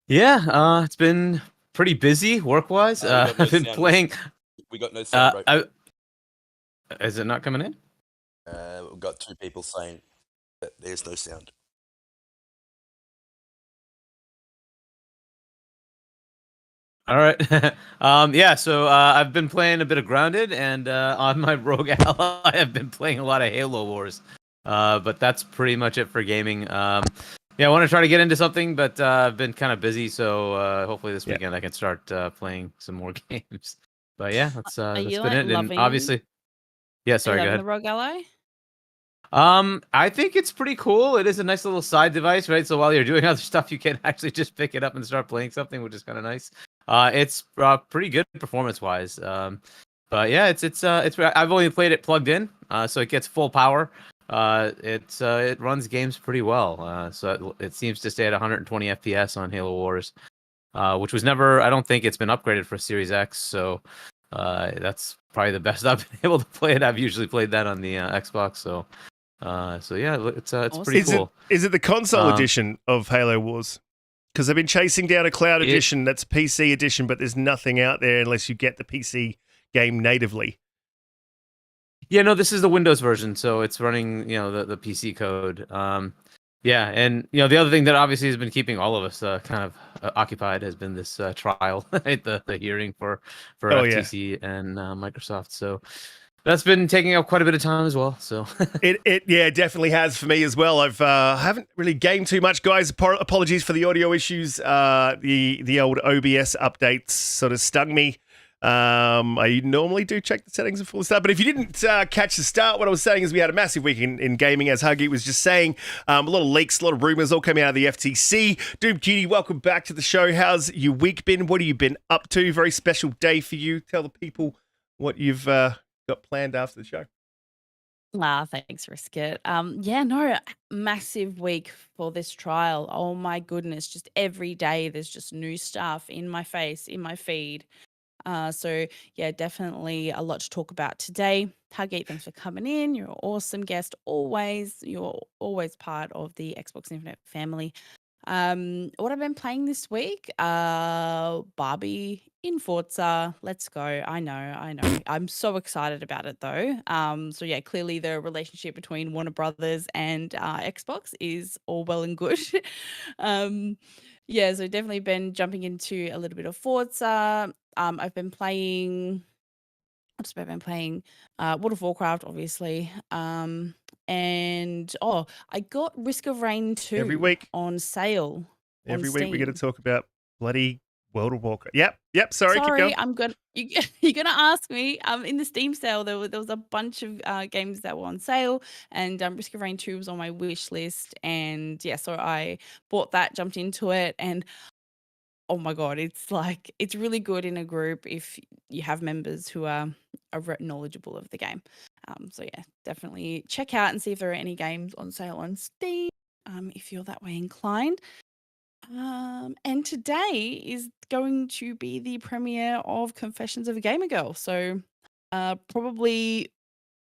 Yeah, it's been pretty busy work-wise. I've been playing. We got no sound, bro. Is it not coming in? We've got 2 people saying that there's no sound. All right. Yeah, so I've been playing a bit of Grounded, and on my Rogue Ally, I've been playing a lot of Halo Wars. But that's pretty much it for gaming. Yeah, I want to try to get into something, but I've been kind of busy, so hopefully this weekend I can start playing some more games. But yeah, that's been it. And obviously, yeah, sorry, go ahead. The Rogue Ally? I think it's pretty cool. It is a nice little side device, right? So while you're doing other stuff, you can actually just pick it up and start playing something, which is kind of nice. It's pretty good performance-wise. But yeah, it's I've only played it plugged in, so it gets full power. It runs games pretty well. So it seems to stay at 120 FPS on Halo Wars, which was never. I don't think it's been upgraded for Series X. So that's probably the best I've been able to play it. I've usually played that on the Xbox. So yeah, it's awesome. Pretty cool. Is it the console edition of Halo Wars? Because I've been chasing down a cloud edition that's PC edition, but there's nothing out there unless you get the PC game natively. Yeah, no, this is the Windows version, so it's running, the PC code. Yeah, and the other thing that obviously has been keeping all of us kind of occupied has been this trial, right? the hearing for FTC and Microsoft. So that's been taking up quite a bit of time as well. So it definitely has for me as well. I haven't really gamed too much, guys. Apologies for the audio issues. The old OBS updates sort of stung me. I normally do check the settings before the start, but if you didn't catch the start, what I was saying is we had a massive week in gaming, as Hargeet was just saying. A lot of leaks, a lot of rumors all coming out of the FTC. Doom Cutie, welcome back to the show. How's your week been? What have you been up to? Very special day for you. Tell the people what you've got planned after the show. Thanks, Riskit. Massive week for this trial. Oh my goodness, just every day there's just new stuff in my face, in my feed. So yeah, definitely a lot to talk about today. Hargeet, thanks for coming in. You're an awesome guest always. You're always part of the Xbox Infinite family. What I've been playing this week, Barbie in Forza. Let's go. I know. I'm so excited about it though. So yeah, clearly the relationship between Warner Brothers and Xbox is all well and good. Yeah, so definitely been jumping into a little bit of Forza. I've been playing. I've been playing World of Warcraft, obviously. And I got Risk of Rain 2 every week on sale. Every week we get to talk about bloody World of Warcraft. Yep. Sorry, keep going. You're gonna ask me. In the Steam sale, there was a bunch of games that were on sale, and Risk of Rain 2 was on my wish list, and yeah, so I bought that, jumped into it, and oh my god, it's really good in a group if you have members who are knowledgeable of the game. So yeah, definitely check out and see if there are any games on sale on Steam, if you're that way inclined. And today is going to be the premiere of Confessions of a Gamer Girl. So probably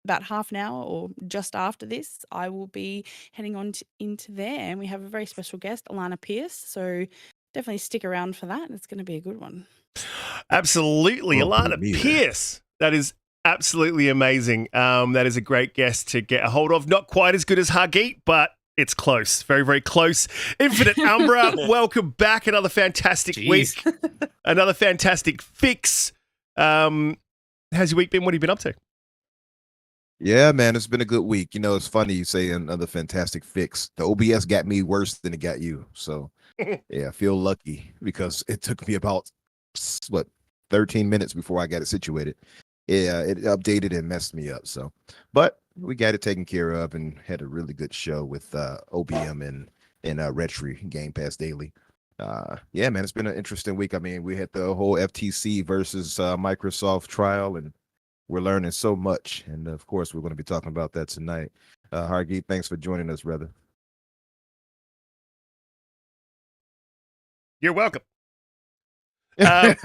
about half an hour or just after this, I will be heading on into there. And we have a very special guest, Alana Pierce. So definitely stick around for that. It's going to be a good one. Absolutely. Alana Pierce. That is absolutely amazing. That is a great guest to get a hold of. Not quite as good as Hargeet, but it's close. Very, very close. Infinite Umbra, welcome back. Another fantastic week. Another fantastic fix. How's your week been? What have you been up to? Yeah, man, it's been a good week. It's funny you say another fantastic fix. The OBS got me worse than it got you. So, yeah, I feel lucky because it took me about, 13 minutes before I got it situated. Yeah, it updated and messed me up. So, but we got it taken care of and had a really good show with OBM and Retry Game Pass Daily. Yeah, man, it's been an interesting week. I mean, we had the whole FTC versus Microsoft trial, and we're learning so much. And of course, we're going to be talking about that tonight. Hargeet, thanks for joining us, brother. You're welcome. I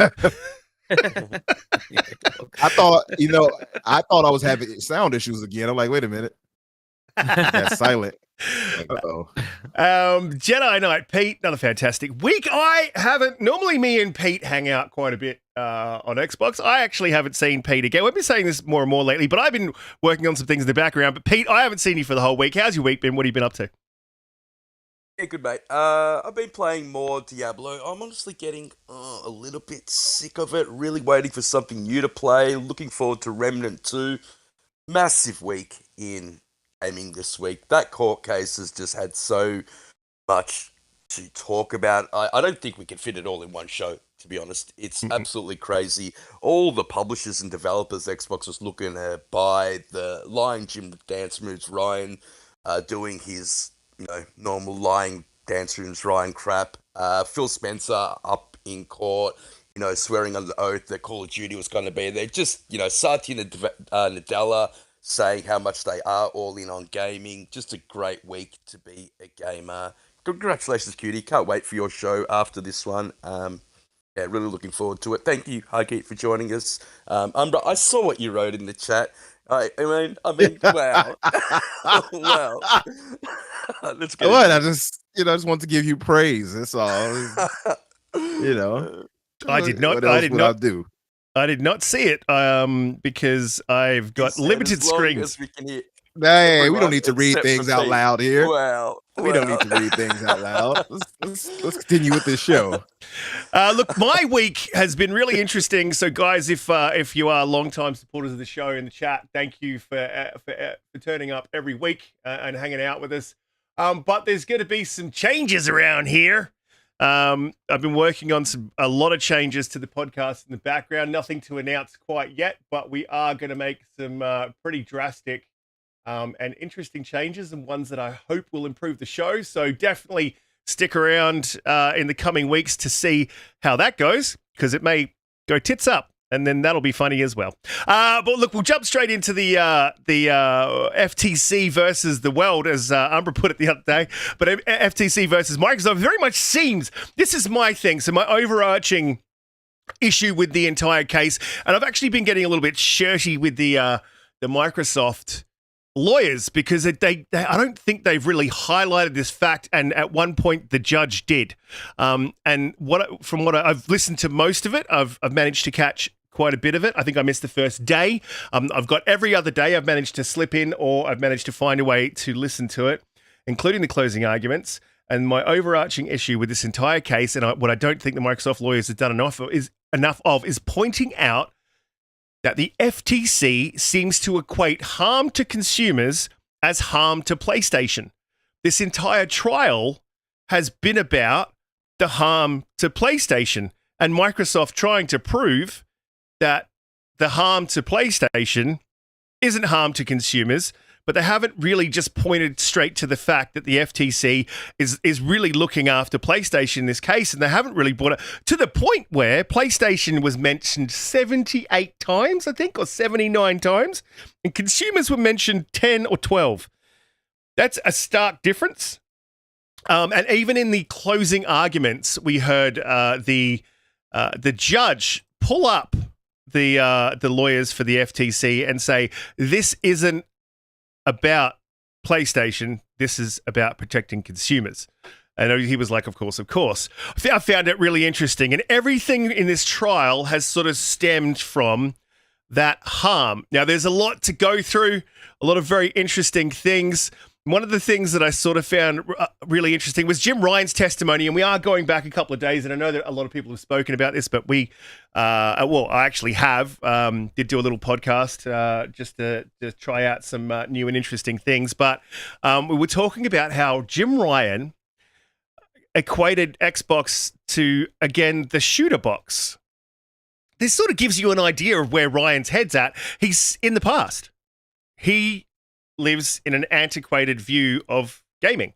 thought I was having sound issues again. I'm like, wait a minute. That's silent. Uh-oh. Jedi Knight Pete, another fantastic week. Normally me and Pete hang out quite a bit on Xbox. I actually haven't seen Pete again. We've been saying this more and more lately, but I've been working on some things in the background. But Pete, I haven't seen you for the whole week. How's your week been? What have you been up to? Yeah, good, mate. I've been playing more Diablo. I'm honestly getting a little bit sick of it. Really waiting for something new to play. Looking forward to Remnant 2. Massive week in gaming this week. That court case has just had so much to talk about. I don't think we can fit it all in one show, to be honest. It's absolutely crazy. All the publishers and developers Xbox was looking to buy, the lying Jim dance moves, Ryan doing his normal lying dance moves, Ryan crap. Phil Spencer up in court, swearing under oath that Call of Duty was going to be there. Just, Satya Nadella saying how much they are all in on gaming. Just a great week to be a gamer. Congratulations, Cutie. Can't wait for your show after this one. Yeah, really looking forward to it. Thank you, Hargeet, for joining us. Umbra, I saw what you wrote in the chat. I mean, wow. Wow. Let's get What? I just want to give you praise. That's all. I did not. What else would I do? I did not see it because I've got limited screens. Hey, we don't need to read things out loud here. Wow. We don't need to read things out loud. Let's continue with this show. Look, my week has been really interesting. So, guys, if you are long-time supporters of the show in the chat, thank you for turning up every week and hanging out with us. But there's going to be some changes around here. I've been working on a lot of changes to the podcast in the background. Nothing to announce quite yet, but we are going to make some pretty drastic and interesting changes, and ones that I hope will improve the show. So definitely stick around in the coming weeks to see how that goes, because it may go tits up, and then that'll be funny as well. But look, we'll jump straight into the FTC versus the world, as Umbra put it the other day. But FTC versus Microsoft very much seems, this is my thing. So my overarching issue with the entire case, and I've actually been getting a little bit shirty with the Microsoft lawyers, because I don't think they've really highlighted this fact, and at one point the judge did. And from what I've listened to most of it, I've managed to catch quite a bit of it. I think I missed the first day. I've got every other day I've managed to slip in, or I've managed to find a way to listen to it, including the closing arguments. And my overarching issue with this entire case, and what I don't think the Microsoft lawyers have done enough of, is pointing out that the FTC seems to equate harm to consumers as harm to PlayStation. This entire trial has been about the harm to PlayStation, and Microsoft trying to prove that the harm to PlayStation isn't harm to consumers, but they haven't really just pointed straight to the fact that the FTC is really looking after PlayStation in this case, and they haven't really brought it to the point where PlayStation was mentioned 78 times, I think, or 79 times, and consumers were mentioned 10 or 12. That's a stark difference. And even in the closing arguments, we heard the judge pull up the lawyers for the FTC and say, this isn't about PlayStation, this is about protecting consumers. And he was like, of course. I found it really interesting. And everything in this trial has sort of stemmed from that harm. Now, there's a lot to go through, a lot of very interesting things. One of the things that I sort of found really interesting was Jim Ryan's testimony, and we are going back a couple of days, and I know that a lot of people have spoken about this, but I actually have, did do a little podcast just to try out some new and interesting things, but we were talking about how Jim Ryan equated Xbox to, again, the shooter box. This sort of gives you an idea of where Ryan's head's at. He's in the past. He lives in an antiquated view of gaming.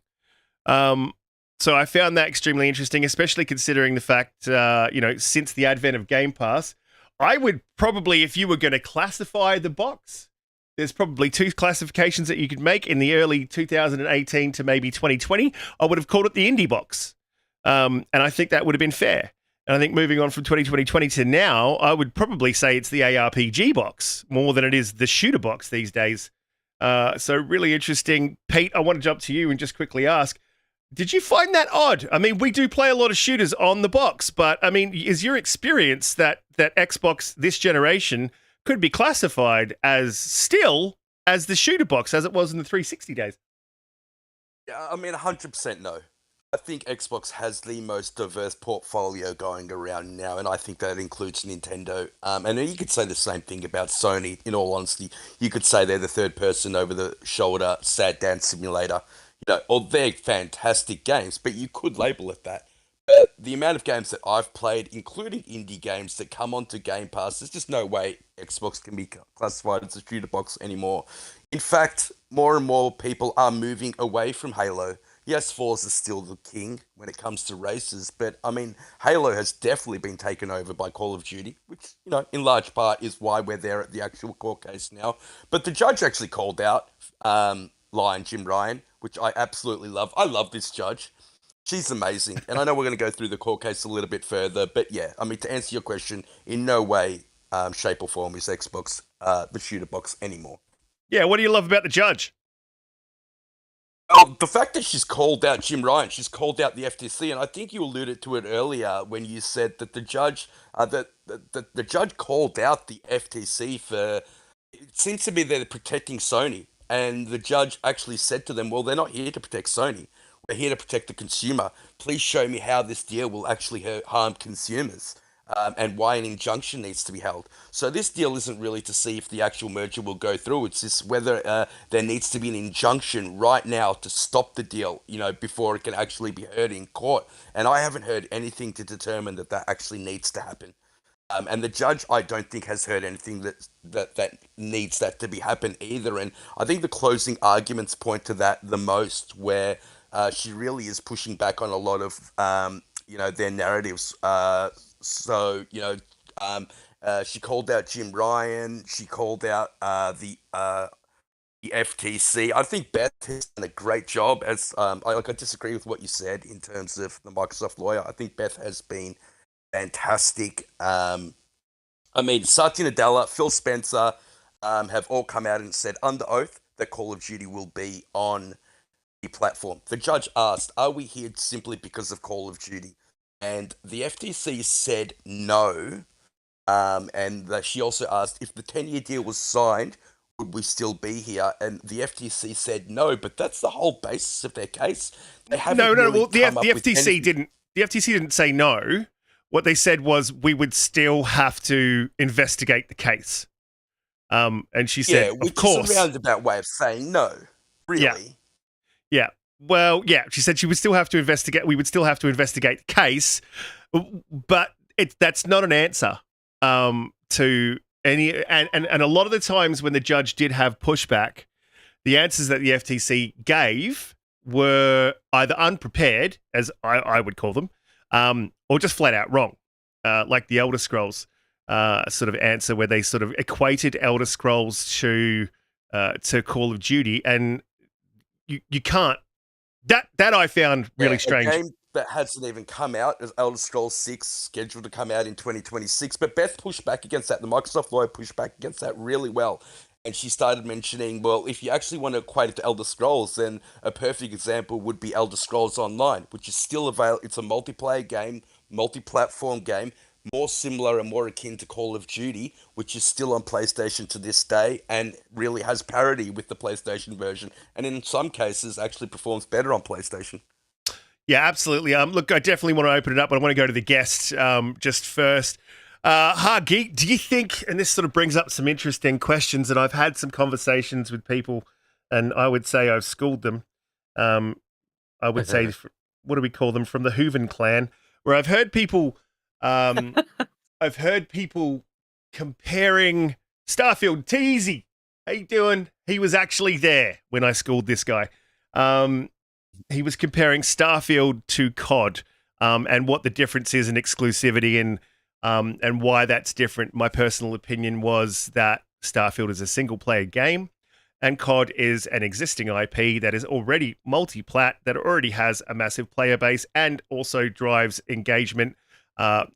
So I found that extremely interesting, especially considering the fact, since the advent of Game Pass, I would probably, if you were going to classify the box, there's probably two classifications that you could make in the early 2018 to maybe 2020. I would have called it the indie box. And I think that would have been fair. And I think moving on from 2020 to now, I would probably say it's the ARPG box more than it is the shooter box these days. So really interesting. Pete, I want to jump to you and just quickly ask, did you find that odd? I mean, we do play a lot of shooters on the box, but I mean, is your experience that Xbox this generation could be classified as still as the shooter box as it was in the 360 days? Yeah, I mean, 100% no. I think Xbox has the most diverse portfolio going around now, and I think that includes Nintendo. And you could say the same thing about Sony, in all honesty. You could say they're the third person over the shoulder sad dance simulator. Or they're fantastic games, but you could label it that. The amount of games that I've played, including indie games that come onto Game Pass, there's just no way Xbox can be classified as a shooter box anymore. In fact, more and more people are moving away from Halo. Yes, Forza is still the king when it comes to races, but I mean, Halo has definitely been taken over by Call of Duty, which, in large part is why we're there at the actual court case now. But the judge actually called out Jim Ryan, which I absolutely love. I love this judge. She's amazing. And I know we're going to go through the court case a little bit further, but yeah, I mean, to answer your question, in no way, shape or form is Xbox the shooter box anymore. Yeah, what do you love about the judge? Oh, the fact that she's called out Jim Ryan, she's called out the FTC, and I think you alluded to it earlier when you said that the judge, the judge called out the FTC for, it seems to be they're protecting Sony, and the judge actually said to them, well, they're not here to protect Sony, we're here to protect the consumer. Please show me how this deal will actually harm consumers. And why an injunction needs to be held. So this deal isn't really to see if the actual merger will go through. It's just whether there needs to be an injunction right now to stop the deal, before it can actually be heard in court. And I haven't heard anything to determine that actually needs to happen. And the judge, I don't think, has heard anything that needs that to be happen either. And I think the closing arguments point to that the most, where she really is pushing back on a lot of their narratives. She called out Jim Ryan. She called out the FTC. I think Beth has done a great job. As I disagree with what you said in terms of the Microsoft lawyer. I think Beth has been fantastic. I mean, Satya Nadella, Phil Spencer have all come out and said under oath that Call of Duty will be on the platform. The judge asked, "Are we here simply because of Call of Duty?" And the FTC said no, and that she also asked if the 10-year deal was signed, would we still be here? And the FTC said no, but that's the whole basis of their case. They haven't Well, the FTC didn't. The FTC didn't say no. What they said was we would still have to investigate the case. And she said, which of course, is a roundabout way of saying no. Really? Yeah. Well, yeah, she said she would still have to investigate. We would still have to investigate the case, but that's not an answer to any. And a lot of the times when the judge did have pushback, the answers that the FTC gave were either unprepared, as I would call them, or just flat out wrong, like the Elder Scrolls sort of answer, where they sort of equated Elder Scrolls to Call of Duty, and you can't. That I found really strange. A game that hasn't even come out is Elder Scrolls 6, scheduled to come out in 2026. But Beth pushed back against that. The Microsoft lawyer pushed back against that really well. And she started mentioning, well, if you actually want to equate it to Elder Scrolls, then a perfect example would be Elder Scrolls Online, which is still available. It's a multiplayer game, multi-platform game, more similar and more akin to Call of Duty, which is still on PlayStation to this day and really has parity with the PlayStation version, and in some cases actually performs better on PlayStation. Yeah, absolutely. Look, I definitely want to open it up, but I want to go to the guest just first. Hargeet, do you think, and this sort of brings up some interesting questions, and I've had some conversations with people, and I would say I've schooled them. I would say, what do we call them? From the Hooven clan, where I've heard people comparing Starfield. Teasy, how you doing? He was actually there when I schooled this guy. He was comparing Starfield to COD, and what the difference is in exclusivity and why that's different. My personal opinion was that Starfield is a single-player game, and COD is an existing IP that is already multi-plat, that already has a massive player base and also drives engagement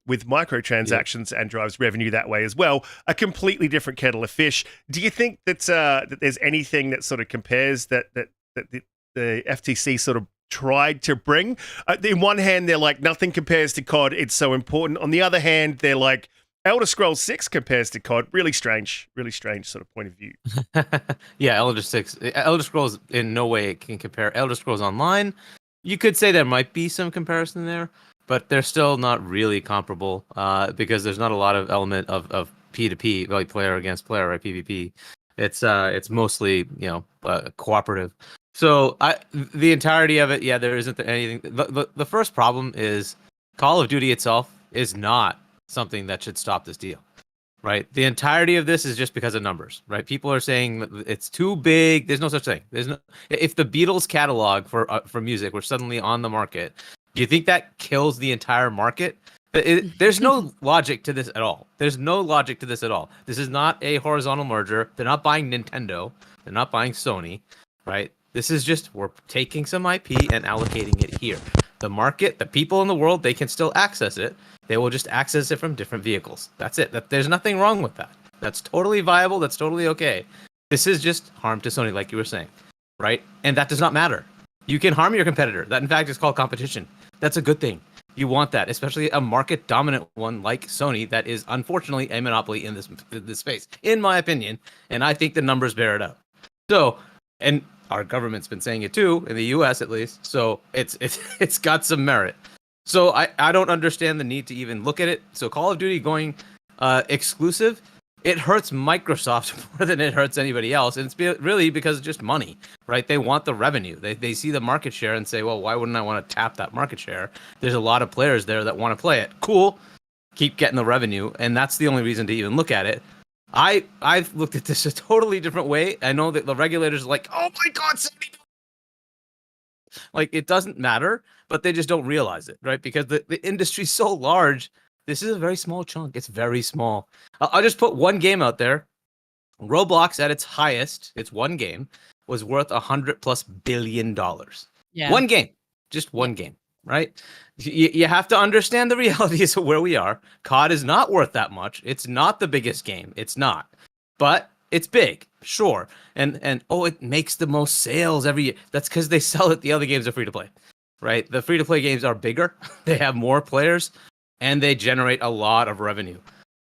with microtransactions and drives revenue that way as well. A completely different kettle of fish. Do you think that that there's anything that sort of compares that the FTC sort of tried to bring? In one hand, they're like, nothing compares to COD. It's so important. On the other hand, they're like, Elder Scrolls 6 compares to COD. Really strange sort of point of view. Yeah, Elder Scrolls in no way can compare. Elder Scrolls Online, you could say there might be some comparison there, but they're still not really comparable because there's not a lot of element of P2P, like player against player, right? PvP. It's mostly cooperative. So the entirety of it, yeah, there isn't anything. The first problem is Call of Duty itself is not something that should stop this deal, right? The entirety of this is just because of numbers, right? People are saying that it's too big. There's no such thing. If the Beatles catalog for music were suddenly on the market, do you think that kills the entire market? There's no logic to this at all. There's no logic to this at all. This is not a horizontal merger. They're not buying Nintendo. They're not buying Sony, right? This is just, we're taking some IP and allocating it here. The market, the people in the world, they can still access it. They will just access it from different vehicles. That's it. There's nothing wrong with that. That's totally viable. That's totally okay. This is just harm to Sony, like you were saying, right? And that does not matter. You can harm your competitor. That, in fact, is called competition. That's a good thing. You want that, especially a market-dominant one like Sony that is, unfortunately, a monopoly in this space, in my opinion. And I think the numbers bear it out. So, and our government's been saying it too, in the U.S. at least. So it's got some merit. So I don't understand the need to even look at it. So Call of Duty going exclusive, it hurts Microsoft more than it hurts anybody else. And it's really because it's just money, right? They want the revenue. They see the market share and say, well, why wouldn't I want to tap that market share? There's a lot of players there that want to play it. Cool. Keep getting the revenue. And that's the only reason to even look at it. I've looked at this a totally different way. I know that the regulators are like, oh my God, like it doesn't matter, but they just don't realize it, right? Because the industry's so large. This is a very small chunk. It's very small. I'll just put one game out there. Roblox at its highest, it's one game, was worth $100+ billion. Yeah. One game, just one game, right? You have to understand the realities of where we are. COD is not worth that much. It's not the biggest game. It's not. But it's big, sure. And it makes the most sales every year. That's because they sell it. The other games are free to play, right? The free to play games are bigger. They have more players, and they generate a lot of revenue.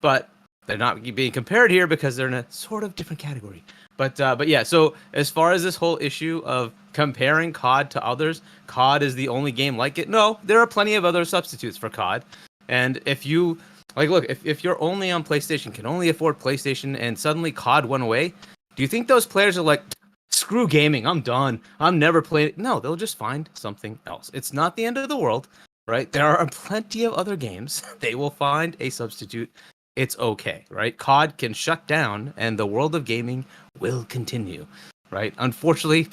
But they're not being compared here because they're in a sort of different category. But yeah, so as far as this whole issue of comparing COD to others, COD is the only game like it. No, there are plenty of other substitutes for COD. And if you, like, look, if you're only on PlayStation, can only afford PlayStation, and suddenly COD went away, do you think those players are like, screw gaming, I'm done, I'm never playing it? No, they'll just find something else. It's not the end of the world, right? There are plenty of other games. They will find a substitute. It's okay, right? COD can shut down and the world of gaming will continue, right? Unfortunately,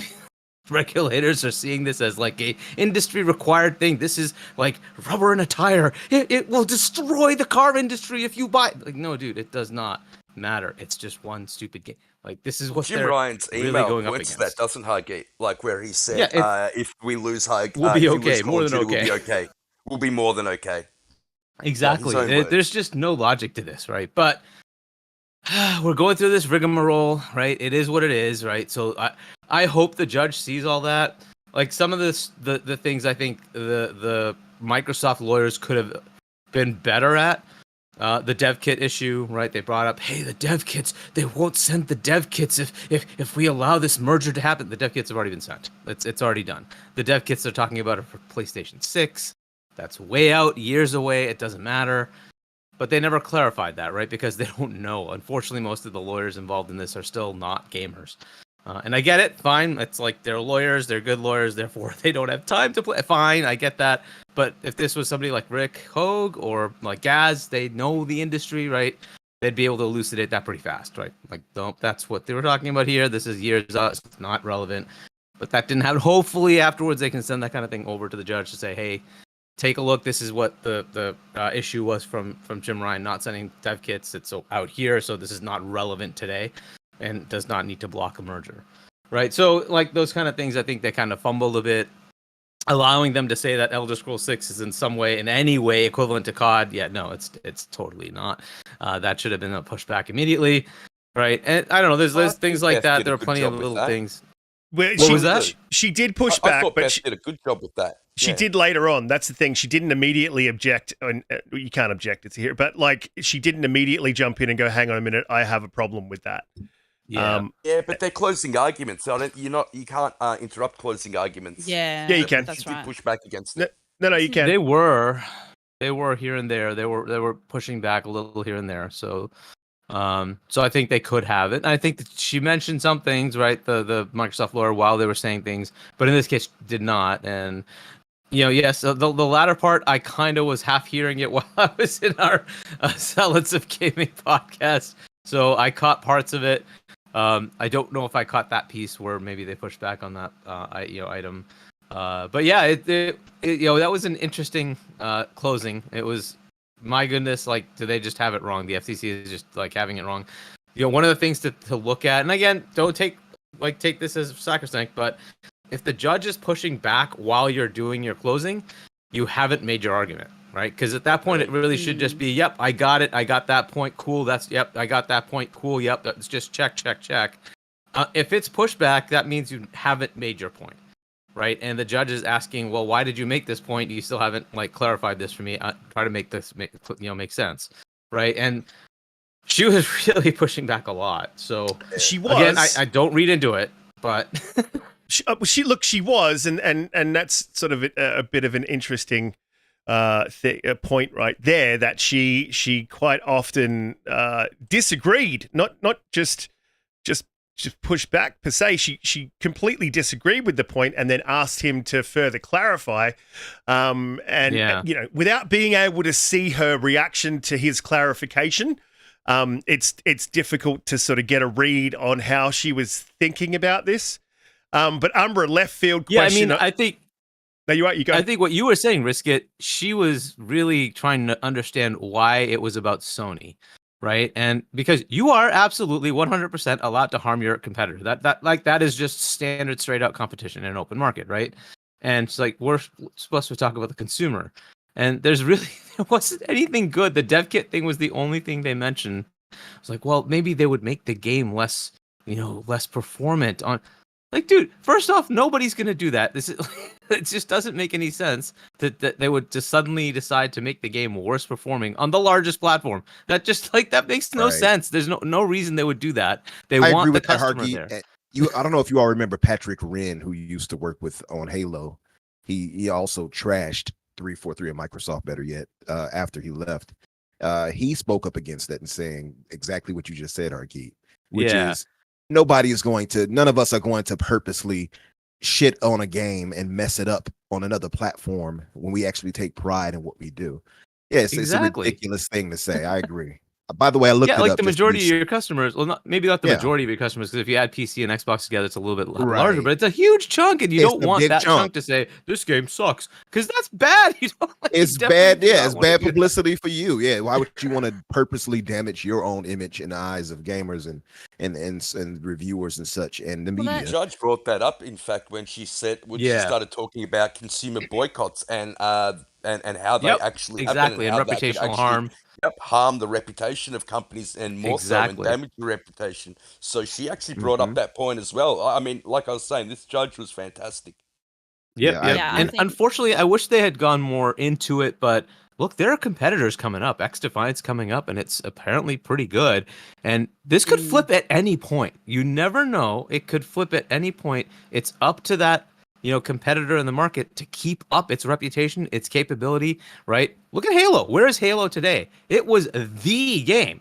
regulators are seeing this as like a industry required thing. This is like rubber in a tire. It will destroy the car industry if you buy it. Like, no, dude, it does not matter. It's just one stupid game. Like, this is what Jim they're Ryan's really email going up points against. that, doesn't Hargeet? Like where he said, if we lose Hargeet, We'll be if we okay, lose Call more of than Duty, okay. We'll be okay. We'll be more than okay. Exactly. Yeah, his own words. There's just no logic to this, right? But we're going through this rigmarole, right? It is what it is, right? So I hope the judge sees all that. Like some of this, the things I think the Microsoft lawyers could have been better at. The dev kit issue, right? They brought up, hey, the dev kits, they won't send the dev kits if we allow this merger to happen. The dev kits have already been sent. It's already done. The dev kits they're talking about are for PlayStation 6. That's way out, years away. It doesn't matter. But they never clarified that, right? Because they don't know. Unfortunately, most of the lawyers involved in this are still not gamers. And I get it. Fine. It's like they're lawyers. They're good lawyers. Therefore, they don't have time to play. Fine. I get that. But if this was somebody like Rick Hogue or like Gaz, they know the industry, right? They'd be able to elucidate that pretty fast, right? Like, don't, that's what they were talking about here. This is years out. It's not relevant. But that didn't happen. Hopefully, afterwards, they can send that kind of thing over to the judge to say, hey, take a look. This is what the issue was from Jim Ryan not sending dev kits. It's out here, so this is not relevant today and does not need to block a merger, right? So like those kind of things, I think they kind of fumbled a bit. allowing them to say that Elder Scrolls 6 is in some way, in any way, equivalent to COD. Yeah, no, it's totally not. That should have been pushed back immediately, right? And I don't know. There's things like that. There are plenty of little things. Well, What was that? She did push I back, thought but Beth did a good job with that. she Yeah. did later on. That's the thing. She didn't immediately object. And you can't object, it's here. But like, she didn't immediately jump in and go, "Hang on a minute, I have a problem with that." Yeah. Yeah, but they're closing arguments. So you can't interrupt closing arguments. Yeah. Yeah, you can. That's She did right. push back against it. No, you can. They were here and there. They were pushing back a little here and there. So I think they could have it. And I think that she mentioned some things, right? The Microsoft lawyer while they were saying things, but in this case did not. And yes, the latter part, I kind of was half hearing it while I was in our Zealots of Gaming podcast. So I caught parts of it. I don't know if I caught that piece where maybe they pushed back on that item. But yeah, it that was an interesting closing. It was, my goodness, like, do they just have it wrong? The FTC is just like having it wrong. One of the things to look at, and again, don't take this as sacrosanct, but if the judge is pushing back while you're doing your closing, you haven't made your argument, right? Because at that point, it really should just be, yep, I got it. I got that point. Cool. I got that point. Cool. Yep. That's just check. If it's pushback, that means you haven't made your point, right? And the judge is asking, well, why did you make this point? You still haven't clarified this for me. Try to make this make sense, right? And she was really pushing back a lot. So She was. again, I don't read into it, but She was, and that's sort of a bit of an interesting point right there, that she quite often disagreed, not just pushed back per se. She completely disagreed with the point and then asked him to further clarify, without being able to see her reaction to his clarification. It's difficult to sort of get a read on how she was thinking about this. But Umbra, left field question. I think. No, you're right. You go. I think what you were saying, Riskit, she was really trying to understand why it was about Sony, right? And because you are absolutely 100% allowed to harm your competitor. That is just standard, straight out competition in an open market, right? And it's like, we're supposed to talk about the consumer, and there wasn't anything good. The dev kit thing was the only thing they mentioned. It's like, well, maybe they would make the game less performant on. Like, dude, first off, nobody's going to do that. It just doesn't make any sense that they would just suddenly decide to make the game worse performing on the largest platform. That makes no sense. There's no reason they would do that. I want the customer there. I don't know if you all remember Patrick Wren, who you used to work with on Halo. He also trashed 343 and Microsoft, better yet, after he left. He spoke up against that and saying exactly what you just said, Hargeet, which is, none of us are going to purposely shit on a game and mess it up on another platform when we actually take pride in what we do. Yes, it's a ridiculous thing to say. I agree. By the way, I looked it up. The majority of your customers, maybe not the majority of your customers, because if you add PC and Xbox together, it's a little bit larger, but it's a huge chunk, and you don't want that chunk to say, this game sucks, because that's bad. It's bad, it's bad publicity for you. Yeah, why would you want to purposely damage your own image in the eyes of gamers and reviewers and such, and the media? The judge brought that up, in fact, when she started talking about consumer boycotts and how they actually happen and reputational harm. Harm the reputation of companies, and more so, and damage the reputation. So she actually brought up that point as well. I mean, like I was saying, this judge was fantastic. And unfortunately, I wish they had gone more into it, but look, there are competitors coming up. X Defiance coming up, and it's apparently pretty good. And this could flip at any point. You never know. It could flip at any point. It's up to that competitor in the market to keep up its reputation, its capability, right? Look at Halo. Where is Halo today? It was the game.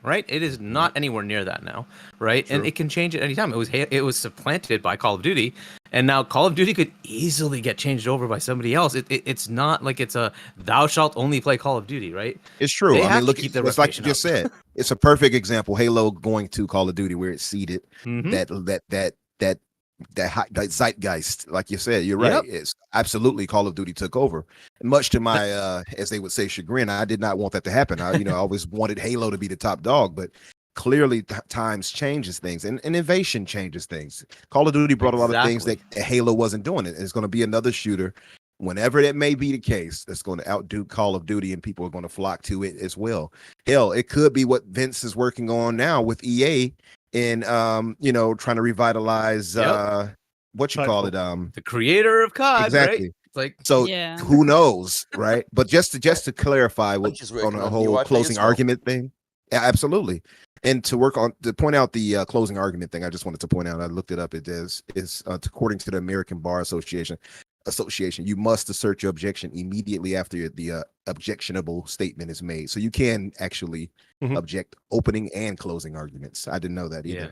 Right? It is not anywhere near that now, right? True. And it can change at any time. It was supplanted by Call of Duty, and now Call of Duty could easily get changed over by somebody else. It's not like it's a thou shalt only play Call of Duty, right? It's true. I mean, look, it's like you just said. It's a perfect example. Halo going to Call of Duty, where it's seated. That zeitgeist, like you said, you're right. It's absolutely Call of Duty took over. Much to my, as they would say, chagrin. I did not want that to happen. I always wanted Halo to be the top dog, but clearly times changes things, and innovation changes things. Call of Duty brought a lot of things that Halo wasn't doing. It's going to be another shooter, whenever that may be the case, that's going to outdo Call of Duty, and people are going to flock to it as well. Hell, it could be what Vince is working on now with EA in trying to revitalize what you call it, the creator of COD, exactly. Right? Like, so Yeah. who knows, right? But just to clarify what just on working a on whole new IP closing as well. argument thing. Yeah, absolutely. And to point out the closing argument thing, I just wanted to point out, I looked it up. It is according to the American Bar Association, you must assert your objection immediately after the objectionable statement is made. So you can actually object opening and closing arguments. I didn't know that either. Yeah.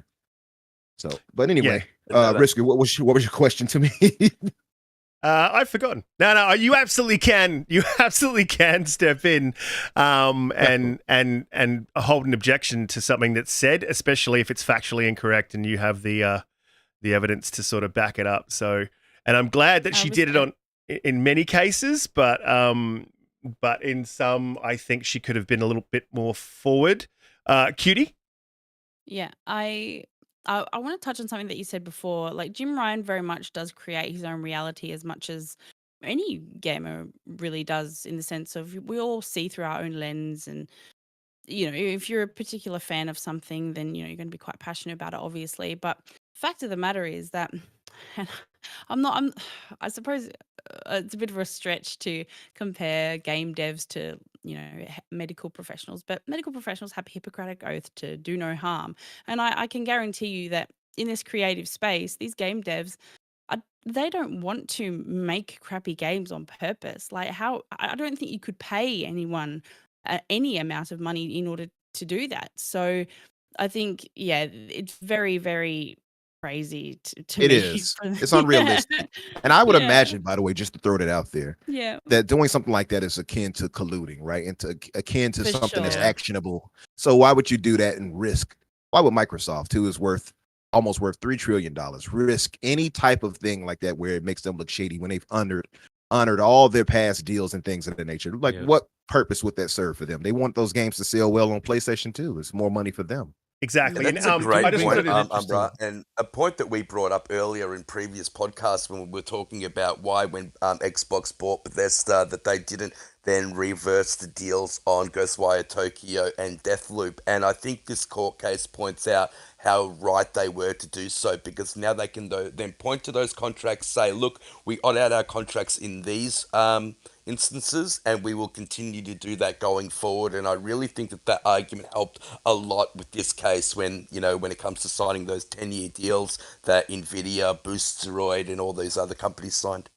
So, but anyway, Yeah. Riskit, what was your question to me? I've forgotten. No, you absolutely can. You absolutely can step in, and hold an objection to something that's said, especially if it's factually incorrect and you have the evidence to sort of back it up. So, and I'm glad that she did it in many cases, but in some, I think she could have been a little bit more forward. Cutie? Yeah, I want to touch on something that you said before. Like, Jim Ryan very much does create his own reality as much as any gamer really does, in the sense of we all see through our own lens. And, if you're a particular fan of something, then, you're going to be quite passionate about it, obviously. But fact of the matter is that I suppose it's a bit of a stretch to compare game devs to, medical professionals, but medical professionals have a Hippocratic oath to do no harm. And I can guarantee you that in this creative space, these game devs, they don't want to make crappy games on purpose. Like, I don't think you could pay anyone any amount of money in order to do that. So I think, it's very, very crazy to It me. is. It's unrealistic. And I would imagine, by the way, just to throw that out there, that doing something like that is akin to colluding, right? And akin to For something that's sure. actionable. So why would you do that and risk? Why would Microsoft, who is almost worth $3 trillion, risk any type of thing like that where it makes them look shady when they've honored all their past deals and things of that nature? Like, what purpose would that serve for them? They want those games to sell well on PlayStation 2. It's more money for them. Exactly. And that's a great I just point, thought it interesting. Umbra, and a point that we brought up earlier in previous podcasts when we were talking about why when Xbox bought Bethesda that they didn't then reverse the deals on Ghostwire Tokyo and Deathloop. And I think this court case points out how right they were to do so, because now they can then point to those contracts, say, look, we honored our contracts in these instances, and we will continue to do that going forward. And I really think that argument helped a lot with this case when it comes to signing those 10-year deals that Nvidia, Boosteroid, and all these other companies signed.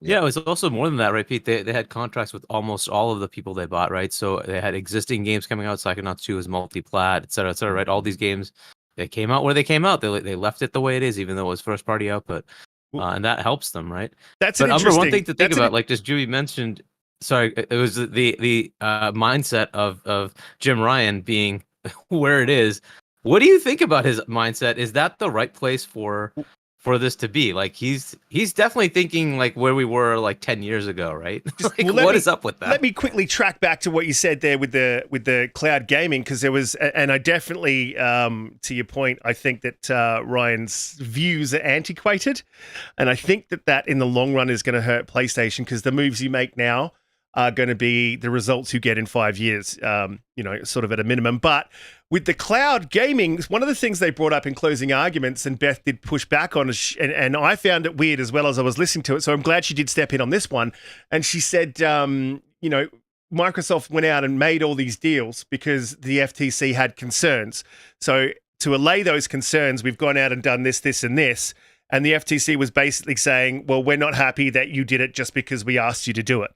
Yeah, it was also more than that, right, Pete? They had contracts with almost all of the people they bought, right? So they had existing games coming out. Psychonauts 2 was multi-plat, et cetera, right? All these games, they came out where they came out. They left it the way it is, even though it was first-party output. And that helps them, right? That's but an interesting... one thing to think about, like just Julie mentioned, sorry, it was the mindset of Jim Ryan being where it is. What do you think about his mindset? Is that the right place for this to be? Like, he's definitely thinking like where we were like 10 years ago, right? What is up with that? Let me quickly track back to what you said there with the cloud gaming, because there was, and I definitely, to your point, I think that Ryan's views are antiquated, and I think that in the long run is going to hurt PlayStation, because the moves you make now are going to be the results you get in 5 years, sort of at a minimum. But with the cloud gaming, one of the things they brought up in closing arguments, and Beth did push back on, and I found it weird as well as I was listening to it, so I'm glad she did step in on this one. And she said, Microsoft went out and made all these deals because the FTC had concerns. So to allay those concerns, we've gone out and done this, this, and this. And the FTC was basically saying, well, we're not happy that you did it just because we asked you to do it.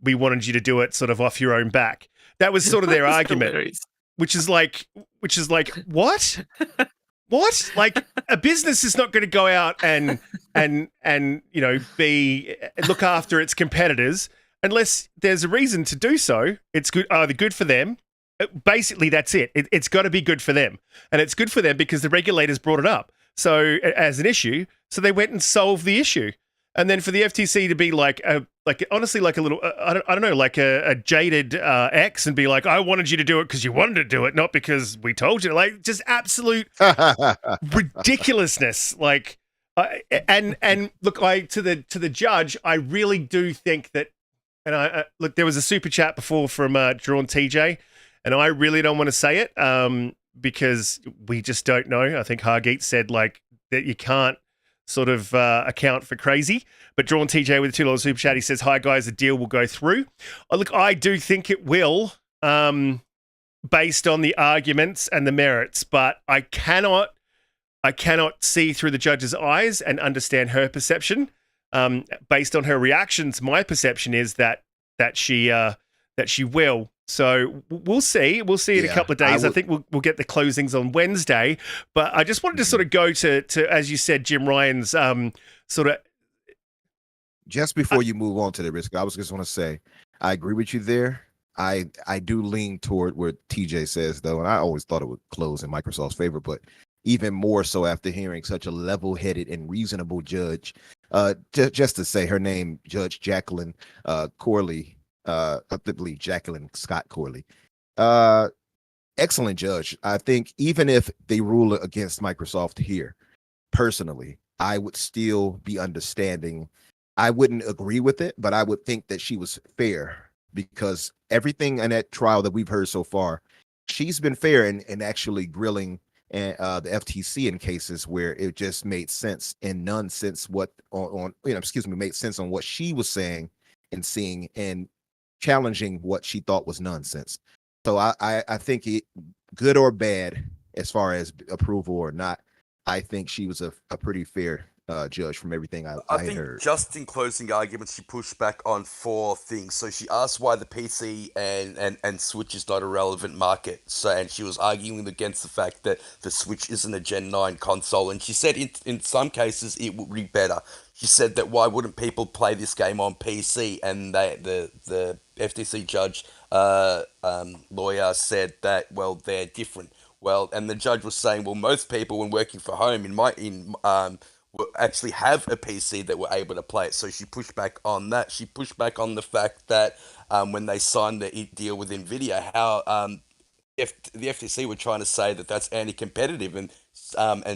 We wanted you to do it sort of off your own back. That was sort of their argument. Hilarious. Which is like, what? What? Like, a business is not going to go out and look after its competitors unless there's a reason to do so. It's either good for them. Basically, that's it. It's got to be good for them, and it's good for them because the regulators brought it up. So as an issue, so they went and solved the issue. And then for the FTC to be like honestly, like a little, I don't know, like a jaded ex and be like, I wanted you to do it because you wanted to do it, not because we told you. Like, just absolute ridiculousness. Like, and look, to the judge, I really do think that, and I look, there was a super chat before from Drawn TJ, and I really don't want to say it because we just don't know. I think Hargeet said like that you can't sort of account for crazy. But Drawn TJ with a $2 super chat, he says, hi guys, the deal will go through. Look, I do think it will, based on the arguments and the merits, but I cannot see through the judge's eyes and understand her perception. Based on her reactions, my perception is that she will. So we'll see. We'll see in a couple of days. I think we'll get the closings on Wednesday. But I just wanted to sort of go to as you said, Jim Ryan's sort of. Just before you move on to the risk, I was just want to say I agree with you there. I do lean toward where TJ says though, and I always thought it would close in Microsoft's favor, but even more so after hearing such a level-headed and reasonable judge. Just to say her name, Judge Jacqueline Corley. I believe Jacqueline Scott Corley. Excellent judge. I think even if they rule against Microsoft here, personally, I would still be understanding. I wouldn't agree with it, but I would think that she was fair because everything in that trial that we've heard so far, she's been fair in actually grilling the FTC in cases where it just made sense and nonsense made sense on what she was saying and seeing and challenging what she thought was nonsense. So I think it, good or bad, as far as approval or not, I think she was a pretty fair judge from everything I think heard. Just in closing arguments, she pushed back on 4 things. So she asked why the PC and Switch is not a relevant market. And she was arguing against the fact that the Switch isn't a Gen 9 console. And she said in some cases it would be better. She said that why wouldn't people play this game on PC? And the FTC judge lawyer said that, well, they're different. Well, and the judge was saying, well, most people when working from home actually have a PC that were able to play it. So she pushed back on that. She pushed back on the fact that when they signed the deal with Nvidia, how the FTC were trying to say that that's anti-competitive, and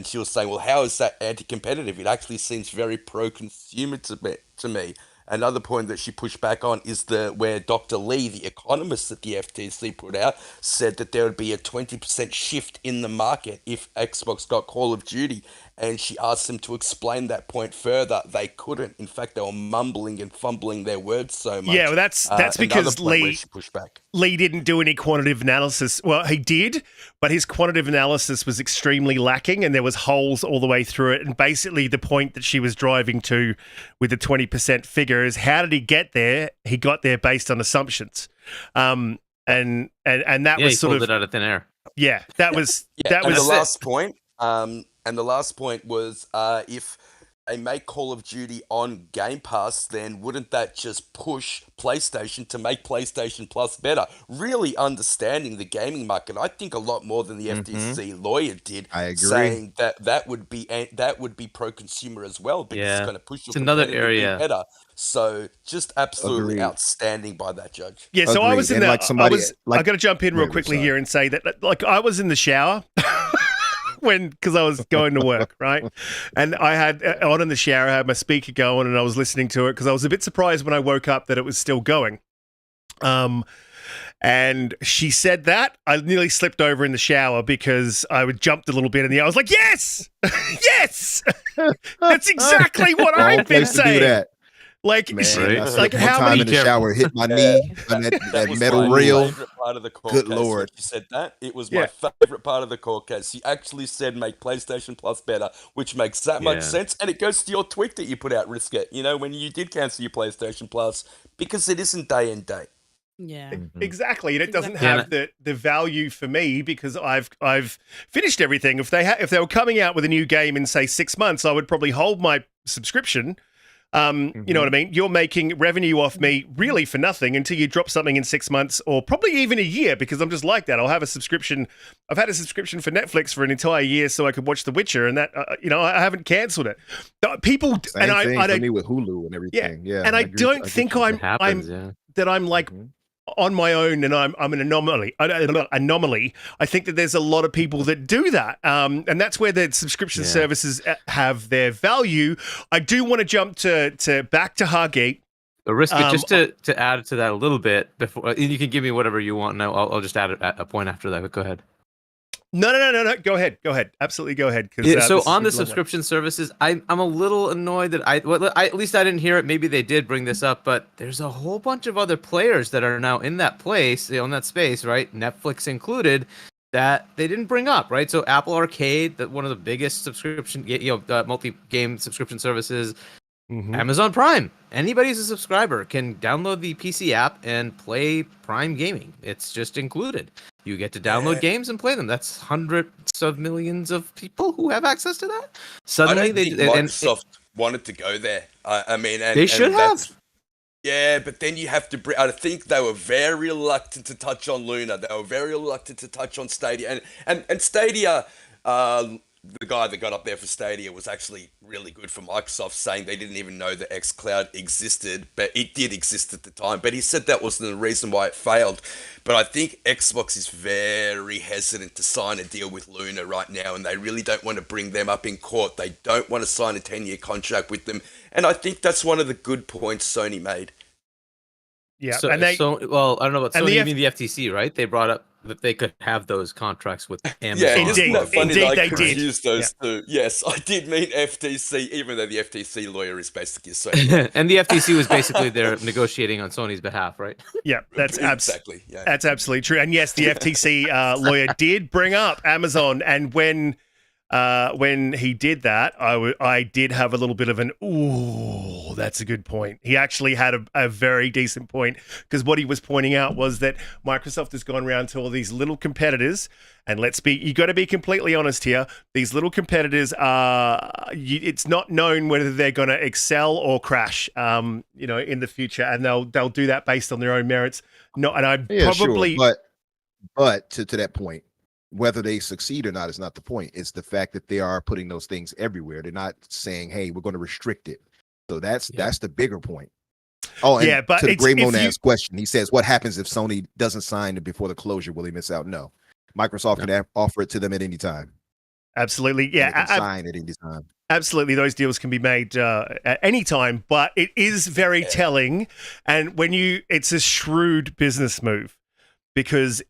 she was saying, well, how is that anti-competitive? It actually seems very pro-consumer to me. Another point that she pushed back on is where Dr. Lee, the economist that the FTC put out, said that there would be a 20% shift in the market if Xbox got Call of Duty. And she asked them to explain that point further. They couldn't. In fact, they were mumbling and fumbling their words so much. Yeah, well, that's because she pushed back. Lee didn't do any quantitative analysis. Well, he did, but his quantitative analysis was extremely lacking, and there was holes all the way through it. And basically, the point that she was driving to with the 20% figure is, how did he get there? He got there based on assumptions, and that was sort of it out of thin air. Yeah, that was the last point. And the last point was, if they make Call of Duty on Game Pass, then wouldn't that just push PlayStation to make PlayStation Plus better? Really understanding the gaming market, I think a lot more than the FTC lawyer did. I agree. Saying that would be pro-consumer as well, because it's going to push your another area better. So just absolutely outstanding by that judge. Yeah, so Agreed. I was in And the. I got to jump in real quickly here and say that, like, I was in the shower. Because I was going to work, right? And I had on in the shower, I had my speaker going and I was listening to it because I was a bit surprised when I woke up that it was still going. And she said that. I nearly slipped over in the shower because I jumped a little bit in the air. I was like, yes! Yes! That's exactly what I've been saying. Like, Man, like how time many in the shower hit my knee on that metal rail. Part of the court Good case. Lord. She said that. It was my favorite part of the court case. She actually said make PlayStation Plus better, which makes that much sense. And it goes to your tweet that you put out, Riskit, when you did cancel your PlayStation Plus, because it isn't day and date. Yeah. Exactly. And it doesn't have the value for me because I've finished everything. If they were coming out with a new game in, say, 6 months, I would probably hold my subscription. You know what I mean? You're making revenue off me really for nothing until you drop something in 6 months or probably even a year, because I'm just like that. I'll have a subscription. I've had a subscription for Netflix for an entire year so I could watch The Witcher, and that, I haven't canceled it. People, Same and thing I for don't, me with Hulu and everything. Yeah, and I agree- don't agree think with you. It happens, yeah. I'm like on my own and I'm an anomaly. I think that there's a lot of people that do that, and that's where the subscription services have their value. I do want to jump to back to Hargeet. Riskit, just to add to that a little bit before, you can give me whatever you want. Now I'll just add a point after that. But go ahead. No. Go ahead. Absolutely, go ahead. So on the subscription services, I'm a little annoyed that at least I didn't hear it. Maybe they did bring this up, but there's a whole bunch of other players that are now in that place, in that space, right? Netflix included, that they didn't bring up, right? So Apple Arcade, one of the biggest subscription, multi-game subscription services. Amazon Prime. Anybody who's a subscriber can download the PC app and play Prime Gaming. It's just included. You get to download games and play them. That's hundreds of millions of people who have access to that. Suddenly, I don't think Microsoft wanted to go there. I mean, they should have. Yeah, but then you have to. I think they were very reluctant to touch on Luna. They were very reluctant to touch on Stadia, and Stadia. The guy that got up there for Stadia was actually really good for Microsoft, saying they didn't even know that xCloud existed, but it did exist at the time. But he said that wasn't the reason why it failed. But I think Xbox is very hesitant to sign a deal with Luna right now, and they really don't want to bring them up in court. They don't want to sign a 10-year contract with them. And I think that's one of the good points Sony made. Yeah, I don't know about Sony. You mean the FTC, right? They brought up that they could have those contracts with Amazon. Yeah, isn't that funny Indeed, that I they confused those two? Yes, I did mean FTC, even though the FTC lawyer is basically a Sony. And the FTC was basically there negotiating on Sony's behalf, right? Yeah, that's exactly. Yeah. That's absolutely true. And yes, the FTC lawyer did bring up Amazon, and when he did that, I did have a little bit of an, ooh, that's a good point. He actually had a very decent point, because what he was pointing out was that Microsoft has gone around to all these little competitors, and you got to be completely honest here. These little competitors it's not known whether they're going to excel or crash, in the future, and they'll do that based on their own merits. Sure. But to that point, whether they succeed or not is not the point. It's the fact that they are putting those things everywhere. They're not saying, "Hey, we're going to restrict it." So that's the bigger point. Oh, and but to the Gray Monad's question, he says, "What happens if Sony doesn't sign it before the closure? Will he miss out?" No, Microsoft can offer it to them at any time. Absolutely, yeah. They can sign at any time. Absolutely, those deals can be made at any time, but it is very telling. And it's a shrewd business move, because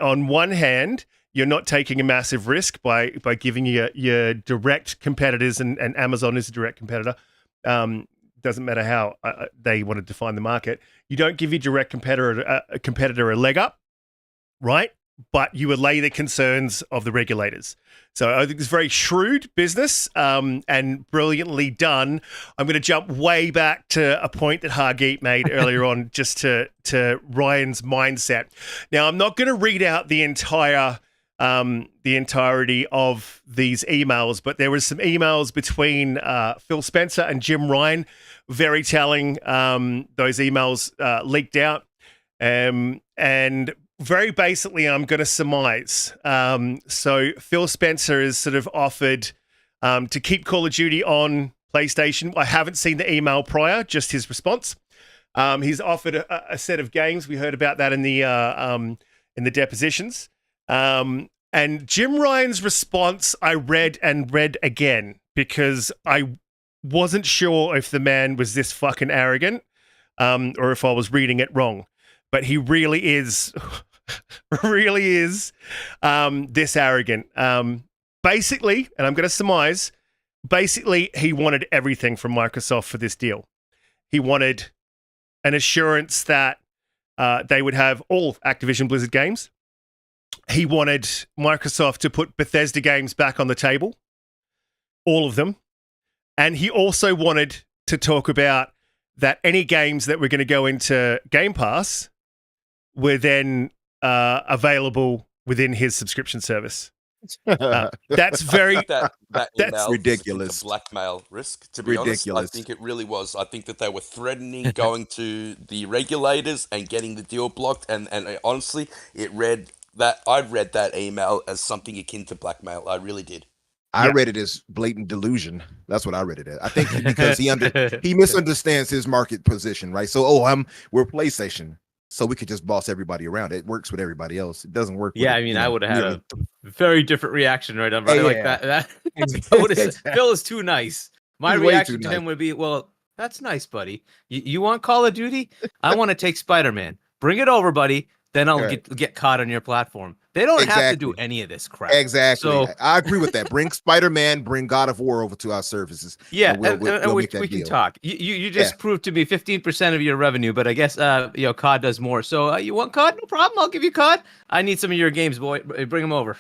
on one hand, you're not taking a massive risk by giving your direct competitors, and Amazon is a direct competitor. Doesn't matter how they want to define the market. You don't give your direct competitor a leg up, right? But you allay the concerns of the regulators. So I think it's very shrewd business and brilliantly done. I'm going to jump way back to a point that Hargeet made earlier on, just to Ryan's mindset. Now, I'm not going to read out the entirety of these emails, but there was some emails between Phil Spencer and Jim Ryan, very telling. Those emails leaked out, and very basically, I'm going to surmise. So Phil Spencer is sort of offered to keep Call of Duty on PlayStation. I haven't seen the email prior, just his response. He's offered a set of games. We heard about that in the depositions. And Jim Ryan's response, I read again, because I wasn't sure if the man was this fucking arrogant, or if I was reading it wrong. But he really is this arrogant. Basically, and I'm going to surmise, basically he wanted everything from Microsoft for this deal. He wanted an assurance that they would have all Activision Blizzard games. He wanted Microsoft to put Bethesda games back on the table, all of them. And he also wanted to talk about that any games that were going to go into Game Pass were then available within his subscription service. That's very that That's email was ridiculous. into blackmail risk. To be honest, I Ridiculous. think it really was. I think that they were threatening going to the regulators and getting the deal blocked. And honestly, I read that email as something akin to blackmail. I really did. I Yeah. read it as blatant delusion. That's what I read it as. I think because he misunderstands his market position, right? So, we're PlayStation, so we could just boss everybody around. It works with everybody else. It doesn't work. Yeah, with I mean, I would have had nearly- a very different reaction, right? I'm right, like Yeah. that. I would have said, Phil is too nice. My He's way reaction too to nice. him would be, well, that's nice, buddy. You want Call of Duty? I want to take Spider-Man. Bring it over, buddy. Then I'll Right. get caught on your platform. They don't have to do Exactly. any of this crap. Exactly. So I agree with that. Bring Spider-Man, bring God of War over to our services. yeah, and we'll we make that can deal. talk. You just proved to me 15% of your revenue, but I guess COD does more. So you want COD? No problem. I'll give you COD. I need some of your games, boy. Bring them over.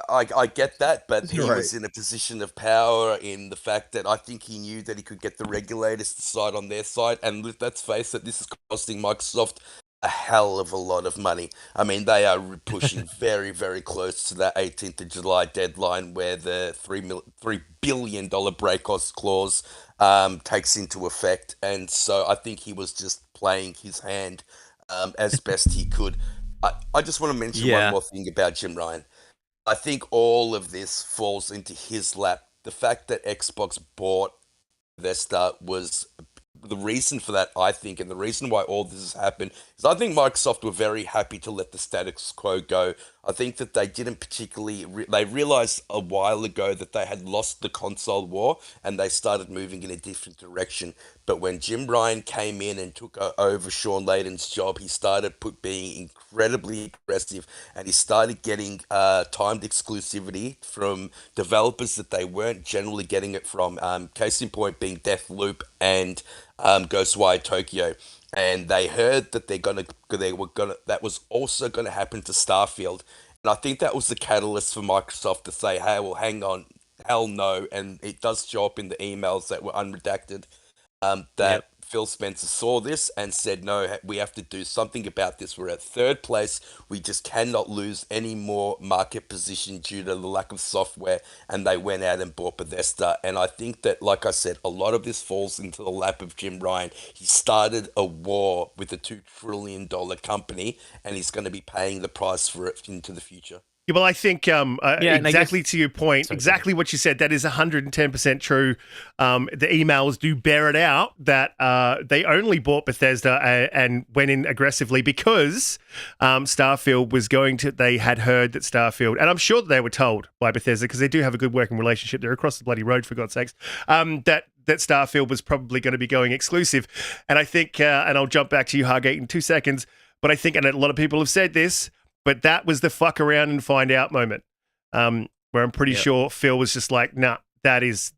I get that, but he Right. was in a position of power in the fact that I think he knew that he could get the regulators to side on their side. And let's face it, this is costing Microsoft a hell of a lot of money. I mean, they are pushing very, very close to that 18th of July deadline where the $3 billion break-off clause takes into effect. And so I think he was just playing his hand as best he could. I just want to mention Yeah. one more thing about Jim Ryan. I think all of this falls into his lap. The fact that Xbox bought Vesta was the reason for that, I think, and the reason why all this has happened is I think Microsoft were very happy to let the status quo go. I think that they didn't particularly... they realized a while ago that they had lost the console war and they started moving in a different direction. But when Jim Ryan came in and took over Sean Layden's job, he started being incredibly aggressive and he started getting timed exclusivity from developers that they weren't generally getting it from. Case in point being Deathloop and Ghostwire Tokyo. And they heard that that was also gonna happen to Starfield, and I think that was the catalyst for Microsoft to say, "Hey, well, hang on, hell no," and it does show up in the emails that were unredacted. That Phil Spencer saw this and said, "No, we have to do something about this. We're at third place. We just cannot lose any more market position due to the lack of software." And they went out and bought Bethesda. And I think that, like I said, a lot of this falls into the lap of Jim Ryan. He started a war with a $2 trillion company, and he's going to be paying the price for it into the future. Yeah, well, I think and I exactly guess- to your point, Sorry, exactly what you said, that is 110% true. The emails do bear it out that they only bought Bethesda and went in aggressively because Starfield was they had heard that Starfield, and I'm sure that they were told by Bethesda because they do have a good working relationship. They're across the bloody road, for God's sakes, that Starfield was probably going to be going exclusive. And I think, and I'll jump back to you, Hargeet, in 2 seconds, but I think, and a lot of people have said this, but that was the fuck around and find out moment, where I'm pretty sure Phil was just like, nah, that is,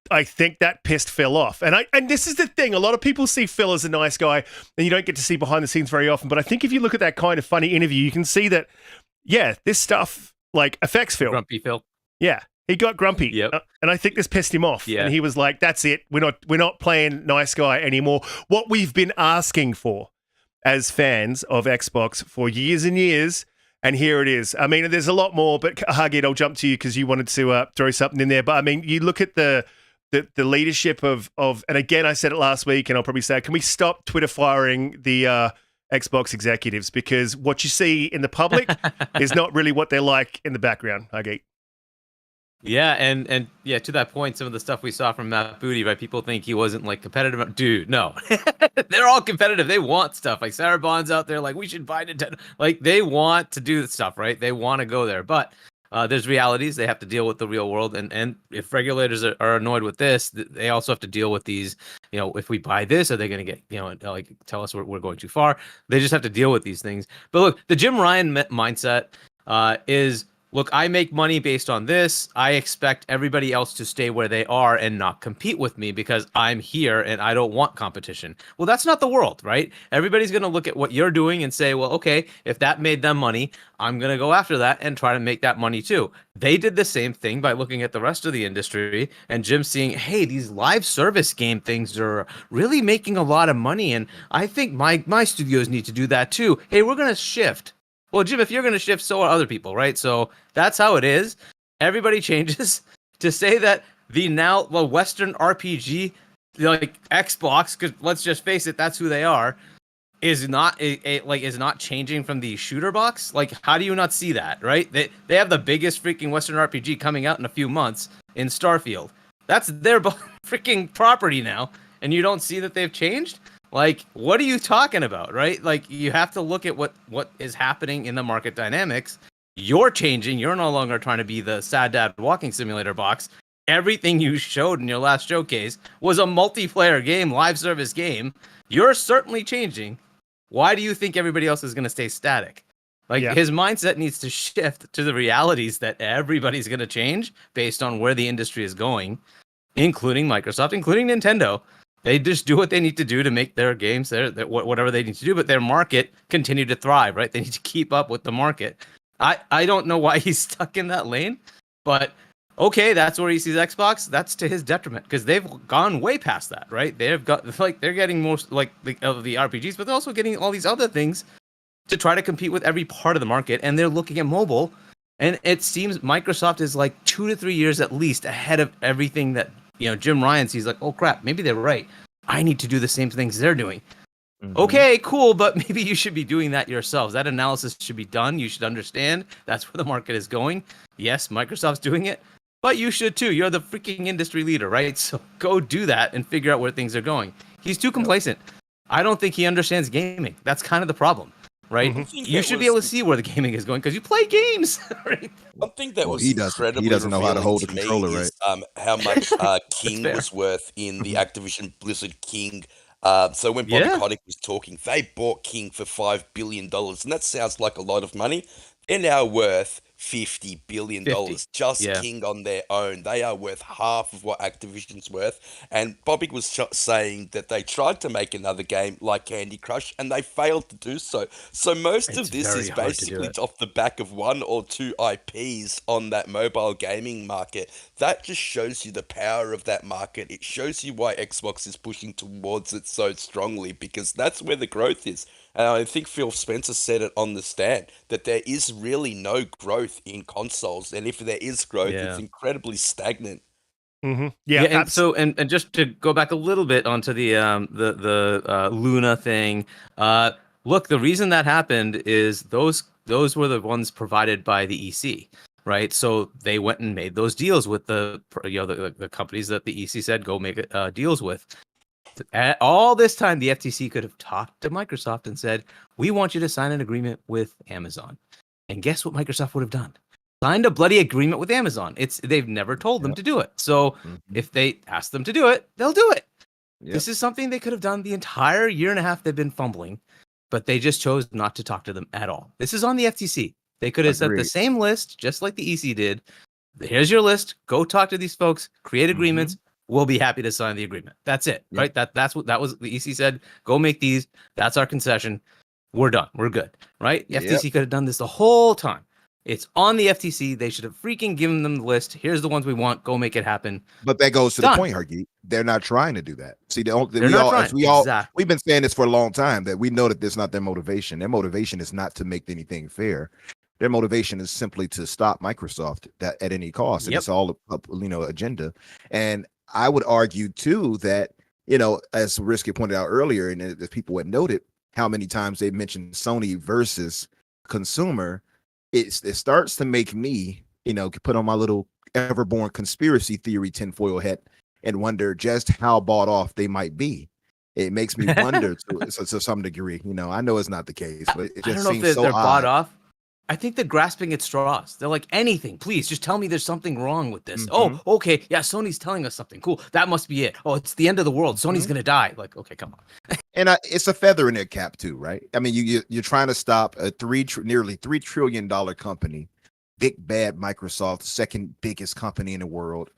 I think that pissed Phil off. And this is the thing, a lot of people see Phil as a nice guy and you don't get to see behind the scenes very often. But I think if you look at that kind of funny interview, you can see that, yeah, this stuff like affects Phil. Grumpy Phil. Yeah. He got grumpy. Yep. And I think this pissed him off. Yeah. And he was like, that's it. We're not playing nice guy anymore. What we've been asking for as fans of Xbox for years and years. And here it is. I mean, there's a lot more, but Hargeet, I'll jump to you because you wanted to throw something in there. But I mean, you look at the leadership of, and again, I said it last week, and I'll probably say, can we stop Twitter firing the Xbox executives? Because what you see in the public is not really what they're like in the background, Hargeet. Yeah, and yeah, to that point, some of the stuff we saw from Matt Booty, right? People think he wasn't like competitive. Dude, no. They're all competitive. They want stuff. Like Sarah Bond's out there, like, we should buy Nintendo. Like, they want to do stuff, right? They want to go there. But there's realities. They have to deal with the real world. And if regulators are annoyed with this, they also have to deal with these, if we buy this, are they going to get, like, tell us we're going too far? They just have to deal with these things. But look, the Jim Ryan mindset is, look, I make money based on this. I expect everybody else to stay where they are and not compete with me because I'm here and I don't want competition. Well, that's not the world, right? Everybody's going to look at what you're doing and say, well, okay, if that made them money, I'm going to go after that and try to make that money too. They did the same thing by looking at the rest of the industry and Jim seeing, hey, these live service game things are really making a lot of money. And I think my studios need to do that too. Hey, we're going to shift. Well, Jim, if you're going to shift, so are other people, right? So that's how it is. Everybody changes. To say that the Western RPG, like Xbox, because let's just face it, that's who they are, is not is not changing from the shooter box. Like, how do you not see that, right? They have the biggest freaking Western RPG coming out in a few months in Starfield. That's their freaking property now, and you don't see that they've changed? Like, what are you talking about, right? Like, you have to look at what is happening in the market dynamics. You're changing. You're no longer trying to be the sad dad walking simulator box. Everything you showed in your last showcase was a multiplayer game, live service game. You're certainly changing. Why do you think everybody else is going to stay static? Like, his mindset needs to shift to the realities that everybody's going to change based on where the industry is going, including Microsoft, including Nintendo. They just do what they need to do to make their games, whatever they need to do, but their market continue to thrive, right? They need to keep up with the market. I don't know why he's stuck in that lane, but okay, that's where he sees Xbox. That's to his detriment because they've gone way past that, right? They've got they're getting most of the RPGs, but they're also getting all these other things to try to compete with every part of the market, and they're looking at mobile. And it seems Microsoft is like 2 to 3 years at least ahead of everything that Jim Ryan sees. Like, oh crap, maybe they're right. I need to do the same things they're doing. Mm-hmm. Okay, cool, but maybe you should be doing that yourselves. That analysis should be done. You should understand that's where the market is going. Yes, Microsoft's doing it, but you should too. You're the freaking industry leader, right? So go do that and figure out where things are going. He's too complacent. I don't think he understands gaming. That's kind of the problem, right? Mm-hmm. You should be able to see where the gaming is going because you play games, right? One thing that was he incredibly doesn't know how to hold the controller, right? Is, how much King was worth in the Activision Blizzard King. So when Bobby Kotick was talking, they bought King for $5 billion, and that sounds like a lot of money. They're now worth $50 billion. King on their own. They are worth half of what Activision's worth. And Bobby was saying that they tried to make another game like Candy Crush, and they failed to do so. So most of this is basically off the back of 1 or 2 IPs on that mobile gaming market. That just shows you the power of that market. It shows you why Xbox is pushing towards it so strongly, because that's where the growth is. And I think Phil Spencer said it on the stand, that there is really no growth in consoles. And if there is growth, it's incredibly stagnant. Mm-hmm. And so just to go back a little bit onto the Luna thing, look, the reason that happened is those were the ones provided by the EC, right? So they went and made those deals with the companies that the EC said go make deals with. All this time, the FTC could have talked to Microsoft and said, we want you to sign an agreement with Amazon. And guess what Microsoft would have done? Signed a bloody agreement with Amazon. They've never told them to do it. So if they ask them to do it, they'll do it. This is something they could have done the entire year and a half they've been fumbling, but they just chose not to talk to them at all. This is on the FTC. They could have set the same list, just like the EC did. Here's your list. Go talk to these folks, create agreements. We'll be happy to sign the agreement. That's it, right? That's what that was. The EC said, go make these. That's our concession. We're done. We're good, right? The FTC could have done this the whole time. It's on the FTC. They should have freaking given them the list. Here's the ones we want. Go make it happen. But that goes to the point, Hargeet. They're not trying to do that. See, we've been saying this for a long time, that we know that that's not their motivation. Their motivation is not to make anything fair. Their motivation is simply to stop Microsoft at any cost. And it's all agenda. And I would argue too that, as Riskit pointed out earlier, and as people had noted, how many times they mentioned Sony versus consumer, it starts to make me, put on my little Everborn conspiracy theory tinfoil hat and wonder just how bought off they might be. It makes me wonder to some degree. I know it's not the case, but it just seems so they're odd. bought off. I think they're grasping at straws. They're like, anything, please, just tell me there's something wrong with this. Oh, okay, yeah, Sony's telling us something. Cool, that must be it. Oh, it's the end of the world. Sony's gonna die. Like, okay, come on. And it's a feather in their cap too, right? I mean, you're trying to stop a nearly $3 trillion company, big bad Microsoft, second biggest company in the world.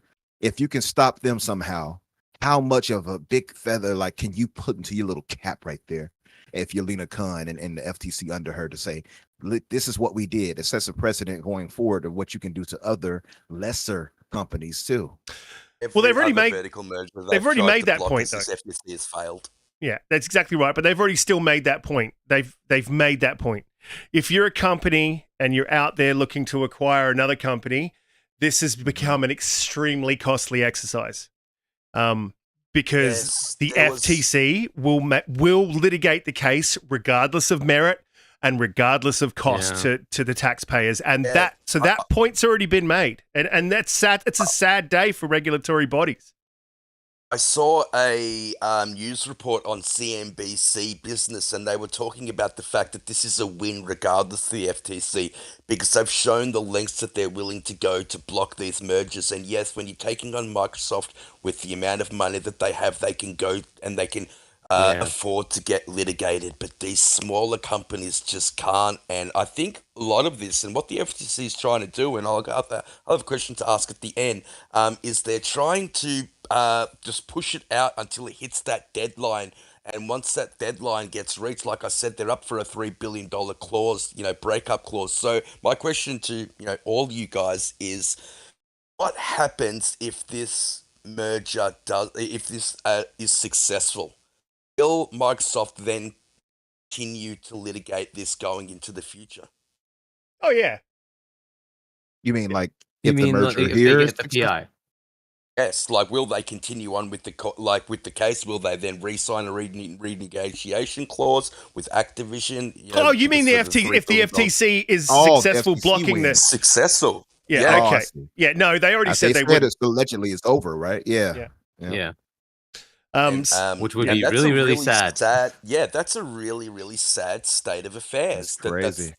If you can stop them somehow, how much of a big feather can you put into your little cap right there? If you're Lena Khan and the FTC under her to say, this is what we did. It sets a precedent going forward of what you can do to other lesser companies too. Well, they've already made that point, though. FTC has failed. Yeah, that's exactly right. But they've already still made that point. They've made that point. if you're a company and you're out there looking to acquire another company, this has become an extremely costly exercise. Because Yes, the there was- FTC will litigate the case regardless of merit and regardless of cost to the taxpayers, and Yeah. that point's already been made, and that's sad. It's a sad day for regulatory bodies. I saw a news report on CNBC Business, and they were talking about the fact that this is a win regardless of the FTC, because they've shown the lengths that they're willing to go to block these mergers. And yes, when you're taking on Microsoft with the amount of money that they have, they can go and they can afford to get litigated, but these smaller companies just can't. And I think a lot of this, and what the FTC is trying to do, and I'll have a question to ask at the end, is they're trying to just push it out until it hits that deadline. And once that deadline gets reached, like I said, they're up for a $3 billion clause, breakup clause. So my question to all you guys is, what happens if this merger is successful? Will Microsoft then continue to litigate this going into the future? Oh yeah, You mean like You if the mean merger if they here get the PI? Yes, like will they continue on with the case? Will they then re-sign a renegotiation clause with Activision? you mean the for $3 if the billion? FTC is Oh, successful FTC blocking wins. this? Successful? Yeah, Yeah. Oh, I okay. see. Yeah, no, they already said they would. it's allegedly it's over, right? Yeah. Yeah. And, Which would and be that's really, a really sad. Yeah, that's a really, really sad state of affairs. That's crazy.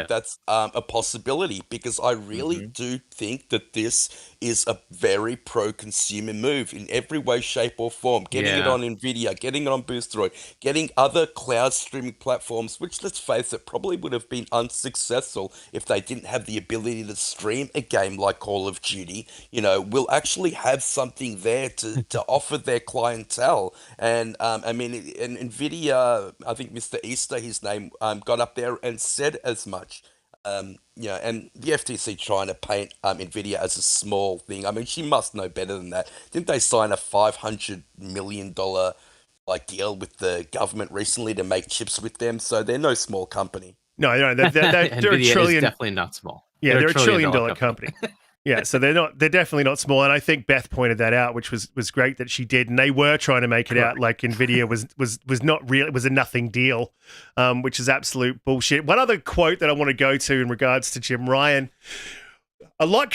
That's a possibility, because I really do think that this is a very pro-consumer move in every way, shape, or form. Getting it Yeah. on Nvidia, getting it on Boosteroid, getting other cloud streaming platforms, which, let's face it, probably would have been unsuccessful if they didn't have the ability to stream a game like Call of Duty. Will actually have something there to offer their clientele. And Nvidia, I think Mr. Easter, his name, got up there and said as much. And the FTC trying to paint Nvidia as a small thing. I mean, she must know better than that. Didn't they sign a $500 million deal with the government recently to make chips with them? So they're no small company. No, they're a Nvidia trillion. is definitely not small. Yeah, they're a $1 trillion dollar company. Yeah, so they're definitely not small. And I think Beth pointed that out, which was great that she did. And they were trying to make it out like Nvidia was not real. It was a nothing deal, which is absolute bullshit. One other quote that I want to go to in regards to Jim Ryan. A lot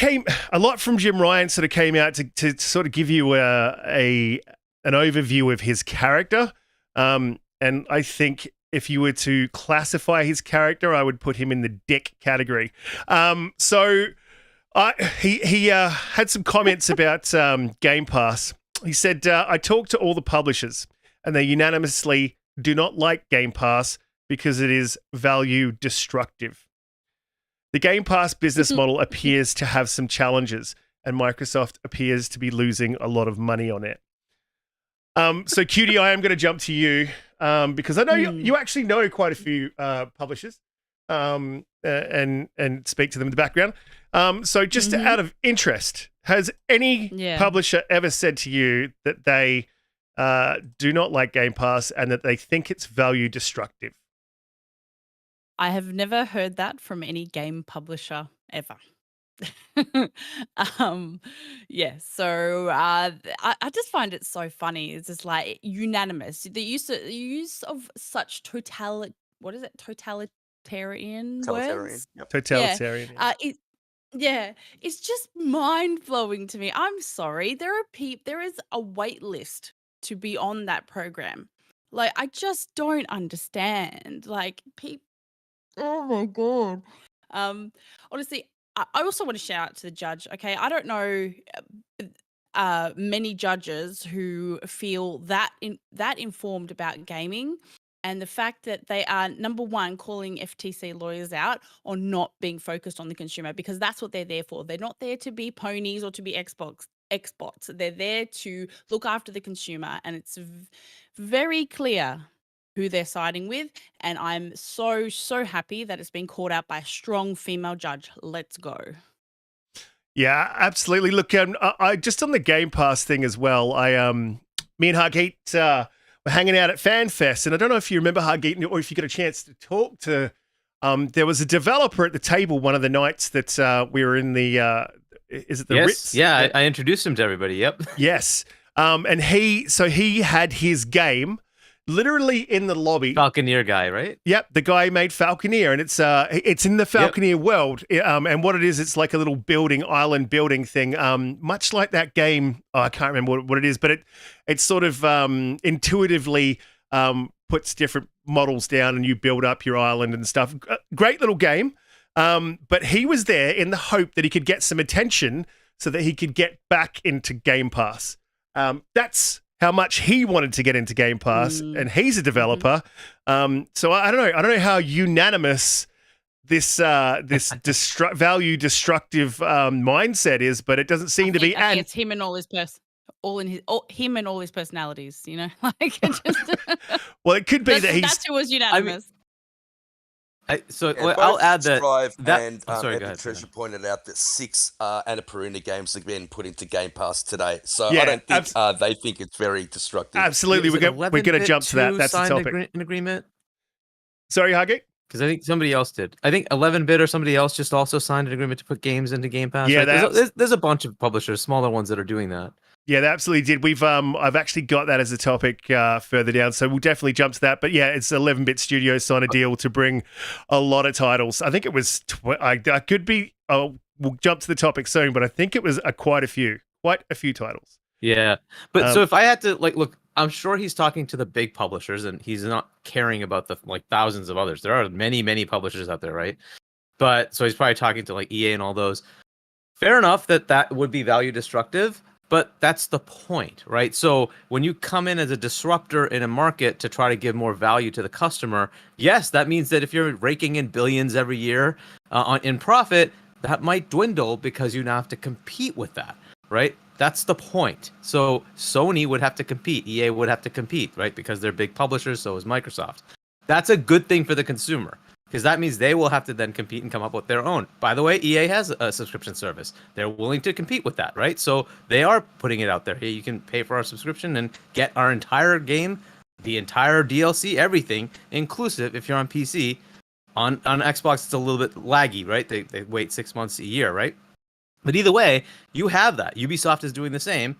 from Jim Ryan sort of came out to sort of give you an overview of his character. And I think if you were to classify his character, I would put him in the dick category. He had some comments about Game Pass. He said, I talked to all the publishers and they unanimously do not like Game Pass because it is value destructive. The Game Pass business model appears to have some challenges and Microsoft appears to be losing a lot of money on it. So Cutie, I am going to jump to you because I know you actually know quite a few publishers and speak to them in the background. So just out of interest, has any publisher ever said to you that they do not like Game Pass and that they think it's value destructive? I have never heard that from any game publisher ever. So I just find it so funny. It's just like unanimous. The use of such totalitarian words. Yep. Totalitarian. It's just mind blowing to me. I'm sorry. There is a wait list to be on that program. Like, I just don't understand. Like, oh my God. Honestly, I also want to shout out to the judge. Okay, I don't know many judges who feel that informed about gaming, and the fact that they are, number one, calling FTC lawyers out on not being focused on the consumer, because that's what they're there for. They're not there to be ponies or to be experts. They're there to look after the consumer, and it's very clear who they're siding with. And I'm so happy that it's been called out by a strong female judge. Let's go. Yeah, absolutely. Look, I just on the Game Pass thing as well. Me and Hargeet were hanging out at FanFest, and I don't know if you remember Hargeet or if you got a chance to talk to there was a developer at the table one of the nights that we were in the. Is it the Ritz? Yeah, I introduced him to everybody. Yep. Yes. And he had his game literally in the lobby. Falconeer guy, right? Yep, the guy made Falconeer, and it's in the Falconeer world. And what it is, it's like a little island building thing, much like that game. Oh, I can't remember what it is, but it sort of intuitively puts different models down, and you build up your island and stuff. Great little game. But he was there in the hope that he could get some attention so that he could get back into Game Pass. That's how much he wanted to get into Game Pass, and he's a developer. So I don't know how unanimous this value destructive mindset is, but it doesn't seem to be. I think it's him and all his him and all his personalities. You know, like it just. Well, it could be that's who was unanimous. I'll add that. And sorry, go Epic ahead. Treasure pointed out that 6 Annapurna games have been put into Game Pass today. So Yeah, I don't think they think it's very destructive. Absolutely, we're going to jump to that. That's the signed topic. An agreement. Sorry, Hargeet? Because I think somebody else did. I think 11-bit or somebody else just also signed an agreement to put games into Game Pass. Yeah, right? There's a bunch of publishers, smaller ones that are doing that. Yeah, they absolutely did. I've actually got that as a topic further down, so we'll definitely jump to that. But yeah, it's 11-bit Studios signed a deal to bring a lot of titles. I think it was I could be. We'll jump to the topic soon, but I think it was quite a few titles. Yeah, but so if I had to look, I'm sure he's talking to the big publishers, and he's not caring about the thousands of others. There are many publishers out there, right? But so he's probably talking to EA and all those. Fair enough that would be value destructive. But that's the point, right? So when you come in as a disruptor in a market to try to give more value to the customer, yes, that means that if you're raking in billions every year in profit, that might dwindle because you now have to compete with that, right? That's the point. So Sony would have to compete, EA would have to compete, right? Because they're big publishers, so is Microsoft. That's a good thing for the consumer, because that means they will have to then compete and come up with their own. By the way, EA has a subscription service. They're willing to compete with that, right? So they are putting it out there. Hey, you can pay for our subscription and get our entire game, the entire DLC, everything, inclusive if you're on PC. On Xbox, it's a little bit laggy, right? They wait 6 months a year, right? But either way, you have that. Ubisoft is doing the same.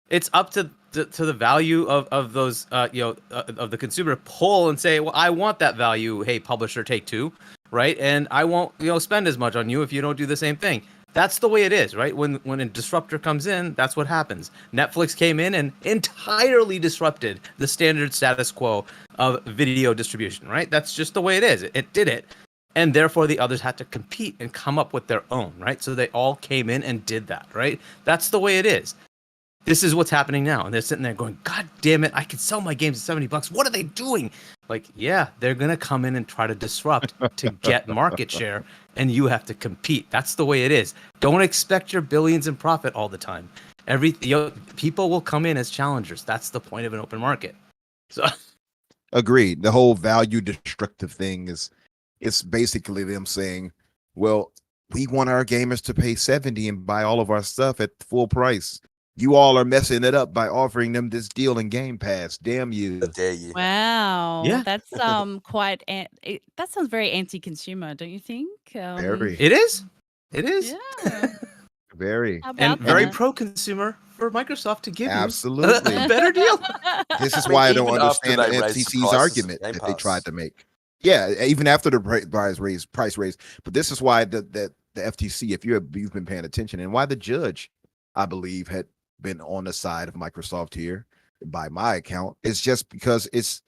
It's up to the value of those of the consumer to pull and say, well, I want that value. Hey, publisher, take 2, right? And I won't spend as much on you if you don't do the same thing. That's the way it is, right? When a disruptor comes in, that's what happens. Netflix came in and entirely disrupted the standard status quo of video distribution, right? That's just the way it is. It did it. And therefore, the others had to compete and come up with their own, right? So they all came in and did that, right? That's the way it is. This is what's happening now. And they're sitting there going, God damn it, I could sell my games at $70. What are they doing? Yeah, they're going to come in and try to disrupt to get market share, and you have to compete. That's the way it is. Don't expect your billions in profit all the time. People will come in as challengers. That's the point of an open market. So, agreed. The whole value destructive thing it's basically them saying, well, we want our gamers to pay $70 and buy all of our stuff at full price. You all are messing it up by offering them this deal in Game Pass. Damn you. How dare you. Wow. Yeah. That's that sounds very anti-consumer, don't you think? Very. it is. It is. Yeah. Very. How And about very that? pro-consumer for Microsoft to give Absolutely. you a better deal. This is I mean, why I don't even after understand the they raised the FTC's prices of argument Game that they tried Pass. to make. Yeah, even after the price raise. But this is why the FTC, if you've been paying attention, and why the judge, I believe, had been on the side of Microsoft here, by my account, it's just because it's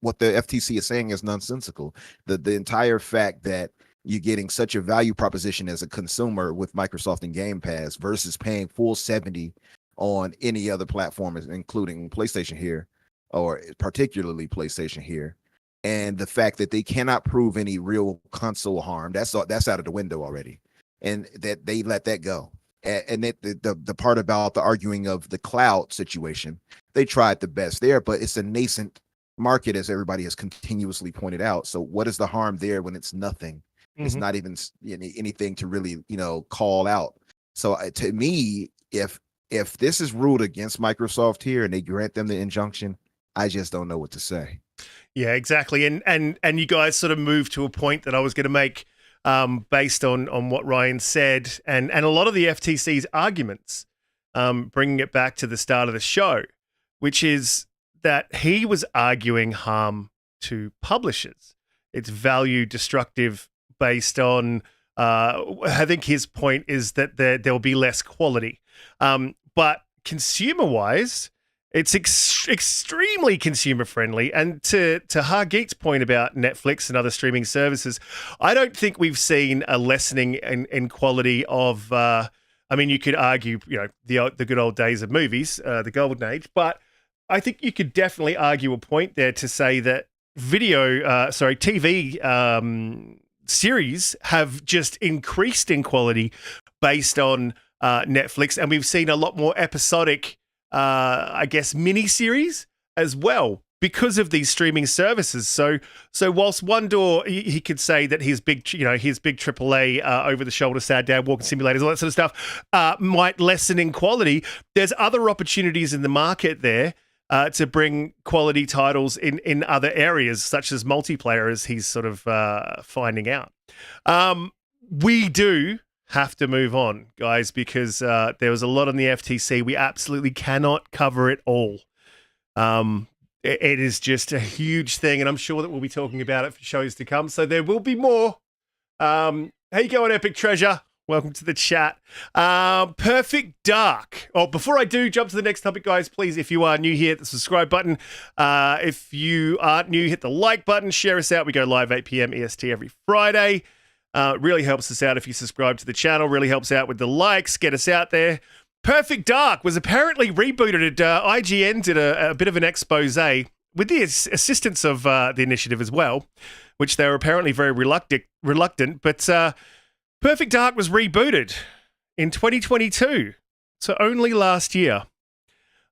what the FTC is saying is nonsensical. The entire fact that you're getting such a value proposition as a consumer with Microsoft and Game Pass versus paying full $70 on any other platform, including PlayStation here, or particularly PlayStation here, and the fact that they cannot prove any real console harm, that's out of the window already, and that they let that go. And the part about the arguing of the cloud situation, they tried the best there, but it's a nascent market, as everybody has continuously pointed out. So what is the harm there when it's nothing? It's not even anything to really call out. So to me, if this is ruled against Microsoft here and they grant them the injunction, I just don't know what to say. Yeah, exactly. And you guys sort of moved to a point that I was going to make based on what Ryan said and a lot of the FTC's arguments, bringing it back to the start of the show, which is that he was arguing harm to publishers. It's value destructive based on, I think his point is that there'll be less quality. But consumer-wise, it's extremely consumer friendly. And to Hargeet's point about Netflix and other streaming services, I don't think we've seen a lessening in quality of. I mean, you could argue, the good old days of movies, the golden age, but I think you could definitely argue a point there to say that TV series have increased in quality based on Netflix, and we've seen a lot more episodic. I guess mini-series as well because of these streaming services. So whilst one door he could say that his big AAA over-the-shoulder sad dad walking simulators, all that sort of stuff might lessen in quality. There's other opportunities in the market there to bring quality titles in other areas, such as multiplayer, as he's sort of finding out. We do have to move on, guys, because there was a lot on the FTC. We absolutely cannot cover it all. It is just a huge thing, and I'm sure that we'll be talking about it for shows to come. So there will be more. How you going, Epic Treasure? Welcome to the chat. Perfect Dark. Oh, before I do jump to the next topic, guys, please, if you are new here, hit the subscribe button. If you aren't new, hit the like button. Share us out. We go live 8 p.m. EST every Friday. Really helps us out if you subscribe to the channel. Really helps out with the likes. Get us out there. Perfect Dark was apparently rebooted. IGN did a bit of an expose with the assistance of the initiative as well, which they were apparently very reluctant. But Perfect Dark was rebooted in 2022, so only last year.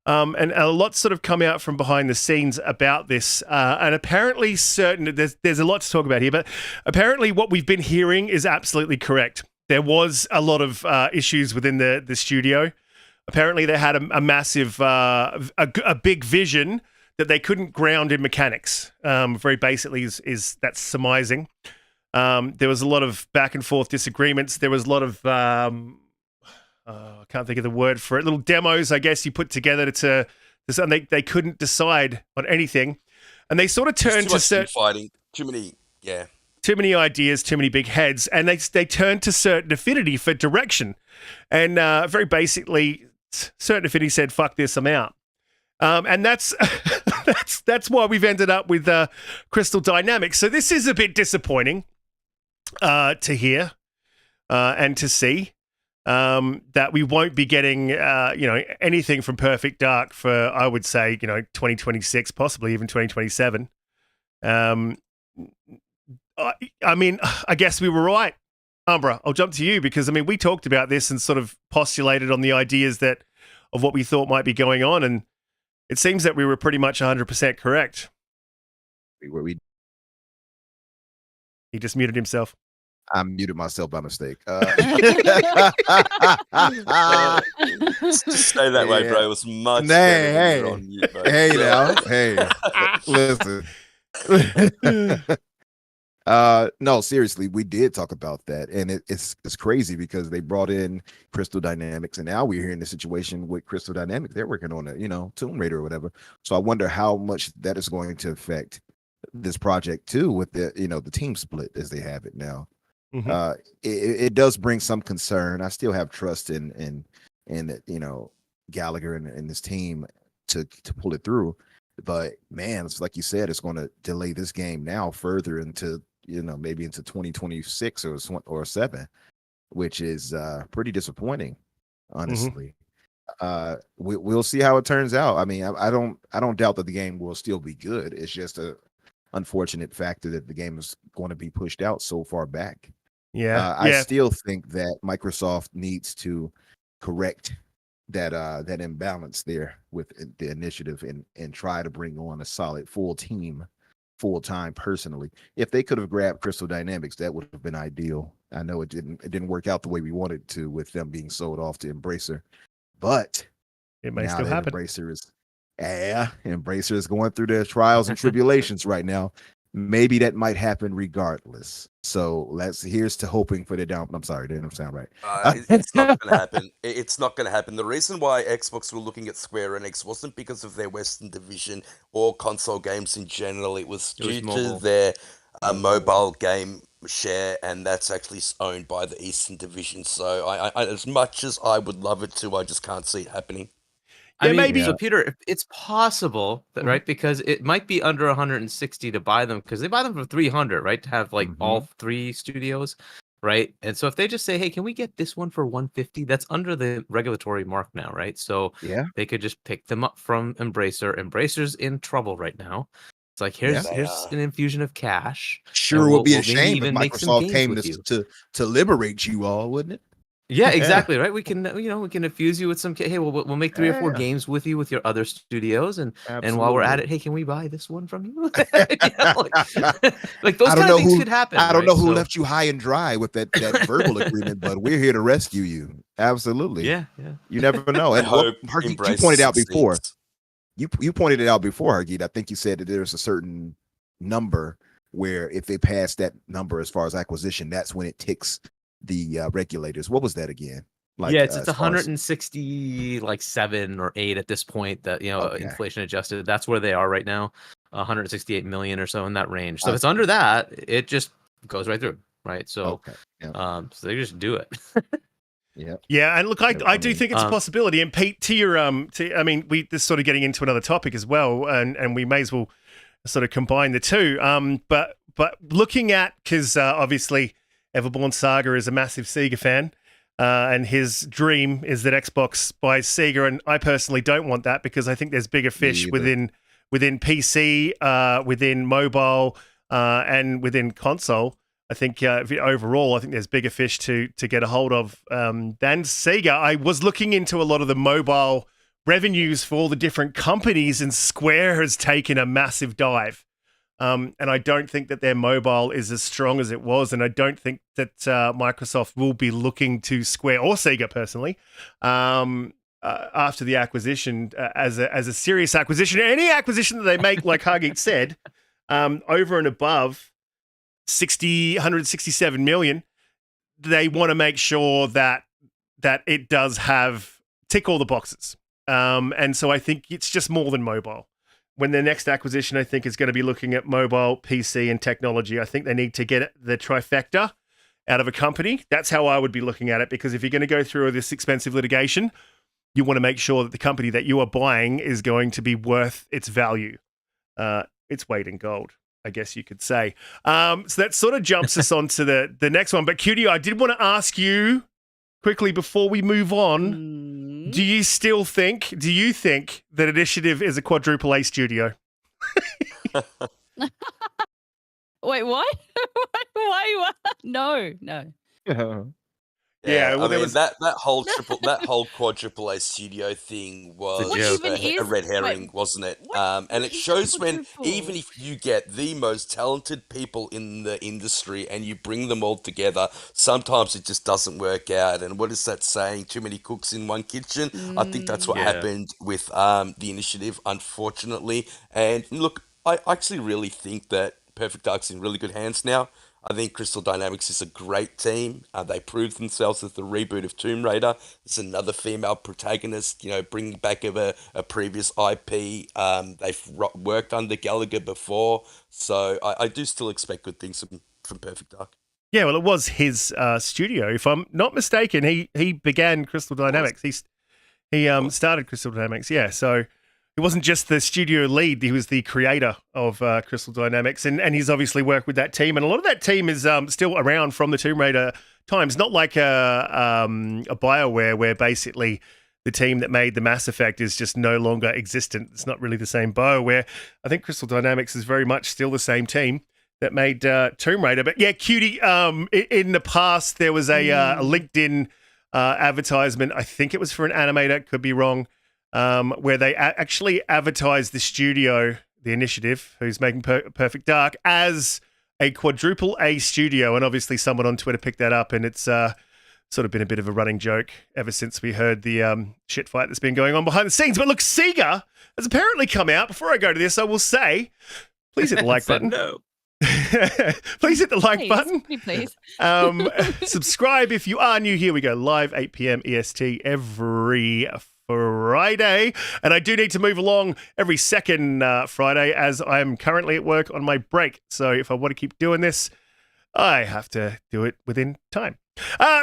And a lot's sort of come out from behind the scenes about this. And apparently there's a lot to talk about here, but apparently what we've been hearing is absolutely correct. There was a lot of issues within the studio. Apparently they had a massive, a big vision that they couldn't ground in mechanics. Very basically is that's surmising. There was a lot of back and forth disagreements. There was a lot of... I can't think of the word for it. Little demos, I guess, you put together and they couldn't decide on anything, and they sort of turned to fighting. Too many ideas, too many big heads, and they turned to Certain Affinity for direction, and very basically, Certain Affinity said, "Fuck this, I'm out," and that's that's why we've ended up with Crystal Dynamics. So this is a bit disappointing to hear and to see. That we won't be getting, anything from Perfect Dark for, I would say, 2026, possibly even 2027. I mean, I guess we were right. Umbra, I'll jump to you because, I mean, we talked about this and sort of postulated on the ideas of what we thought might be going on, and it seems that we were pretty much 100% correct. He just muted himself. I muted myself by mistake. Just stay that way, bro. It was much better when you were on mute, bro. Listen. No, seriously, we did talk about that, and it's crazy because they brought in Crystal Dynamics, and now we're here in the situation with Crystal Dynamics. They're working on a Tomb Raider or whatever. So I wonder how much that is going to affect this project too, with the team split as they have it now. Mm-hmm. It does bring some concern. I still have trust in Gallagher and his team to pull it through, but man, it's like you said, it's going to delay this game now further into maybe into 2026 or 7, which is pretty disappointing, honestly. Mm-hmm. We'll see how it turns out. I mean, I don't doubt that the game will still be good. It's just a unfortunate factor that the game is going to be pushed out so far back. I still think that Microsoft needs to correct that imbalance there with the initiative and try to bring on a solid full team full time. Personally, if they could have grabbed Crystal Dynamics, that would have been ideal. I know it didn't work out the way we wanted to with them being sold off to Embracer, but it may still happen. Embracer is Yeah, Embracer is going through their trials and tribulations right now. Maybe that might happen regardless. So here's to hoping for the down. I'm sorry, that didn't sound right. It's not going to happen. It's not going to happen. The reason why Xbox were looking at Square Enix wasn't because of their Western division or console games in general. It was due to mobile. their mobile game share, and that's actually owned by the Eastern division. So, I as much as I would love it to, I just can't see it happening. I Yeah, mean, maybe. so Peter, it's possible that, right, because it might be under 160 to buy them, because they buy them for 300, right, to have like all three studios, right? And so if they just say, hey, can we get this one for 150? That's under the regulatory mark now, right? So Yeah. they could just pick them up from Embracer. Embracer's in trouble right now. It's like, here's an infusion of cash. Sure would be a maybe shame if even make some Microsoft games came with you. to liberate you all, wouldn't it? Yeah, exactly, right. We can, we can infuse you with some. Hey, we'll make 3 or 4 Yeah. games with you with your other studios, and Absolutely. while we're at it, hey, can we buy this one from you? Like those kind of things could happen. I don't know who So, left you high and dry with that verbal agreement, but we're here to rescue you. Absolutely. yeah. You never know. I And what, hope Hargeet, you Embracer pointed out before. succeeds. You pointed it out before, Hargeet. I think you said that there's a certain number where if they pass that number as far as acquisition, that's when it ticks the regulators. What was that again? Like, yeah, it's as far as- 160, like 7 or 8 at this point. That Okay. inflation adjusted. That's where they are right now, 168 million or so in that range. So if it's under that, it just goes right through, right? So, Okay. Yeah. So they just do it. Yeah. Yeah, and look, I do think it's a possibility. And Pete, to your I mean, this is sort of getting into another topic as well, and we may as well sort of combine the two. But looking at, because obviously Everborn Saga is a massive Sega fan, and his dream is that Xbox buys Sega, and I personally don't want that because I think there's bigger fish within PC, within mobile, and within console. I think overall, I think there's bigger fish to get a hold of than Sega. I was looking into a lot of the mobile revenues for all the different companies, and Square has taken a massive dive. And I don't think that their mobile is as strong as it was, and I don't think that Microsoft will be looking to Square or Sega personally after the acquisition as a serious acquisition. Any acquisition that they make, like Hargeet said, over and above 167 million, they want to make sure that it does tick all the boxes. And so I think it's just more than mobile. When their next acquisition, I think, is going to be looking at mobile, PC, and technology. I think they need to get the trifecta out of a company. That's how I would be looking at it, because if you're going to go through this expensive litigation, you want to make sure that the company that you are buying is going to be worth its value, its weight in gold, I guess you could say. So that sort of jumps us on to the next one. But Cutie, I did want to ask you quickly before we move on, do you think that Initiative is a quadruple A studio? Wait, what? Why? No. Yeah, well, I mean was... that whole quadruple A studio thing was a red herring, wasn't it? And it shows when even if you get the most talented people in the industry and you bring them all together, sometimes it just doesn't work out. And what is that saying? Too many cooks in one kitchen. I think that's what happened with the Initiative, unfortunately. And look, I actually really think that Perfect Dark's in really good hands now. I think Crystal Dynamics is a great team. They proved themselves with the reboot of Tomb Raider. It's another female protagonist, bringing back of a previous IP. They've worked under Gallagher before. So I do still expect good things from Perfect Dark. Yeah, well, it was his studio. If I'm not mistaken, he began Crystal Dynamics. He started Crystal Dynamics, yeah. So he wasn't just the studio lead, he was the creator of Crystal Dynamics, and he's obviously worked with that team. And a lot of that team is still around from the Tomb Raider times, not like a BioWare where basically the team that made the Mass Effect is just no longer existent. It's not really the same BioWare. I think Crystal Dynamics is very much still the same team that made Tomb Raider. But yeah, Cutie, in the past there was a LinkedIn advertisement, I think it was for an animator, could be wrong, where they actually advertised the studio, the Initiative, who's making Perfect Dark, as a quadruple A studio. And obviously someone on Twitter picked that up, and it's sort of been a bit of a running joke ever since we heard the shit fight that's been going on behind the scenes. But look, Sega has apparently come out. Before I go to this, I will say, please hit the like button. No. Please hit the like button. Please. Subscribe if you are new. Here we go, live 8 p.m. EST every Friday. And I do need to move along every second Friday as I'm currently at work on my break. So if I want to keep doing this, I have to do it within time.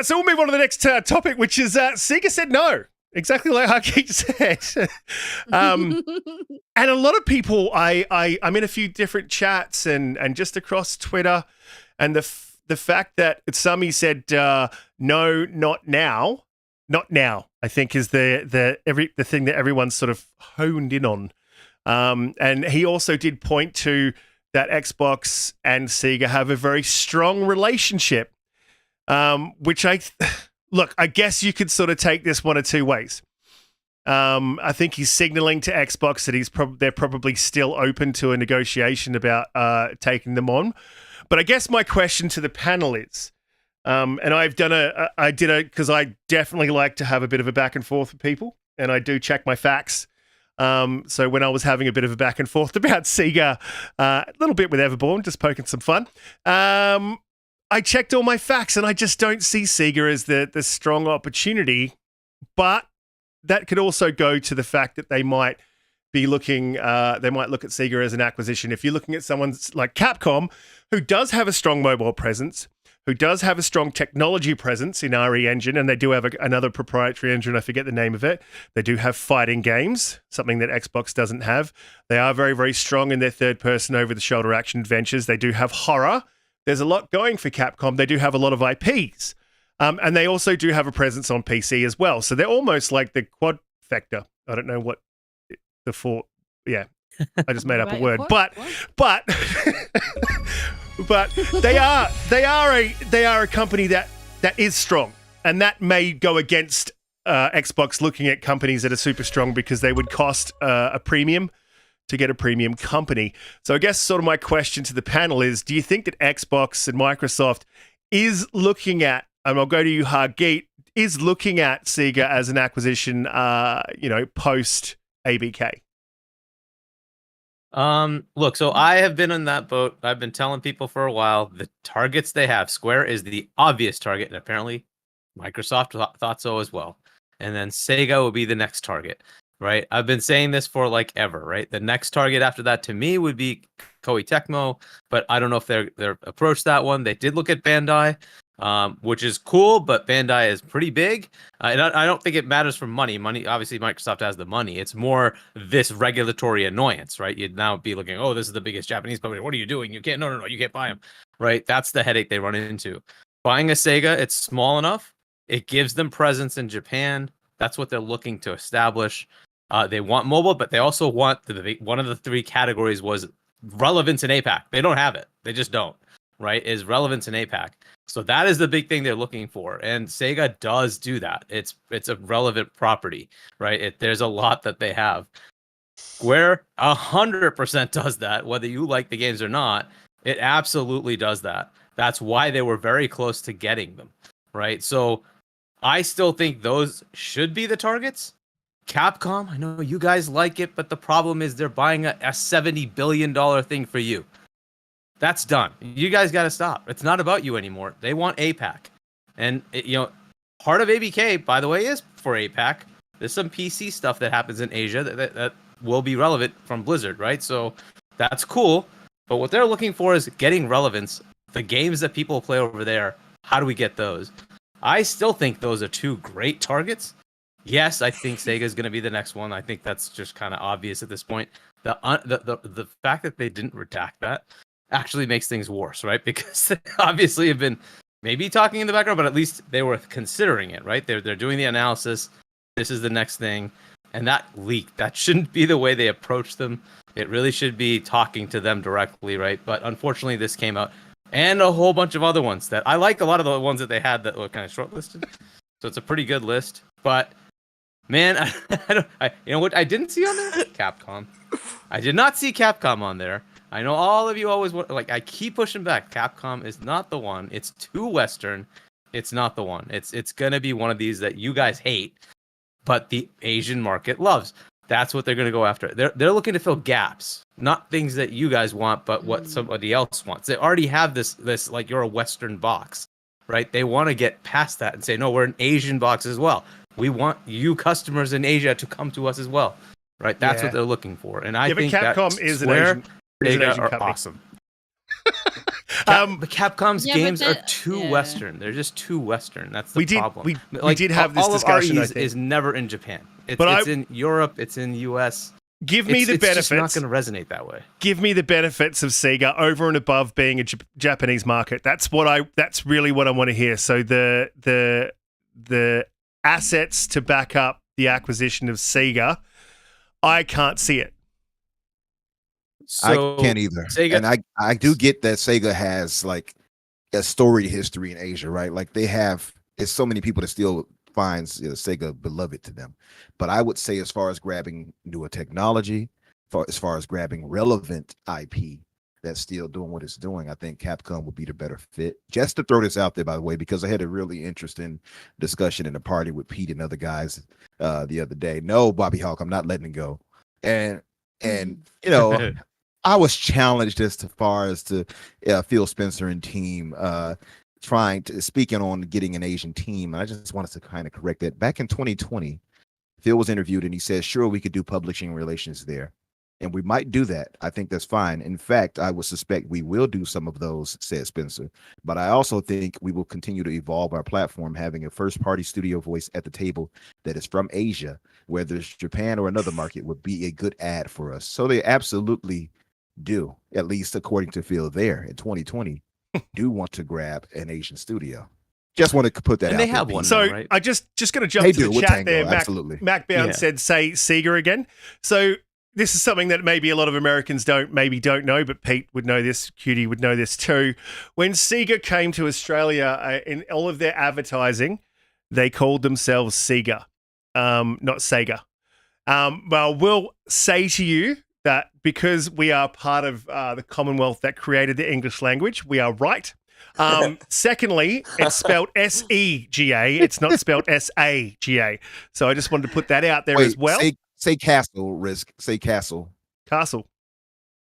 So we'll move on to the next topic, which is Sega said no. Exactly like Hargeet said. And a lot of people, I'm in a few different chats and just across Twitter, and the fact that Sami said no, not now, I think is the thing that everyone's sort of honed in on. And he also did point to that Xbox and Sega have a very strong relationship, which look, I guess you could sort of take this one of two ways. I think he's signaling to Xbox that they're probably still open to a negotiation about taking them on. But I guess my question to the panel is, and because I definitely like to have a bit of a back and forth with people, and I do check my facts. So when I was having a bit of a back and forth about Sega, a little bit with Everborn, just poking some fun, I checked all my facts, and I just don't see Sega as the strong opportunity. But that could also go to the fact that they might be looking, they might look at Sega as an acquisition. If you're looking at someone like Capcom, who does have a strong mobile presence, who does have a strong technology presence in RE Engine, and they do have another proprietary engine, I forget the name of it. They do have fighting games, something that Xbox doesn't have. They are very, very strong in their third-person over-the-shoulder action adventures. They do have horror. There's a lot going for Capcom. They do have a lot of IPs. And they also do have a presence on PC as well. So they're almost like the quad factor. I don't know what yeah, I just made up a word. But they are a company that is strong. And that may go against Xbox looking at companies that are super strong because they would cost a premium to get a premium company. So I guess sort of my question to the panel is, do you think that Xbox and Microsoft is looking at, and I'll go to you, Hargeet, is looking at Sega as an acquisition, post ABK? Look, so I have been on that boat. I've been telling people for a while, the targets they have, Square is the obvious target, and apparently Microsoft thought so as well. And then Sega will be the next target. Right, I've been saying this for like ever. Right, the next target after that to me would be Koei Tecmo, but I don't know if they're approached that one. They did look at Bandai, which is cool, but Bandai is pretty big. And I don't think it matters for money. Money, obviously, Microsoft has the money. It's more this regulatory annoyance, right? You'd now be looking, oh, this is the biggest Japanese company. What are you doing? You can't. No, you can't buy them. Right, that's the headache they run into. Buying a Sega, it's small enough. It gives them presence in Japan. That's what they're looking to establish. They want mobile, but they also want one of the three categories was relevance in APAC. They don't have it. They just don't, right? Is relevance in APAC. So that is the big thing they're looking for. And Sega does do that. It's a relevant property, right? There's a lot that they have. Square 100% does that, whether you like the games or not. It absolutely does that. That's why they were very close to getting them, right? So I still think those should be the targets. Capcom, I know you guys like it, but the problem is they're buying a $70 billion thing for you. That's done. You guys got to stop. It's not about you anymore. They want APAC. And, part of ABK, by the way, is for APAC. There's some PC stuff that happens in Asia that will be relevant from Blizzard, right? So that's cool. But what they're looking for is getting relevance. The games that people play over there, how do we get those? I still think those are two great targets. Yes, I think Sega is going to be the next one. I think that's just kind of obvious at this point. The fact that they didn't redact that actually makes things worse, right? Because they obviously have been maybe talking in the background, but at least they were considering it, right? They're doing the analysis. This is the next thing. And that leaked. That shouldn't be the way they approach them. It really should be talking to them directly, right? But unfortunately, this came out. And a whole bunch of other ones that I like a lot of the ones that they had that were kind of shortlisted. So it's a pretty good list. But man, you know what I didn't see on there? Capcom. I did not see Capcom on there. I know all of you always want, I keep pushing back. Capcom is not the one. It's too Western. It's not the one. It's gonna be one of these that you guys hate, but the Asian market loves. That's what they're gonna go after. They're looking to fill gaps, not things that you guys want, but what somebody else wants. They already have this like you're a Western box, right? They want to get past that and say, no, we're an Asian box as well. We want you customers in Asia to come to us as well, right? That's what they're looking for. And I think Capcom is an Asian are company. awesome. But Capcom's games are too Western. They're just too Western. That's the problem. We did have this discussion. All of our is never in Japan. It's in Europe. It's in US. Give me the benefits. It's just not going to resonate that way. Give me the benefits of Sega over and above being a Japanese market. That's really what I want to hear. So the assets to back up the acquisition of Sega, I can't see it. So I can't either. Sega, and I do get that Sega has like a storied history in Asia, right? Like it's so many people that still finds Sega beloved to them. But I would say as far as grabbing newer technology, as far as grabbing relevant IP that's still doing what it's doing, I think Capcom would be the better fit. Just to throw this out there, by the way, because I had a really interesting discussion in a party with Pete and other guys the other day. No, Bobby Hawk, I'm not letting it go. And I was challenged as far as to Phil Spencer and team speaking on getting an Asian team. I just wanted to kind of correct that. Back in 2020, Phil was interviewed and he said, sure, we could do publishing relations there. And we might do that. I think that's fine. In fact, I would suspect we will do some of those, said Spencer. But I also think we will continue to evolve our platform, having a first-party studio voice at the table that is from Asia, whether it's Japan or another market, would be a good ad for us. So they absolutely do, at least according to Phil there in 2020, do want to grab an Asian studio. Just want to put that out. And they have one. So now, right? I just going to jump to the chat Tango, there. absolutely. Mac Bound said, say Sega again. So this is something that maybe a lot of Americans don't know, but Pete would know this, Cutie would know this too. When Sega came to Australia, in all of their advertising, they called themselves Sega, not Sega. Well, we'll say to you that because we are part of the Commonwealth that created the English language, we are right. Secondly, it's spelled S-E-G-A. It's not spelled S-A-G-A. So I just wanted to put that out there as well. Say castle, Risk. Say castle. Castle.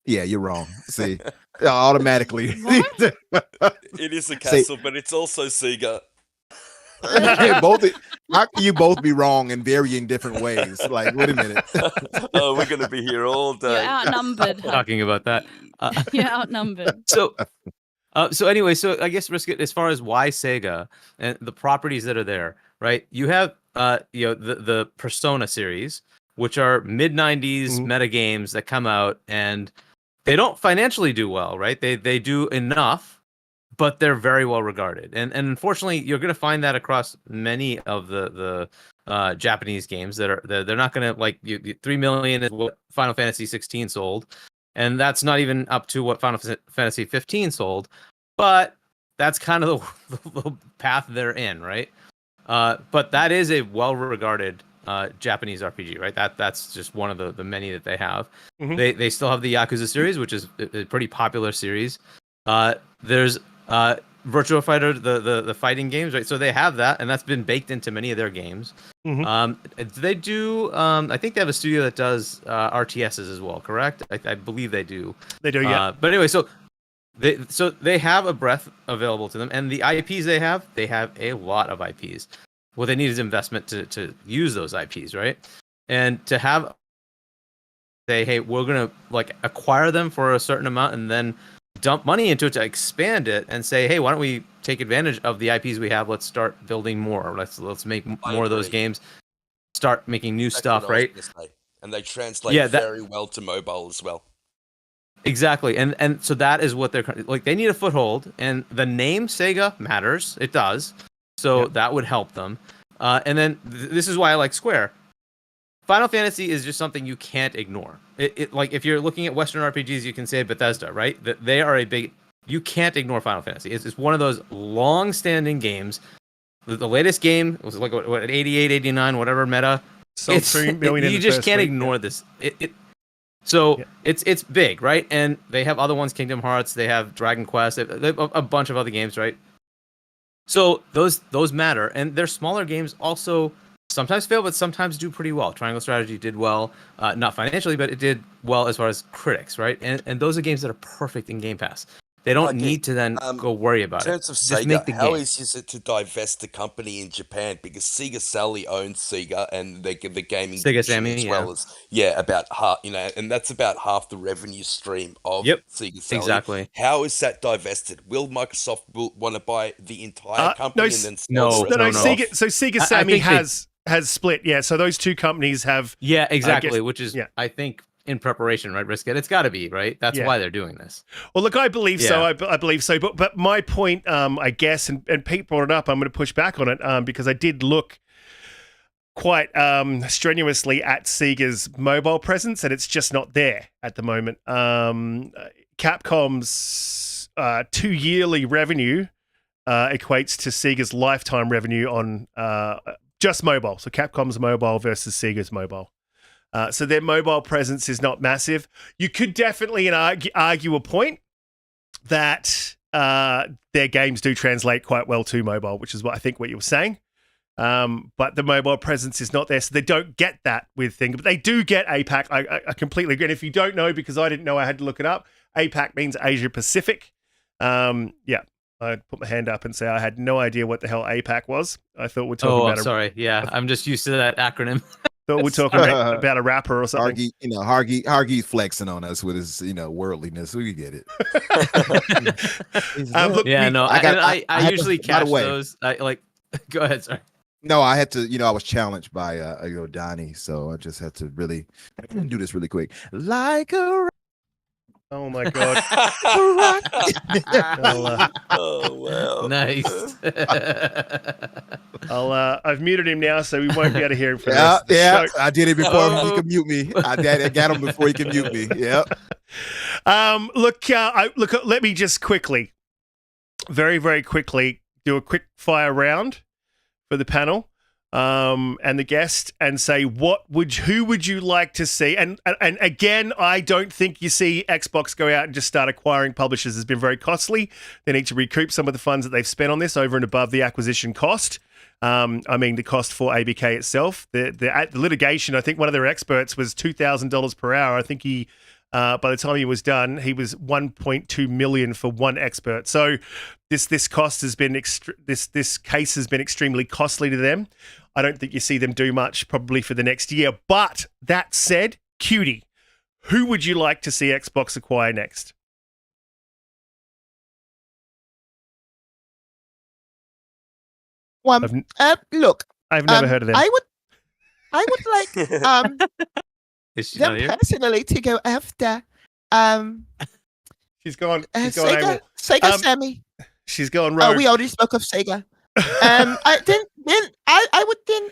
Yeah, you're wrong. See, automatically. It is a castle, but it's also Sega. How can you both be wrong in varying different ways? Like, wait a minute. Oh, we're going to be here all day. You're outnumbered. Talking about that. You're outnumbered. So anyway, so I guess Riskit, as far as why Sega and the properties that are there, right? You have the Persona series, which are mid-90s meta games that come out and they don't financially do well, right? They do enough, but they're very well regarded. And unfortunately, you're going to find that across many of the Japanese games they're not going to, like, 3 million is what Final Fantasy 16 sold. And that's not even up to what Final Fantasy 15 sold, but that's kind of the path they're in, right? But that is a well-regarded Japanese RPG, right? That's just one of the many that they have. They still have the Yakuza series, which is a pretty popular series. There's Virtua Fighter, the fighting games, right? So they have that, and that's been baked into many of their games. They do. I think they have a studio that does RTSs as well. Correct? I believe they do. They do, yeah. But anyway, so they have a breadth available to them, and the IPs they have a lot of IPs. What they need is investment to use those IPs, right? And to have say, hey, we're gonna like acquire them for a certain amount, and then dump money into it to expand it, and say, hey, why don't we take advantage of the IPs we have? Let's start building more. Let's make more of those games. Start making new stuff, right? And they translate very well to mobile as well. Exactly, and so that is what they're like. They need a foothold, and the name Sega matters. It does, so that would help them. And then this is why I like Square. Final Fantasy is just something you can't ignore. It like if you're looking at Western RPGs, you can say Bethesda, right? That they are a big. You can't ignore Final Fantasy. It's one of those long-standing games. The latest game was like what 88, 89, whatever meta. So 3 million. You just can't ignore this. It's big, right? And they have other ones, Kingdom Hearts. They have Dragon Quest. They have a bunch of other games, right? So those matter, and their smaller games also sometimes fail, but sometimes do pretty well. Triangle Strategy did well, not financially, but it did well as far as critics, right? And those are games that are perfect in Game Pass. They don't Hargeet, need to then go worry in about it. terms of Just make Sega, the how game. easy is it to divest the company in Japan? Because Sega Sally owns Sega, and they give the gaming Sega division Sammy, as yeah. well as about half, and that's about half the revenue stream of Yep, Sega Sally. exactly. How is that divested? Will Microsoft want to buy the entire company and then sell no, the rest no. off? Sega, so Sega I Sammy think they- has split. Yeah, so those two companies have. Yeah, exactly. guess- Which is, yeah. I think, in preparation, right, Riskit? It's got to be, right? That's Yeah. why they're doing this. Well, look, I believe so. Yeah. I believe so. But my point, I guess, and Pete brought it up. I'm going to push back on it because I did look quite strenuously at Sega's mobile presence, and it's just not there at the moment. Capcom's 2 yearly revenue equates to Sega's lifetime revenue on just mobile. So Capcom's mobile versus Sega's mobile. So their mobile presence is not massive. You could definitely argue a point that their games do translate quite well to mobile, which is what you were saying. But the mobile presence is not there, so they don't get that with things. But they do get APAC. I completely agree. And if you don't know, because I didn't know, I had to look it up. APAC means Asia Pacific. Yeah. I'd put my hand up and say I had no idea what the hell APAC was. I thought we're talking about sorry. Yeah, I'm just used to that acronym. Thought we're talking about a rapper or something. Hargeet flexing on us with his, worldliness. We get it. Look, Yeah, no, I I usually by the catch way- those. Go ahead, sorry. No, I had to, I was challenged by Donnie, so I just had to really do this really quick. Like a Oh my god. Oh wow! Nice. I've muted him now, so we won't be able to hear him for the rest of the yeah, show. I did it before he could mute me. I got him before he could mute me. Yep. Look. Let me just quickly, very, very quickly, do a quick fire round for the panel and the guest, and say who would you like to see? And again, I don't think you see Xbox go out and just start acquiring publishers. It's been very costly. They need to recoup some of the funds that they've spent on this over and above the acquisition cost. The cost for ABK itself. The litigation, I think one of their experts was $2,000 per hour. I think he, by the time he was done, he was $1.2 million for one expert. So this cost has been this case has been extremely costly to them. I don't think you see them do much probably for the next year. But that said, Cutie, who would you like to see Xbox acquire next? Look, I've never heard of them. I would like Is she not them here? personally to go after She's gone. She's gone Sega, AWOL. Sega Sammy. She's gone Oh, rogue. we already spoke of Sega. I would then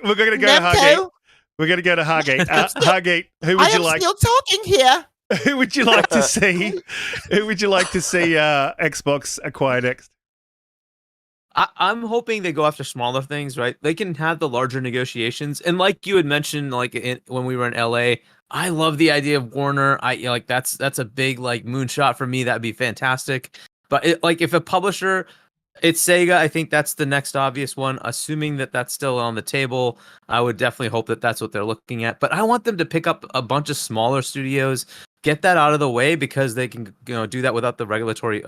We're going to go to Hargeet. Namco. We're going to go to Hargeet. Hargeet, who would I you am like? still talking here. Who would you like to see? Who would you like to see Xbox acquire next? I'm hoping they go after smaller things, right? They can have the larger negotiations, and like you had mentioned, when we were in LA, I love the idea of Warner. That's a big moonshot for me. That'd be fantastic. But if a publisher, it's Sega. I think that's the next obvious one. Assuming that that's still on the table, I would definitely hope that that's what they're looking at. But I want them to pick up a bunch of smaller studios, get that out of the way, because they can do that without the regulatory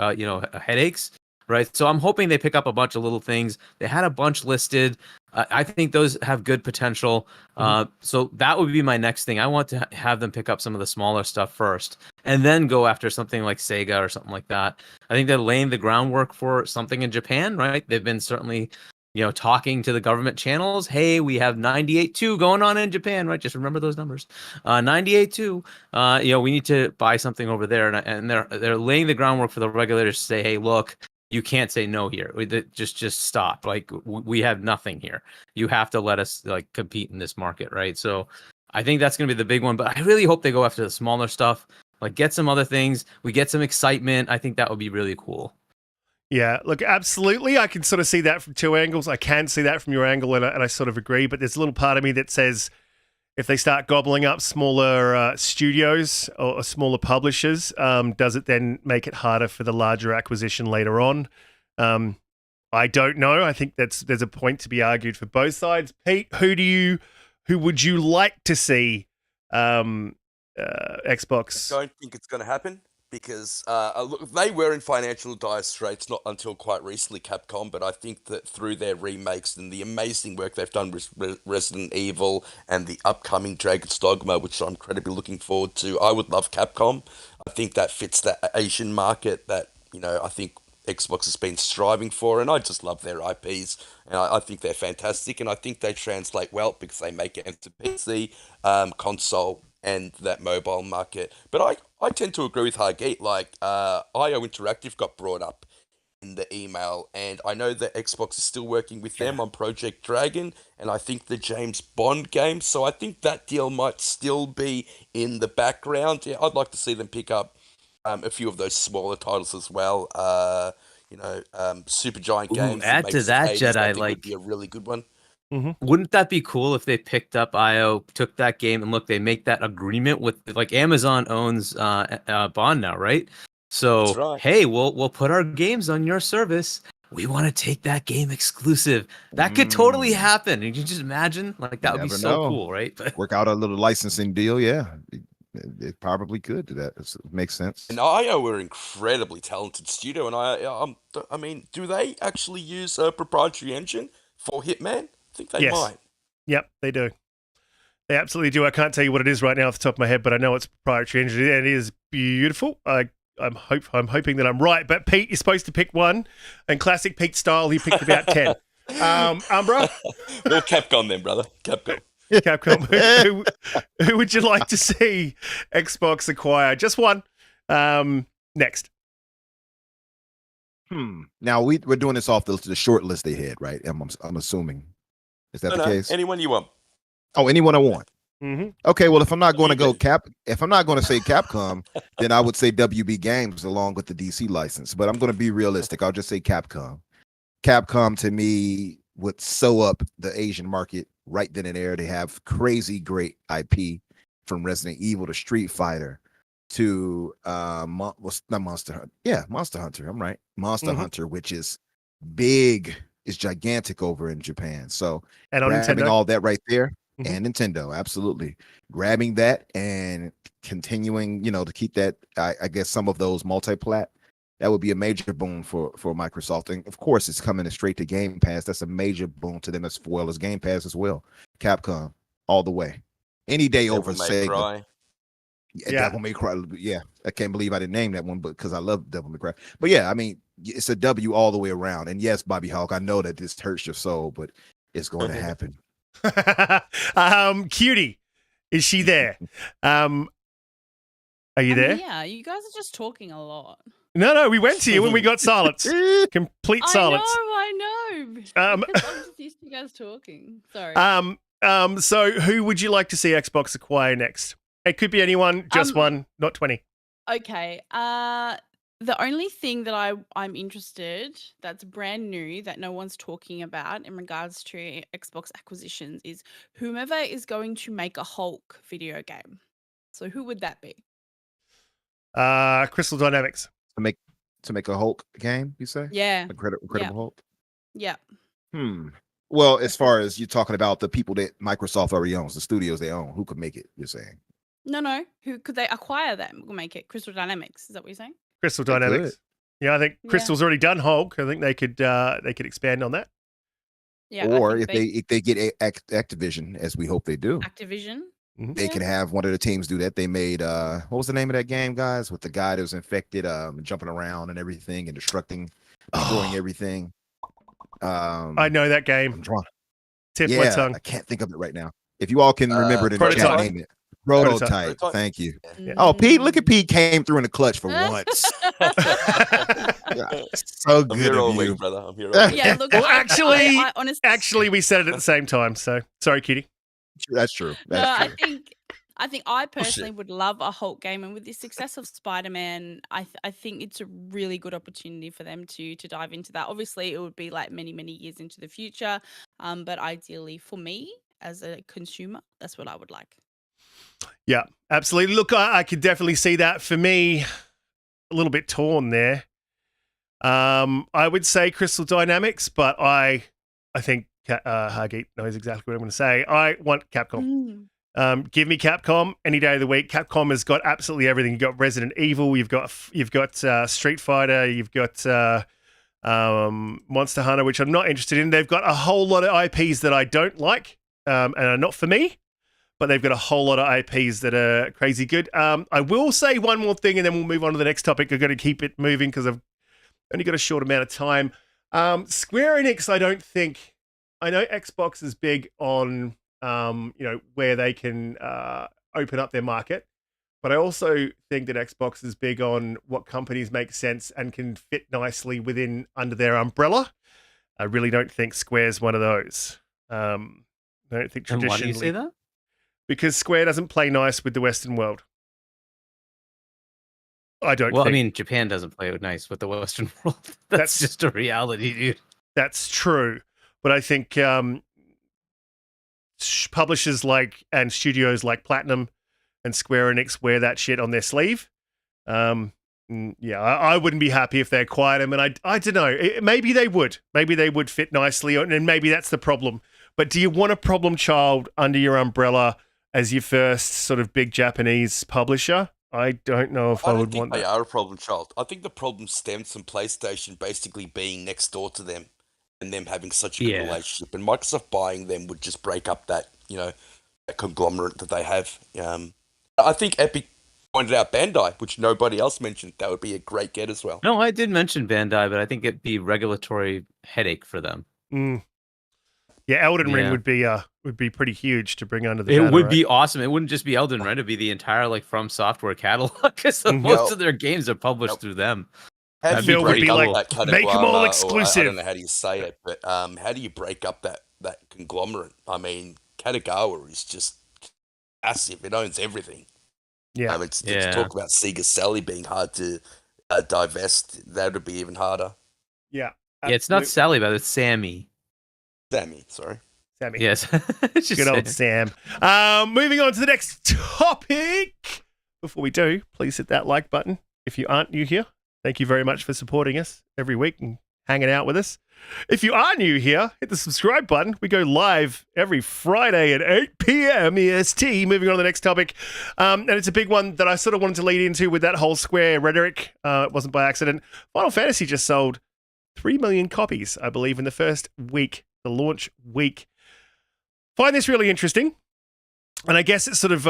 headaches. Right, so I'm hoping they pick up a bunch of little things. They had a bunch listed. I think those have good potential. So that would be my next thing. I want to have them pick up some of the smaller stuff first, and then go after something like Sega or something like that. I think they're laying the groundwork for something in Japan, right? They've been certainly, talking to the government channels. Hey, we have 98.2 going on in Japan, right? Just remember those numbers. 98.2. We need to buy something over there, and they're laying the groundwork for the regulators to say, hey, look. You can't say no here. Just stop. We have nothing here. You have to let us compete in this market, right? So I think that's going to be the big one. But I really hope they go after the smaller stuff. Get some other things. We get some excitement. I think that would be really cool. Yeah, look, absolutely. I can sort of see that from two angles. I can see that from your angle, and I sort of agree. But there's a little part of me that says, if they start gobbling up smaller studios or smaller publishers, does it then make it harder for the larger acquisition later on? I don't know. I think there's a point to be argued for both sides. Pete, who would you like to see Xbox? I don't think it's going to happen because look, they were in financial dire straits not until quite recently, Capcom, but I think that through their remakes and the amazing work they've done with Resident Evil and the upcoming Dragon's Dogma, which I'm incredibly looking forward to, I would love Capcom. I think that fits that Asian market that, I think Xbox has been striving for, and I just love their IPs, and I think they're fantastic, and I think they translate well because they make it into PC, console, and that mobile market. But I tend to agree with Hargeet. Like, IO Interactive got brought up in the email, and I know that Xbox is still working with them on Project Dragon, and I think the James Bond game, so I think that deal might still be in the background. Yeah, I'd like to see them pick up a few of those smaller titles as well. Super Giant Games. Add to that, Jedi, I think would like be a really good one. wouldn't that be cool if they picked up IO, took that game, and look, they make that agreement with like Amazon owns Bond now, right? So That's right. hey, we'll put our games on your service. We want to take that game exclusive. That could totally happen. You can just imagine, like that would be Never so know. cool, right? But Work out a little licensing deal. Yeah, it probably could do that. It makes sense. And IO are an incredibly talented studio, and I mean, do they actually use a proprietary engine for Hitman? I think they Yes. might. Yep, they do. They absolutely do. I can't tell you what it is right now off the top of my head, but I know it's proprietary engine, and it is beautiful. I'm hoping that I'm right. But Pete, you're supposed to pick one, and classic Pete style, he picked about 10. Umbra? Well, Capcom then, brother. Capcom. Capcom. Who would you like to see Xbox acquire? Just one. Next. Now we're doing this off the short list they had, right? I'm assuming. Is that the case? Anyone you want. Oh, anyone I want. Mm-hmm. Okay, well, if I'm not going to go if I'm not going to say Capcom, then I would say WB Games along with the DC license. But I'm going to be realistic. I'll just say Capcom. Capcom to me would sew up the Asian market right then and there. They have crazy great IP from Resident Evil to Street Fighter to Monster Hunter. Yeah, Monster Hunter. I'm right. Monster Hunter, which is big, is gigantic over in Japan. So and on grabbing Nintendo. all that right there. And Nintendo, absolutely. Grabbing that and continuing, to keep that, I guess some of those multi-plat, that would be a major boon for Microsoft. And of course, it's coming straight to Game Pass. That's a major boon to them as well as Game Pass as well. Capcom, all the way. Any day over Sega. Cry. Yeah, Devil May Cry. Yeah, I can't believe I didn't name that one, but because I love Devil May Cry. But yeah, I mean, it's a W all the way around. And yes, Bobby Hawk, I know that this hurts your soul, but it's going to happen. Cutie, is she there? Are you there? Yeah, you guys are just talking a lot. No, we went to you when we got silence. Complete silence. I know. Because I'm just used to you guys talking. Sorry. So who would you like to see Xbox acquire next? It could be anyone, just one, not 20. Okay. The only thing that I'm interested that's brand new that no one's talking about in regards to Xbox acquisitions is whomever is going to make a Hulk video game. So who would that be? Crystal Dynamics. To make a Hulk game, you say? Yeah. Incredible Hulk. Yeah. Well, as far as you're talking about the people that Microsoft already owns, the studios they own, who could make it? You're saying? No. Who could they acquire them? Will make it Crystal Dynamics. Is that what you're saying? Crystal Dynamics. Yeah, I think Crystal's already done Hulk. I think they could expand on that. Yeah. Or if they get Activision, as we hope they do, Activision. they can have one of the teams do that. They made what was the name of that game, guys? With the guy that was infected, jumping around and everything and destroying everything. I know that game. I'm drawing. Tip my tongue. I can't think of it right now. If you all can remember it in the chat, name it. Prototype. Thank you. Yeah. Oh, Pete, look at Pete came through in the clutch for once. So good I'm here all of you. week, brother. I'm here all week. Yeah, look. Well, I honestly, actually, we said it at the same time. So sorry, Kitty. That's true. no, That's true. I think I personally would love a Hulk game, and with the success of Spider-Man, I think it's a really good opportunity for them to dive into that. Obviously, it would be like many years into the future, but ideally for me as a consumer, that's what I would like. Yeah, absolutely. Look, I could definitely see that. For me, a little bit torn there. I would say Crystal Dynamics, but I think Hargeet knows exactly what I'm going to say. I want Capcom. Mm. Give me Capcom any day of the week. Capcom has got absolutely everything. You've got Resident Evil, you've got Street Fighter, you've got Monster Hunter, which I'm not interested in. They've got a whole lot of IPs that I don't like and are not for me, but they've got a whole lot of IPs that are crazy good. I will say one more thing, and then we'll move on to the next topic. I've got to keep it moving because I've only got a short amount of time. Square Enix, I don't think. I know Xbox is big on where they can open up their market, but I also think that Xbox is big on what companies make sense and can fit nicely under their umbrella. I really don't think Square's one of those. I don't think And traditionally. why do you say that? Because Square doesn't play nice with the Western world. I don't Well, think. I mean, Japan doesn't play nice with the Western world. That's just a reality, dude. That's true. But I think publishers and studios like Platinum and Square Enix wear that shit on their sleeve. I wouldn't be happy if they acquired them. And I don't know. Maybe they would. Maybe they would fit nicely. And maybe that's the problem. But do you want a problem child under your umbrella as your first sort of big Japanese publisher? I don't know if I would want they that. are a problem child. I think the problem stems from PlayStation basically being next door to them and them having such a good relationship. And Microsoft buying them would just break up that, that conglomerate that they have. I think Epic pointed out Bandai, which nobody else mentioned. That would be a great get as well. No, I did mention Bandai, but I think it'd be regulatory headache for them. Yeah, Elden Ring would be pretty huge to bring under the It banner, would right? be awesome. It wouldn't just be Elden Ring; it'd be the entire From Software catalog because most of their games are published through them. Phil would be like, make them all exclusive. I don't know how do you say it, but how do you break up that conglomerate? I mean, Katagawa is just massive. It owns everything. Yeah. Talk about Sega Sally being hard to divest. That would be even harder. Yeah. Yeah, it's not Sally, but it's Sammy. Sorry. Sammy. Yes. Good old Sam. Moving on to the next topic. Before we do, please hit that like button if you aren't new here. Thank you very much for supporting us every week and hanging out with us. If you are new here, hit the subscribe button. We go live every Friday at 8 p.m. EST. Moving on to the next topic. And it's a big one that I sort of wanted to lead into with that whole Square rhetoric. It wasn't by accident. Final Fantasy just sold 3 million copies, I believe, in the first week, the launch week. Find this really interesting. And I guess it sort of,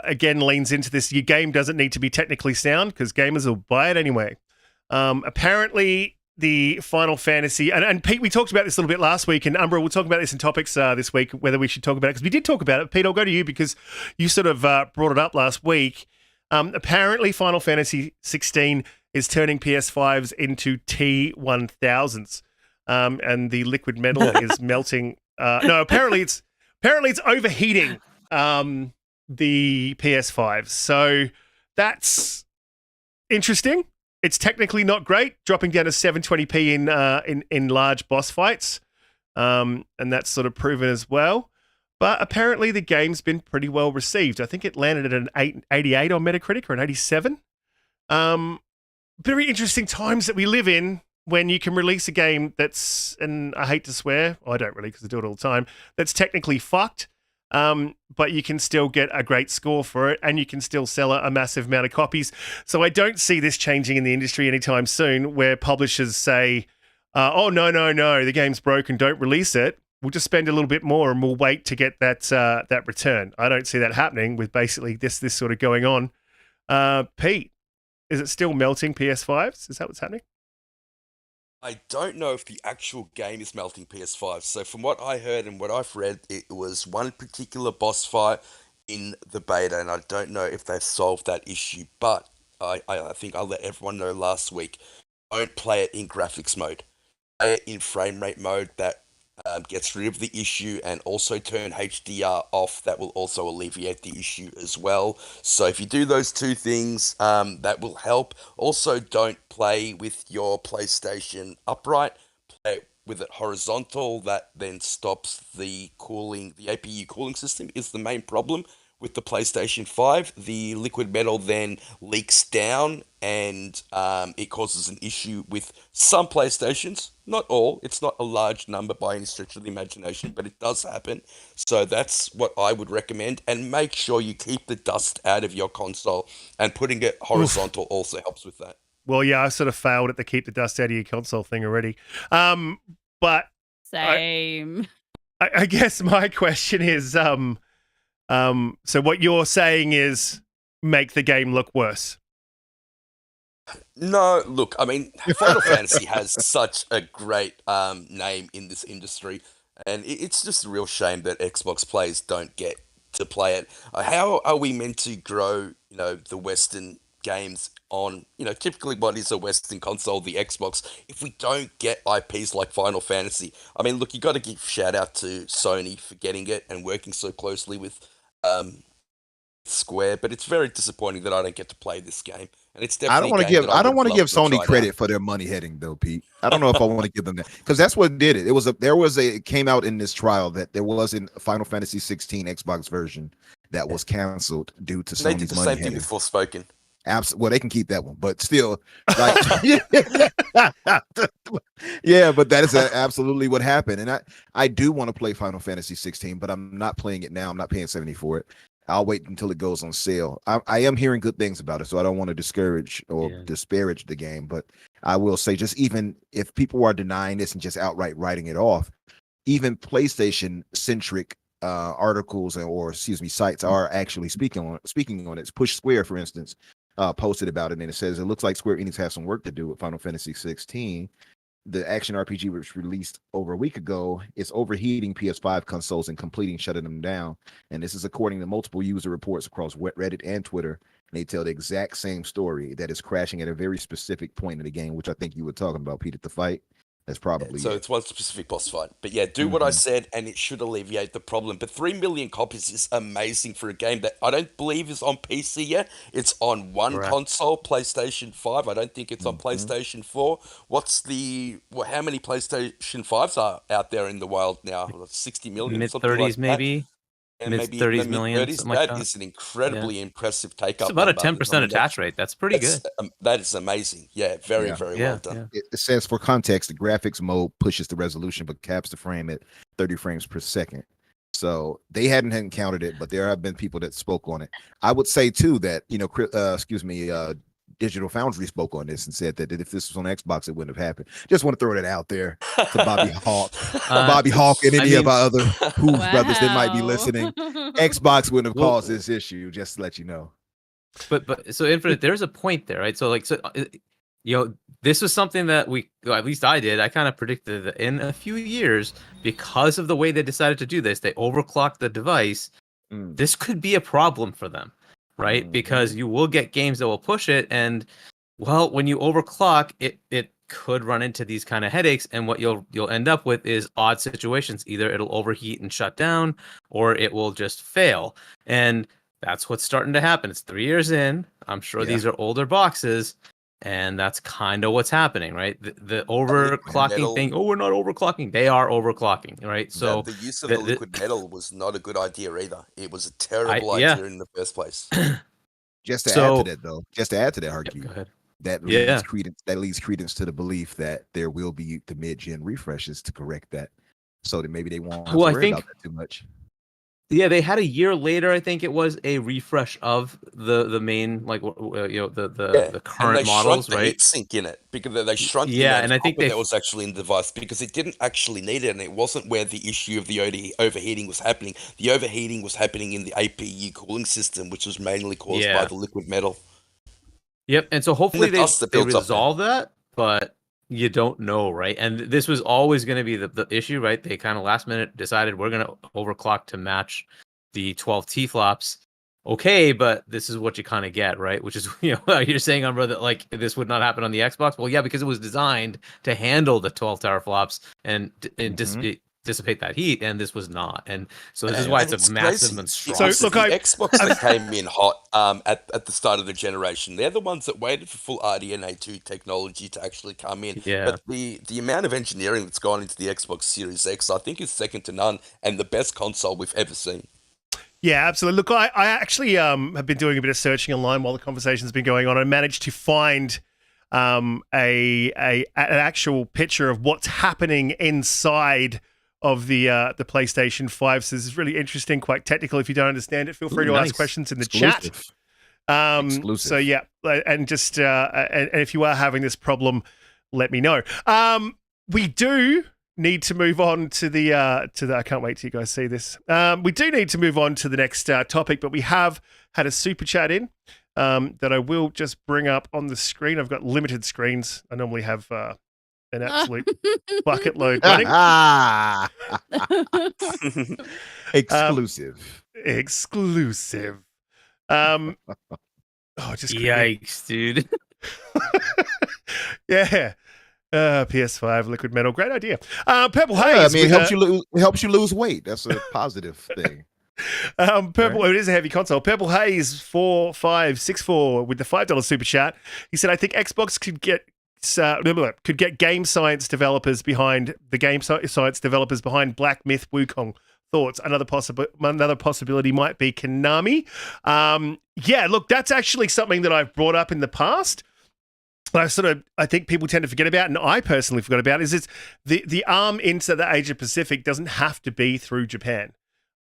again, leans into this. Your game doesn't need to be technically sound because gamers will buy it anyway. Apparently, the Final Fantasy, and Pete, we talked about this a little bit last week, and Umbra, we'll talk about this in topics this week, whether we should talk about it, because we did talk about it. Pete, I'll go to you because you sort of brought it up last week. Apparently, Final Fantasy 16 is turning PS5s into T1000s, and the liquid metal is melting. Apparently it's overheating the PS5s. So that's interesting. It's technically not great, dropping down to 720p in large boss fights, and that's sort of proven as well. But apparently the game's been pretty well received. I think it landed at an 88 on Metacritic or an 87. Very interesting times that we live in when you can release a game that's, and I hate to swear, I don't really because I do it all the time, that's technically fucked, but you can still get a great score for it and you can still sell a massive amount of copies. So I don't see this changing in the industry anytime soon where publishers say, no, the game's broken, don't release it. We'll just spend a little bit more and we'll wait to get that return. I don't see that happening with basically this sort of going on. Pete, is it still melting PS5s? Is that what's happening? I don't know if the actual game is melting PS5. So from what I heard and what I've read, it was one particular boss fight in the beta, and I don't know if they've solved that issue. But I think I let everyone know last week, don't play it in graphics mode. Play it in frame rate mode. That gets rid of the issue, and also turn HDR off. That will also alleviate the issue as well. So if you do those two things, that will help. Also, don't play with your PlayStation upright. Play with it horizontal. That then stops the cooling. The APU cooling system is the main problem with the PlayStation 5, the liquid metal then leaks down and it causes an issue with some PlayStations. Not all. It's not a large number by any stretch of the imagination, but it does happen. So that's what I would recommend. And make sure you keep the dust out of your console. And putting it horizontal also helps with that. Well, yeah, I sort of failed at the keep the dust out of your console thing already. But Same. I guess my question is, so what you're saying is make the game look worse. No, look, I mean, Final Fantasy has such a great name in this industry, and it's just a real shame that Xbox players don't get to play it. How are we meant to grow, the Western games on, typically what is a Western console, the Xbox, if we don't get IPs like Final Fantasy? I mean, look, you got to give shout out to Sony for getting it and working so closely with Square, but it's very disappointing that I don't get to play this game. And it's I don't definitely want a to game give that I I don't would want to love give to Sony try credit out. for their money heading though, Pete. I don't know if I want to give them that because that's what did it. It came out in this trial that there was a Final Fantasy 16 Xbox version that was canceled due to And they did Sony's the money same thing heading. with Forspoken. Well, they can keep that one, but still, like, yeah, but that is absolutely what happened. And I do want to play Final Fantasy 16, but I'm not playing it now. I'm not paying 70 for it. I'll wait until it goes on sale. I am hearing good things about it, so I don't want to discourage or disparage the game. But I will say, just even if people are denying this and just outright writing it off, even PlayStation centric articles or sites are actually speaking on it. Push Square, for instance, posted about it, and it says it looks like Square Enix has some work to do with Final Fantasy 16. The action RPG, which released over a week ago, is overheating PS5 consoles and completing shutting them down. And this is according to multiple user reports across Reddit and Twitter. And they tell the exact same story, that is crashing at a very specific point in the game, which I think you were talking about, Pete, at the fight. That's probably So it. it's one specific boss fight. But yeah, do what I said and it should alleviate the problem. But 3 million copies is amazing for a game that I don't believe is on PC yet. It's on one Correct. console, PlayStation 5. I don't think it's on PlayStation 4. How many PlayStation 5s are out there in the wild now? 60 million? Mid something like 30s that? maybe. And Mid maybe in the 30s million, mid-30s. something like That that. is an incredibly impressive take-up. It's about a number. 10% attach rate. That's pretty good. That is amazing. Yeah, very, Yeah. very well done. Yeah. It says, for context, the graphics mode pushes the resolution but caps the frame at 30 frames per second. So they hadn't encountered it, but there have been people that spoke on it. I would say too that Digital Foundry spoke on this and said that if this was on Xbox, it wouldn't have happened. Just want to throw that out there to Bobby Hawk, and any of our other Who's brothers that might be listening. Xbox wouldn't have caused this issue. Just to let you know. But so Infinite, there's a point there, right? So this was something that at least I did. I kind of predicted that in a few years, because of the way they decided to do this, they overclocked the device. This could be a problem for them, right? Because you will get games that will push it, and when you overclock, it could run into these kind of headaches, and what you'll end up with is odd situations. Either it'll overheat and shut down, or it will just fail, and that's what's starting to happen. It's 3 years in. I'm sure these are older boxes, and that's kind of what's happening, right? The overclocking thing. Oh, we're not overclocking. They are overclocking, right? So the use of the liquid metal was not a good idea either. It was a terrible idea in the first place. Just to add to that, Hargeet, go ahead. That leads credence to the belief that there will be the mid-gen refreshes to correct that, so that maybe they won't have to worry about that too much. Yeah, they had a year later. I think it was a refresh of the main, the current models, right? Heat sink in it because they shrunk. And I think that was actually in the device because it didn't actually need it, and it wasn't where the issue of the overheating was happening. The overheating was happening in the APU cooling system, which was mainly caused by the liquid metal. Yep, and so hopefully they resolve that, but you don't know, right? And this was always going to be the issue, right? They kind of last minute decided we're going to overclock to match the 12 T-flops. Okay, but this is what you kind of get, right? Which is, you're saying, Umbra, that like this would not happen on the Xbox. Well, yeah, because it was designed to handle the 12 teraflops and dissipate that heat, and this was not. And so this is why it's a massive monstrosity. So look, Xbox that came in hot at the start of the generation. They're the ones that waited for full RDNA 2 technology to actually come in. Yeah. But the amount of engineering that's gone into the Xbox Series X, I think, is second to none and the best console we've ever seen. Yeah, absolutely. Look, I actually have been doing a bit of searching online while the conversation's been going on. I managed to find an actual picture of what's happening inside of the PlayStation 5. So this is really interesting, quite technical. If you don't understand it, feel free to ask questions in the chat. Exclusive. So yeah, and just and if you are having this problem, let me know. We do need to move on to the I can't wait till you guys see this. We do need to move on to the next topic, but we have had a super chat in that I will just bring up on the screen. I've got limited screens. I normally have an absolute bucket load running. Exclusive. Exclusive. Oh, just Yikes, dude. Yeah. PS5 liquid metal, great idea. Purple Haze. Yeah, I mean, it helps you lose weight. That's a positive thing. Purple. It is a heavy console. Purple Haze 4564 with the $5 super chat. He said, "I think Xbox could get game science developers behind Black Myth Wukong. Thoughts? Another possibility might be Konami. Yeah, look, that's actually something that I've brought up in the past. I think people tend to forget about, and I personally forgot about, is it's the arm into the Asia Pacific doesn't have to be through Japan.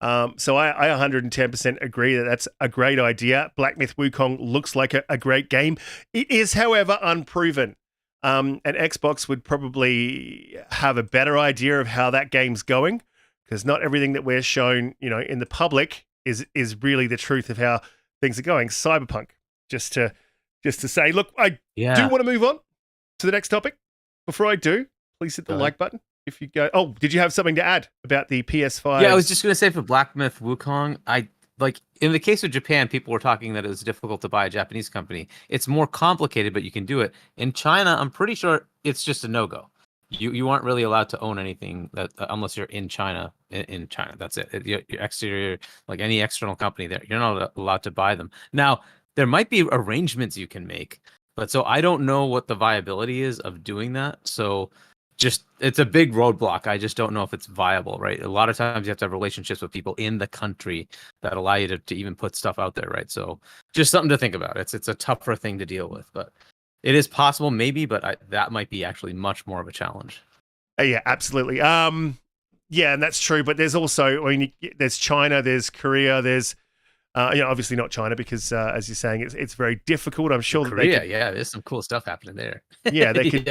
So I 110% agree that that's a great idea. Black Myth Wukong looks like a great game. It is, however, unproven. And Xbox would probably have a better idea of how that game's going, because not everything that we're shown, in the public is really the truth of how things are going. Cyberpunk, just to say, look, I do want to move on to the next topic. Before I do, please hit the like button. If you go, did you have something to add about the PS5? Yeah, I was just going to say for Black Myth Wukong, in the case of Japan, people were talking that it was difficult to buy a Japanese company. It's more complicated, but you can do it. In China, I'm pretty sure it's just a no-go. You aren't really allowed to own anything that unless you're in China. In China, that's it. Your exterior, like any external company there, you're not allowed to buy them. Now, there might be arrangements you can make, but so I don't know what the viability is of doing that. So it's a big roadblock. I just don't know if it's viable, right? A lot of times you have to have relationships with people in the country that allow you to even put stuff out there, right? So just something to think about. It's a tougher thing to deal with, but it is possible maybe, but that might be actually much more of a challenge. Yeah, absolutely. Yeah, and that's true. But there's also, there's China, there's Korea, there's obviously not China because, as you're saying, it's very difficult. I'm sure Korea, there's some cool stuff happening there. Yeah, they can.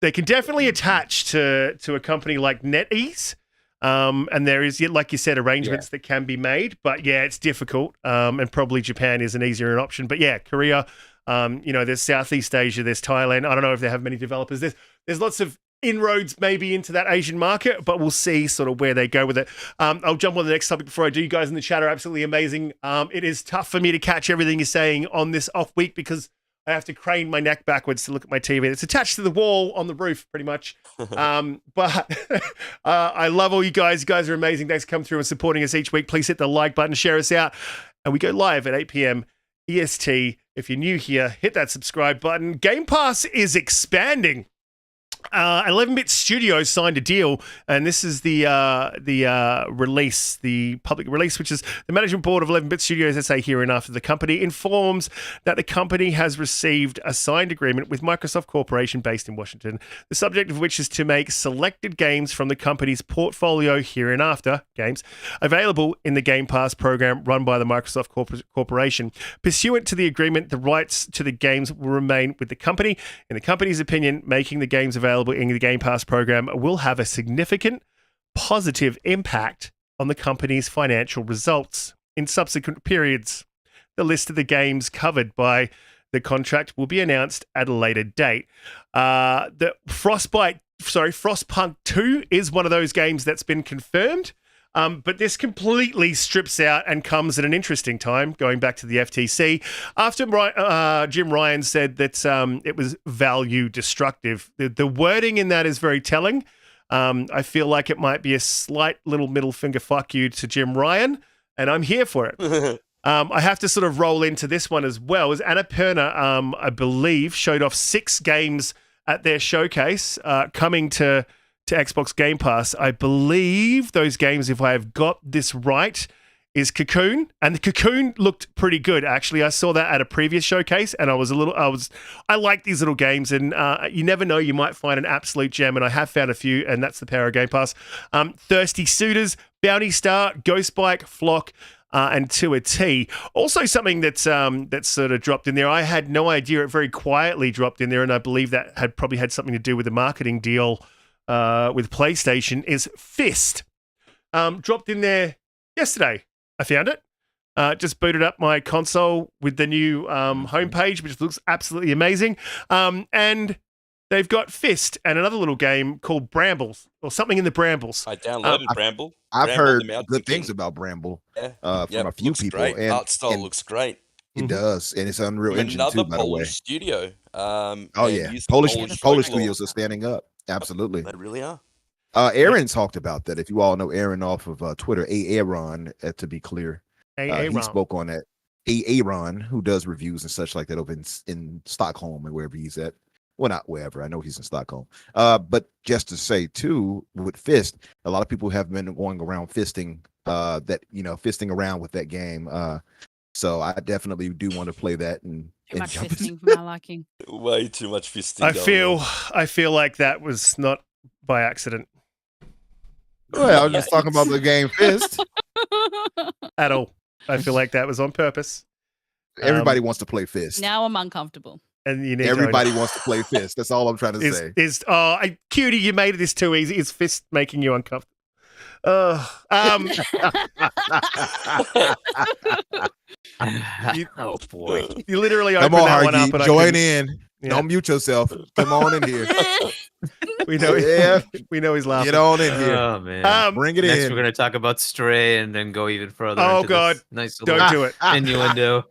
They can definitely attach to a company like NetEase, and there is, like you said, arrangements that can be made. But yeah, it's difficult, and probably Japan is an easier option. But yeah, Korea, there's Southeast Asia, there's Thailand. I don't know if they have many developers. There's lots of inroads maybe into that Asian market, but we'll see sort of where they go with it. I'll jump on the next topic before I do. You guys in the chat are absolutely amazing. It is tough for me to catch everything you're saying on this off week because I have to crane my neck backwards to look at my TV. It's attached to the wall on the roof, pretty much. But I love all you guys. You guys are amazing. Thanks for coming through and supporting us each week. Please hit the like button, share us out. And we go live at 8 p.m. EST. If you're new here, hit that subscribe button. Game Pass is expanding. 11-Bit Studios signed a deal, and this is the release, the public release, which is the management board of 11-Bit Studios, SA hereinafter. The company informs that the company has received a signed agreement with Microsoft Corporation based in Washington, the subject of which is to make selected games from the company's portfolio hereinafter games available in the Game Pass program run by the Microsoft Corporation. Pursuant to the agreement, the rights to the games will remain with the company. In the company's opinion, making the games available in the Game Pass program will have a significant positive impact on the company's financial results in subsequent periods. The list of the games covered by the contract will be announced at a later date. The Frostpunk 2 is one of those games that's been confirmed. But this completely strips out and comes at an interesting time, going back to the FTC, after Jim Ryan said that it was value destructive. The wording in that is very telling. I feel like it might be a slight little middle finger fuck you to Jim Ryan, and I'm here for it. I have to sort of roll into this one as well. As Annapurna, I believe, showed off 6 games at their showcase coming to Xbox Game Pass. I believe those games, if I have got this right, is Cocoon, and the Cocoon looked pretty good actually. I saw that at a previous showcase, and I like these little games, and you never know, you might find an absolute gem, and I have found a few, and that's the power of Game Pass. Thirsty Suitors, Bounty Star, Ghost Bike, Flock, and To a T. Also something that's sort of dropped in there. I had no idea, it very quietly dropped in there, and I believe that had probably had something to do with the marketing deal with PlayStation, is Fist. Dropped in there yesterday. I found it. Just booted up my console with the new homepage, which looks absolutely amazing. And they've got Fist and another little game called Brambles, or something in the Brambles. I downloaded Bramble. I've Bramble, heard the Mountain good King. things about Bramble Yeah. from a few looks people. Great. And Art style and looks great. it does, and it's Unreal Engine Another too, by the way. Polish studio. Oh and yeah, used Polish folklore. studios are standing up. Absolutely. They really are. Aaron talked about that. If you all know Aaron off of Twitter, Aaron, to be clear, he spoke on that. Aaron, who does reviews and such like that over in Stockholm and wherever he's at. Well, not wherever. I know he's in Stockholm. But just to say too, with Fist, a lot of people have been going around fisting around with that game. So I definitely do want to play that and Too much jump fisting for my liking. Way too much fisting. I feel like that was not by accident Well, I was just talking about the game Fist. at all. I feel like that was on purpose. Everybody wants to play Fist. Now I'm uncomfortable. And you need Everybody wants to play Fist. That's all I'm trying to say. Cutie, you made this too easy. Is Fist making you uncomfortable? Oh boy! You literally Come opened on, that one up. Hargeet, And join in. Yeah. Don't mute yourself. Come on in here. We know. Yeah. We know he's laughing. Get on in here. Oh man! Bring it Next, in. we're gonna talk about Stray and then go even further. Oh, into God. this nice little Don't do it. innuendo.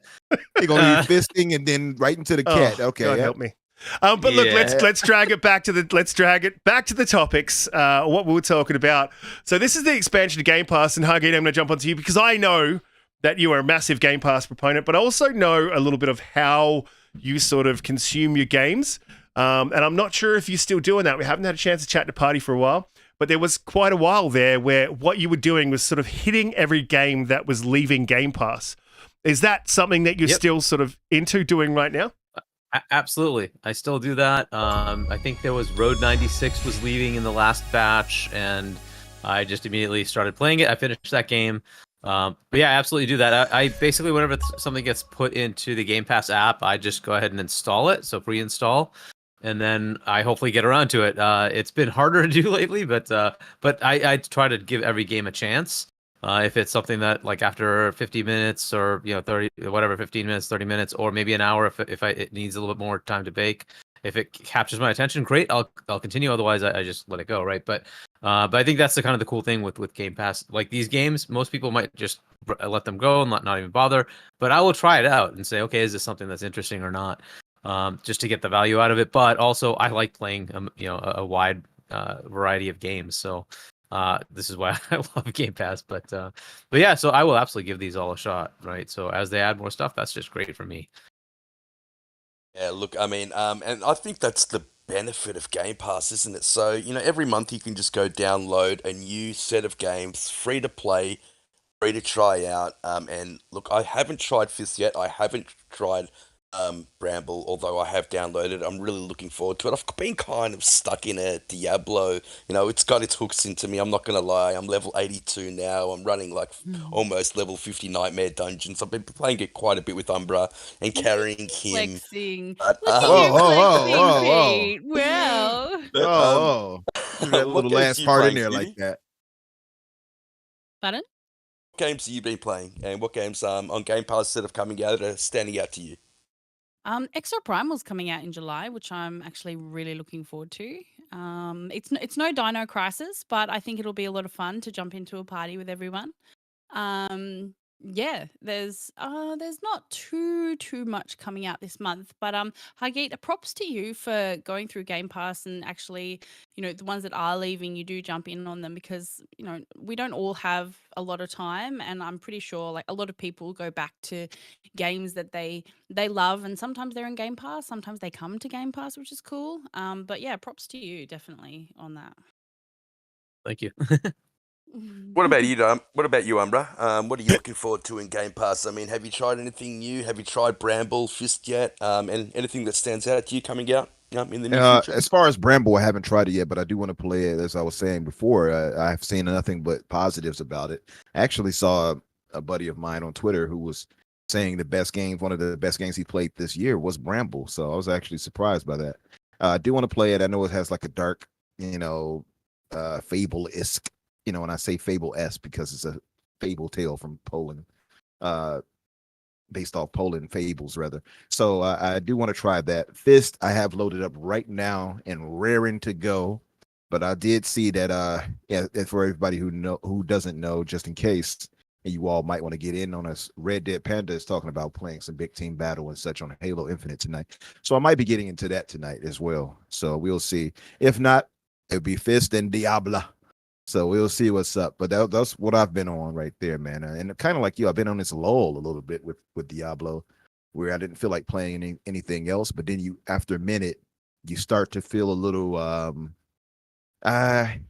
You're gonna be fisting and then right into the cat. Okay. God yeah. help me. But look, Yeah. let's drag it back to the topics. What we were talking about. So this is the expansion of Game Pass, and Hargeet, I'm going to jump onto you because I know that you are a massive Game Pass proponent, but I also know a little bit of how you sort of consume your games. And I'm not sure if you're still doing that. We haven't had a chance to chat to Party for a while, but there was quite a while there where what you were doing was sort of hitting every game that was leaving Game Pass. Is that something that you're still sort of into doing right now? Absolutely, I still do that. I think there was Road 96 was leaving in the last batch, and I just immediately started playing it. I finished that game. But yeah, I absolutely do that. I basically, whenever something gets put into the Game Pass app, I just go ahead and install it, so pre-install, and then I hopefully get around to it. It's been harder to do lately, but I try to give every game a chance. If it's something that like after 50 minutes or 30 whatever 15 minutes 30 minutes or maybe an hour if it needs a little bit more time to bake, if it captures my attention, great, I'll continue. Otherwise I just let it go, right? But I think that's the kind of the cool thing with Game Pass. Like these games, most people might just let them go and not even bother, but I will try it out and say, okay, is this something that's interesting or not, just to get the value out of it. But also I like playing a wide variety of games, so this is why I love Game Pass, but yeah, so I will absolutely give these all a shot, right? So as they add more stuff, that's just great for me. Yeah, look, I mean, and I think that's the benefit of Game Pass, isn't it? So, every month you can just go download a new set of games, free to play, free to try out. And look, I haven't tried Fist yet. I haven't tried Bramble, although I have downloaded it. I'm really looking forward to it. I've been kind of stuck in a Diablo. It's got its hooks into me. I'm not going to lie. I'm level 82 now. I'm running like almost level 50 Nightmare Dungeons. I've been playing it quite a bit with Umbra and carrying him. Flexing. But, Look at you flexing, Pete. Well. Do that what little games last you part in playing, there Cutie? like that. Pardon? What games have you been playing? And what games on Game Pass that have coming out that are standing out to you? Extra Primal's coming out in July, which I'm actually really looking forward to. It's no Dino Crisis, but I think it'll be a lot of fun to jump into a party with everyone. Yeah, there's not too much coming out this month, but Hargeet, props to you for going through Game Pass and actually, the ones that are leaving, you do jump in on them because we don't all have a lot of time, and I'm pretty sure like a lot of people go back to games that they love, and sometimes they're in Game Pass, sometimes they come to Game Pass, which is cool. But yeah, props to you definitely on that. Thank you. What about you, What about you, Umbra? What are you looking forward to in Game Pass? I mean, have you tried anything new? Have you tried Bramble Fist yet? And anything that stands out to you coming out in the near future? As far as Bramble, I haven't tried it yet, but I do want to play it. As I was saying before, I've seen nothing but positives about it. I actually saw a buddy of mine on Twitter who was saying one of the best games he played this year was Bramble. So I was actually surprised by that. I do want to play it. I know it has like a dark, Fable-esque, when I say Fable-esque because it's a fable tale from Poland, based off Poland fables rather. So I do want to try that. Fist I have loaded up right now and raring to go. But I did see that for everybody who doesn't know, just in case, and you all might want to get in on us, Red Dead Panda is talking about playing some big team battle and such on Halo Infinite tonight. So I might be getting into that tonight as well. So we'll see. If not, it'll be Fist and Diablo. So we'll see what's up. But that's what I've been on right there, man. And kind of like you, I've been on this lull a little bit with Diablo, where I didn't feel like playing anything else. But then after a minute, you start to feel a little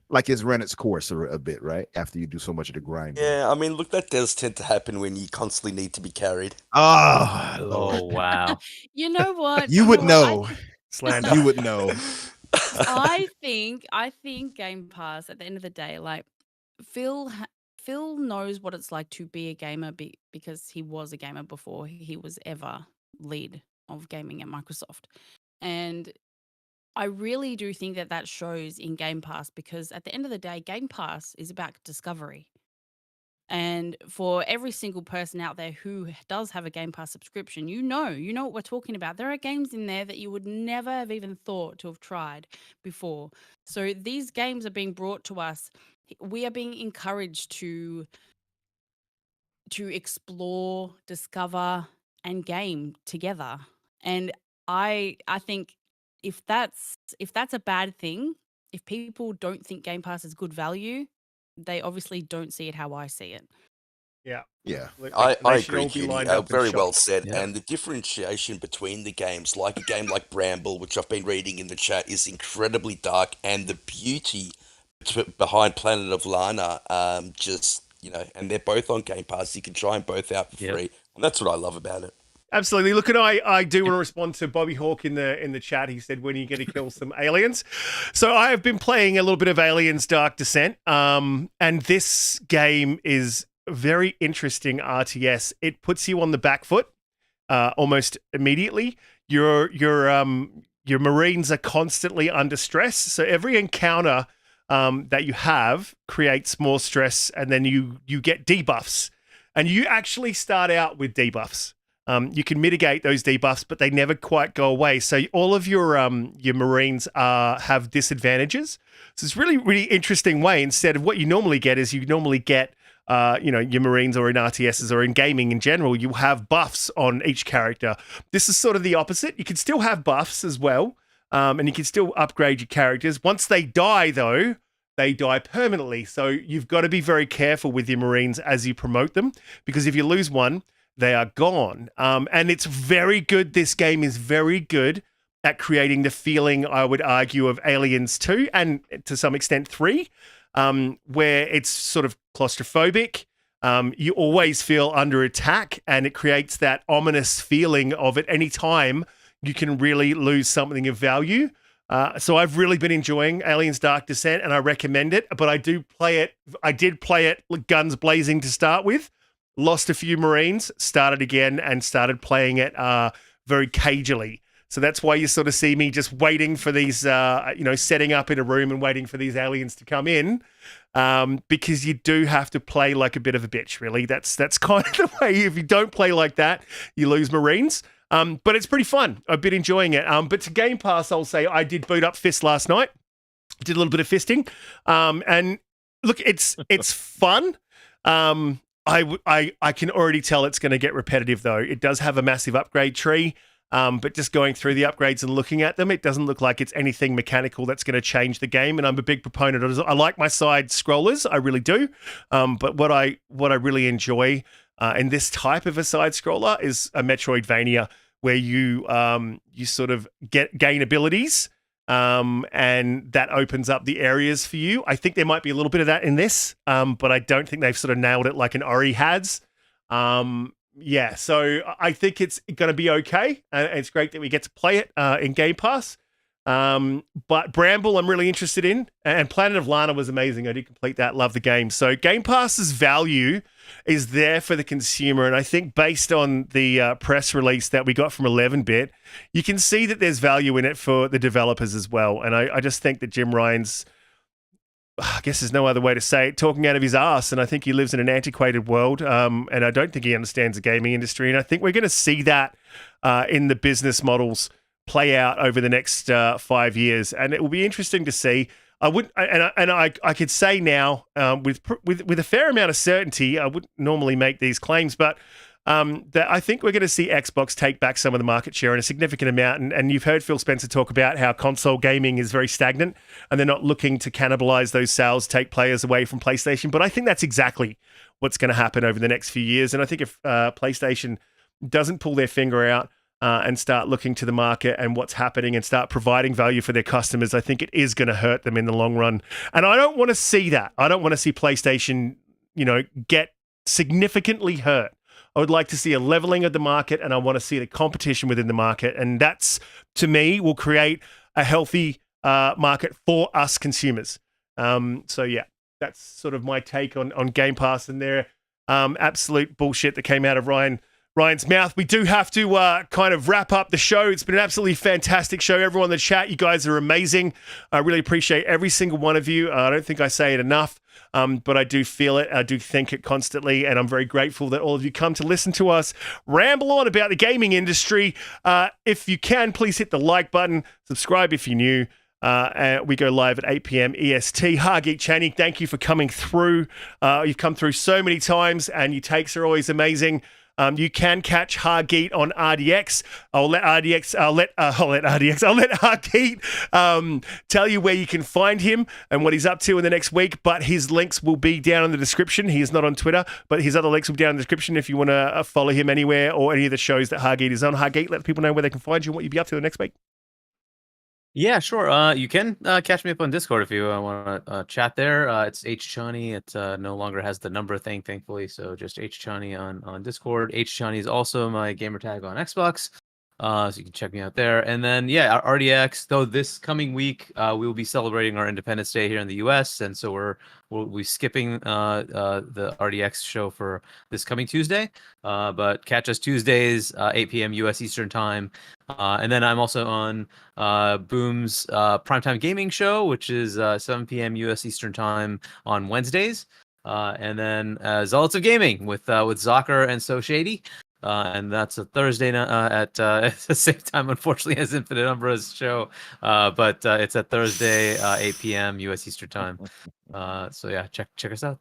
like it's run its course a bit, right? After you do so much of the grind. Yeah, I mean, look, that does tend to happen when you constantly need to be carried. Oh, Oh Lord. wow. You know what? You would know. Slander. You would know. I think Game Pass at the end of the day, like Phil knows what it's like to be a gamer because he was a gamer before he was ever lead of gaming at Microsoft. And I really do think that shows in Game Pass because at the end of the day, Game Pass is about discovery. And for every single person out there who does have a Game Pass subscription, you know what we're talking about. There are games in there that you would never have even thought to have tried before. So these games are being brought to us. We are being encouraged to explore, discover, and game together. And I think if that's a bad thing, if people don't think Game Pass is good value, they obviously don't see it how I see it. Yeah. Yeah. I They should agree, all be Judy. lined up and Very shot. well said. Yeah. And the differentiation between the games, like a game like Bramble, which I've been reading in the chat, is incredibly dark, and the beauty behind Planet of Lana, and they're both on Game Pass. You can try them both out for Yep. free, and that's what I love about it. Absolutely. Look, and I do want to respond to Bobby Hawk in the chat. He said, when are you going to kill some aliens? So I have been playing a little bit of Aliens Dark Descent, and this game is very interesting RTS. It puts you on the back foot almost immediately. Your Marines are constantly under stress, so every encounter that you have creates more stress, and then you get debuffs, and you actually start out with debuffs. You can mitigate those debuffs, but they never quite go away. So all of your Marines have disadvantages. So it's really, really interesting way. Instead of what you normally get is your Marines, or in RTSs or in gaming in general, you have buffs on each character. This is sort of the opposite. You can still have buffs as well, and you can still upgrade your characters. Once they die, though, they die permanently. So you've got to be very careful with your Marines as you promote them, because if you lose one, they are gone. And it's very good. This game is very good at creating the feeling, I would argue, of Aliens 2 and to some extent 3, where it's sort of claustrophobic. You always feel under attack, and it creates that ominous feeling of at any time you can really lose something of value. So I've really been enjoying Aliens Dark Descent, and I recommend it. But I did play it guns blazing to start with. Lost a few Marines, started again, and started playing it very cagily. So that's why you sort of see me just waiting for these, setting up in a room and waiting for these aliens to come in, because you do have to play like a bit of a bitch, really. That's kind of the way. If you don't play like that, you lose Marines. But it's pretty fun. I've been enjoying it. But to Game Pass, I'll say I did boot up Fist last night. Did a little bit of fisting. And look, it's fun. I can already tell it's going to get repetitive, though. It does have a massive upgrade tree, but just going through the upgrades and looking at them, it doesn't look like it's anything mechanical that's going to change the game. And I'm a big proponent of it. I like my side scrollers, I really do. But what I really enjoy in this type of a side scroller is a Metroidvania, where you sort of gain abilities. and that opens up the areas for you. I think there might be a little bit of that in this, but I don't think they've sort of nailed it like an Ori has. Yeah, so I think it's going to be okay. It's great that we get to play it in Game Pass. But Bramble, I'm really interested in, and Planet of Lana was amazing. I did complete that, love the game. So Game Pass's value is there for the consumer, and I think based on the press release that we got from 11-bit, you can see that there's value in it for the developers as well. And I just think that Jim Ryan's, I guess there's no other way to say it, talking out of his ass, and I think he lives in an antiquated world, and I don't think he understands the gaming industry, and I think we're going to see that in the business models play out over the next 5 years, and it will be interesting to see. I could say now with a fair amount of certainty, I wouldn't normally make these claims, but that I think we're going to see Xbox take back some of the market share in a significant amount. And you've heard Phil Spencer talk about how console gaming is very stagnant, and they're not looking to cannibalize those sales, take players away from PlayStation. But I think that's exactly what's going to happen over the next few years. And I think if PlayStation doesn't pull their finger out and start looking to the market and what's happening and start providing value for their customers, I think it is going to hurt them in the long run. And I don't want to see that. I don't want to see PlayStation, get significantly hurt. I would like to see a leveling of the market, and I want to see the competition within the market. And that's, to me, will create a healthy market for us consumers. So yeah, that's sort of my take on Game Pass and their absolute bullshit that came out of Ryan's mouth. We do have to kind of wrap up the show. It's been an absolutely fantastic show. Everyone in the chat, you guys are amazing. I really appreciate every single one of you. I don't think I say it enough, but I do feel it. I do think it constantly, and I'm very grateful that all of you come to listen to us ramble on about the gaming industry. If you can, please hit the like button. Subscribe if you're new. We go live at 8 p.m. EST. Hargeet, Chani, thank you for coming through. You've come through so many times, and your takes are always amazing. You can catch Hargeet on RDX. I'll let Hargeet tell you where you can find him and what he's up to in the next week. But his links will be down in the description. He is not on Twitter, but his other links will be down in the description if you want to follow him anywhere or any of the shows that Hargeet is on. Hargeet, let people know where they can find you and what you'll be up to the next week. Yeah, sure. You can catch me up on Discord if you want to chat there. It's Chani. It no longer has the number thing, thankfully. So just Chani on Discord. Chani is also my gamer tag on Xbox. So you can check me out there. And then, yeah, RDX, though this coming week, we will be celebrating our Independence Day here in the US. And so we'll be skipping the RDX show for this coming Tuesday. But catch us Tuesdays, 8 p.m. US Eastern Time. And then I'm also on Boom's Primetime Gaming Show, which is 7 p.m. US Eastern Time on Wednesdays. And then Zealots of Gaming with Zocker and So Shady. And that's a Thursday at the same time, unfortunately, as Infinite Umbra's show. But it's at Thursday, 8 p.m. US Eastern Time. So yeah, check us out.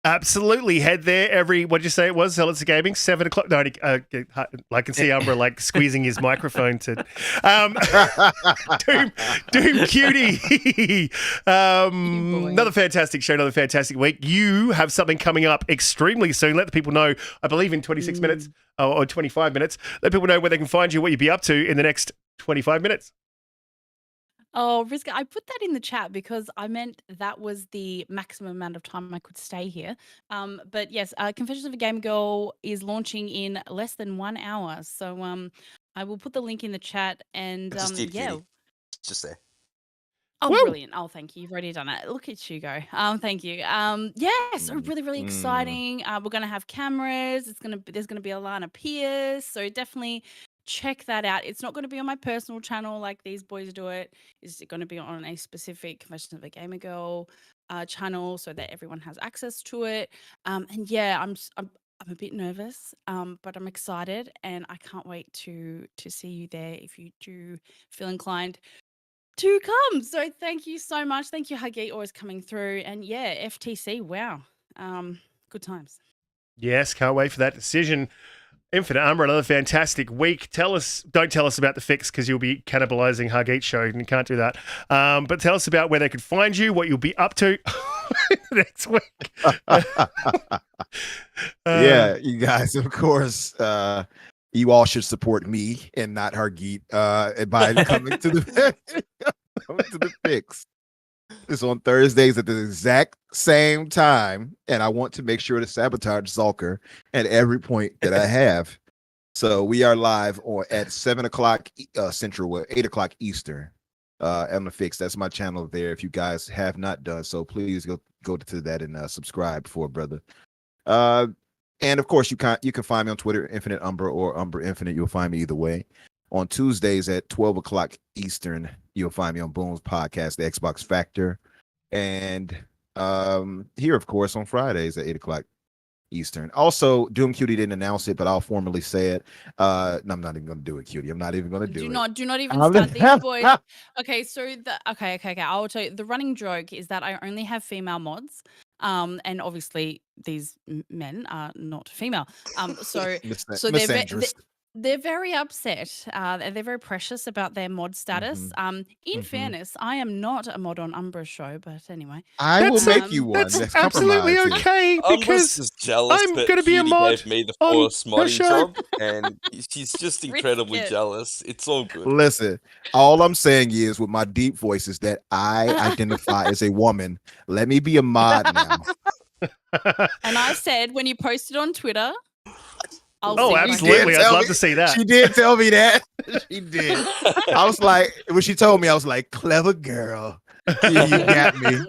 Absolutely. Head there what'd you say it was? Zealots of Gaming, 7 o'clock. No, I can see Umbra like squeezing his microphone to Doom Cutie. Another fantastic show, another fantastic week. You have something coming up extremely soon. Let the people know, I believe in 26 minutes or 25 minutes. Let people know where they can find you, what you'll be up to in the next 25 minutes. Oh, Riskit, I put that in the chat because I meant that was the maximum amount of time I could stay here. But yes, Confessions of a Gamer Girl is launching in less than 1 hour. So I will put the link in the chat and yeah. It's just there. Oh, Woo! brilliant. Oh, thank you. You've already done it. Look at you go. Thank you. Yes, so really, really exciting. We're gonna have cameras. There's gonna be Alana Pierce. So definitely check that out. It's not going to be on my personal channel like these boys do it. It's going to be on a specific Confessions of a Gamer Girl channel so that everyone has access to it. And yeah, I'm a bit nervous, but I'm excited and I can't wait to see you there if you do feel inclined to come. So thank you so much. Thank you, Hargeet, always coming through. And yeah, FTC, wow. Good times. Yes, can't wait for that decision. Infinite Umbra, another fantastic week. Don't tell us about the fix because you'll be cannibalizing Hargeet's show and you can't do that. But tell us about where they could find you, what you'll be up to next week. Yeah, you guys, of course. you all should support me and not Hargeet by coming to the coming to the fix. It's on Thursdays at the exact same time, and I want to make sure to sabotage Zulker at every point that I have. So we are live at 7 o'clock Central, 8 o'clock Eastern on the fix. That's my channel there. If you guys have not done so, please go to that and subscribe for brother. And of course, you can find me on Twitter, Infinite Umbra or Umbra Infinite. You'll find me either way. On Tuesdays at 12 o'clock Eastern, you'll find me on Boom's podcast, The Xbox Factor. And here, of course, on Fridays at 8 o'clock Eastern. Also, Doom Cutie didn't announce it, but I'll formally say it. No, I'm not even going to do it, Cutie. I'm not even going to do it. Do not even start these boys. Okay, so okay. I'll tell you. The running joke is that I only have female mods. And obviously these men are not female. So they're very upset. They're very precious about their mod status. In fairness, I am not a mod on Umbra's show, but anyway. I will make you one. That's absolutely okay because just jealous I'm that going to be a Cutie mod gave me the on force her modding show. job, and she's just incredibly jealous. It's all good. Listen, all I'm saying is with my deep voice is that I identify as a woman. Let me be a mod now. And I said when you posted on Twitter, absolutely. I'd love to see that. She did tell me that. She did. I was like, when she told me, I was like, clever girl. Yeah, you got me.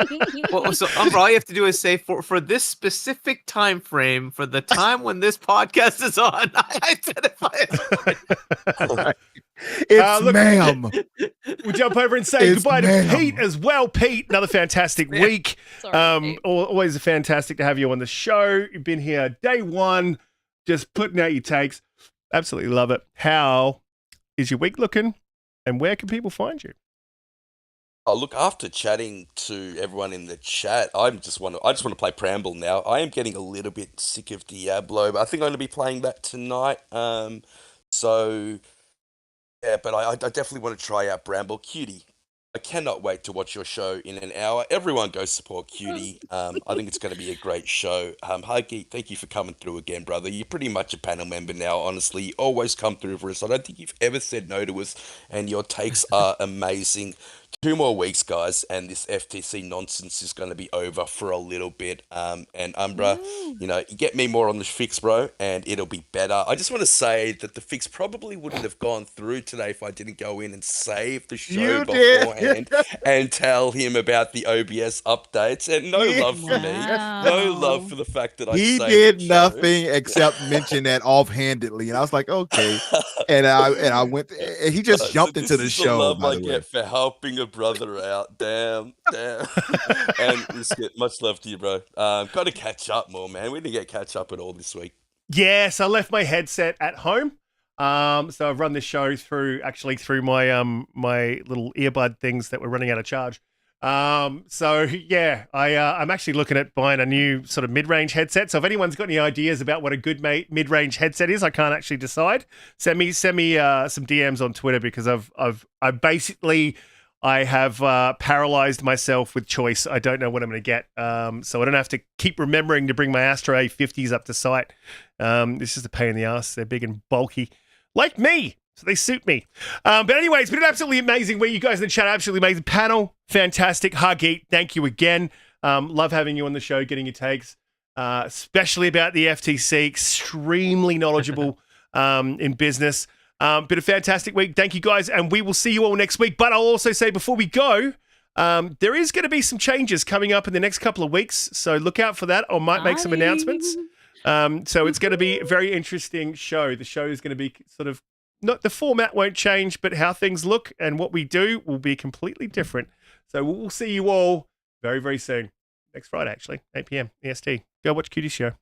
Well, so Umbra, all you have to do is say for this specific time frame, for the time when this podcast is on, I identify as woman. It's ma'am. We'll jump over and say goodbye to Pete as well. Pete, another fantastic week. Sorry, Always fantastic to have you on the show. You've been here day one, just putting out your takes. Absolutely love it. How is your week looking, and where can people find you? Oh, look, after chatting to everyone in the chat, I just want to play Preamble now. I am getting a little bit sick of Diablo, but I think I'm going to be playing that tonight. So, yeah, but I definitely want to try out Bramble. Cutie, I cannot wait to watch your show in an hour. Everyone go support Cutie. I think it's going to be a great show. Hargeet, thank you for coming through again, brother. You're pretty much a panel member now, honestly. You always come through for us. I don't think you've ever said no to us, and your takes are amazing. 2 more weeks, guys, and this FTC nonsense is going to be over for a little bit. And Umbra, you get me more on the fix, bro, and it'll be better. I just want to say that the fix probably wouldn't have gone through today if I didn't go in and save the show beforehand and tell him about the OBS updates. And no love for me. No love for the fact that I saved did the show. nothing except mention that offhandedly, and I was like, okay. And I went. And he just jumped into the show. Love I get for helping a brother out. Damn. And Riskit, much love to you, bro. Got to catch up more, man. We didn't get catch up at all this week. Yes, I left my headset at home. So I've run this show through my my little earbud things that were running out of charge. So yeah, I'm actually looking at buying a new sort of mid-range headset. So if anyone's got any ideas about what a good mid-range headset is, I can't actually decide. Send me some DMs on Twitter because I have paralyzed myself with choice. I don't know what I'm going to get. So I don't have to keep remembering to bring my Astro A50s up to site. It's just a pain in the ass. They're big and bulky, like me. So they suit me. But anyway, it's been an absolutely amazing week. You guys in the chat, absolutely amazing panel. Fantastic. Hargeet, thank you again. Love having you on the show, getting your takes, especially about the FTC. Extremely knowledgeable in business. Been a fantastic week. Thank you, guys. And we will see you all next week. But I'll also say before we go, there is going to be some changes coming up in the next couple of weeks. So look out for that. I might make some announcements. So it's going to be a very interesting show. The show is going to be sort of, not the format won't change, but how things look and what we do will be completely different. So we'll see you all very, very soon. Next Friday, actually, 8 p.m. EST. Go watch Cutie's show.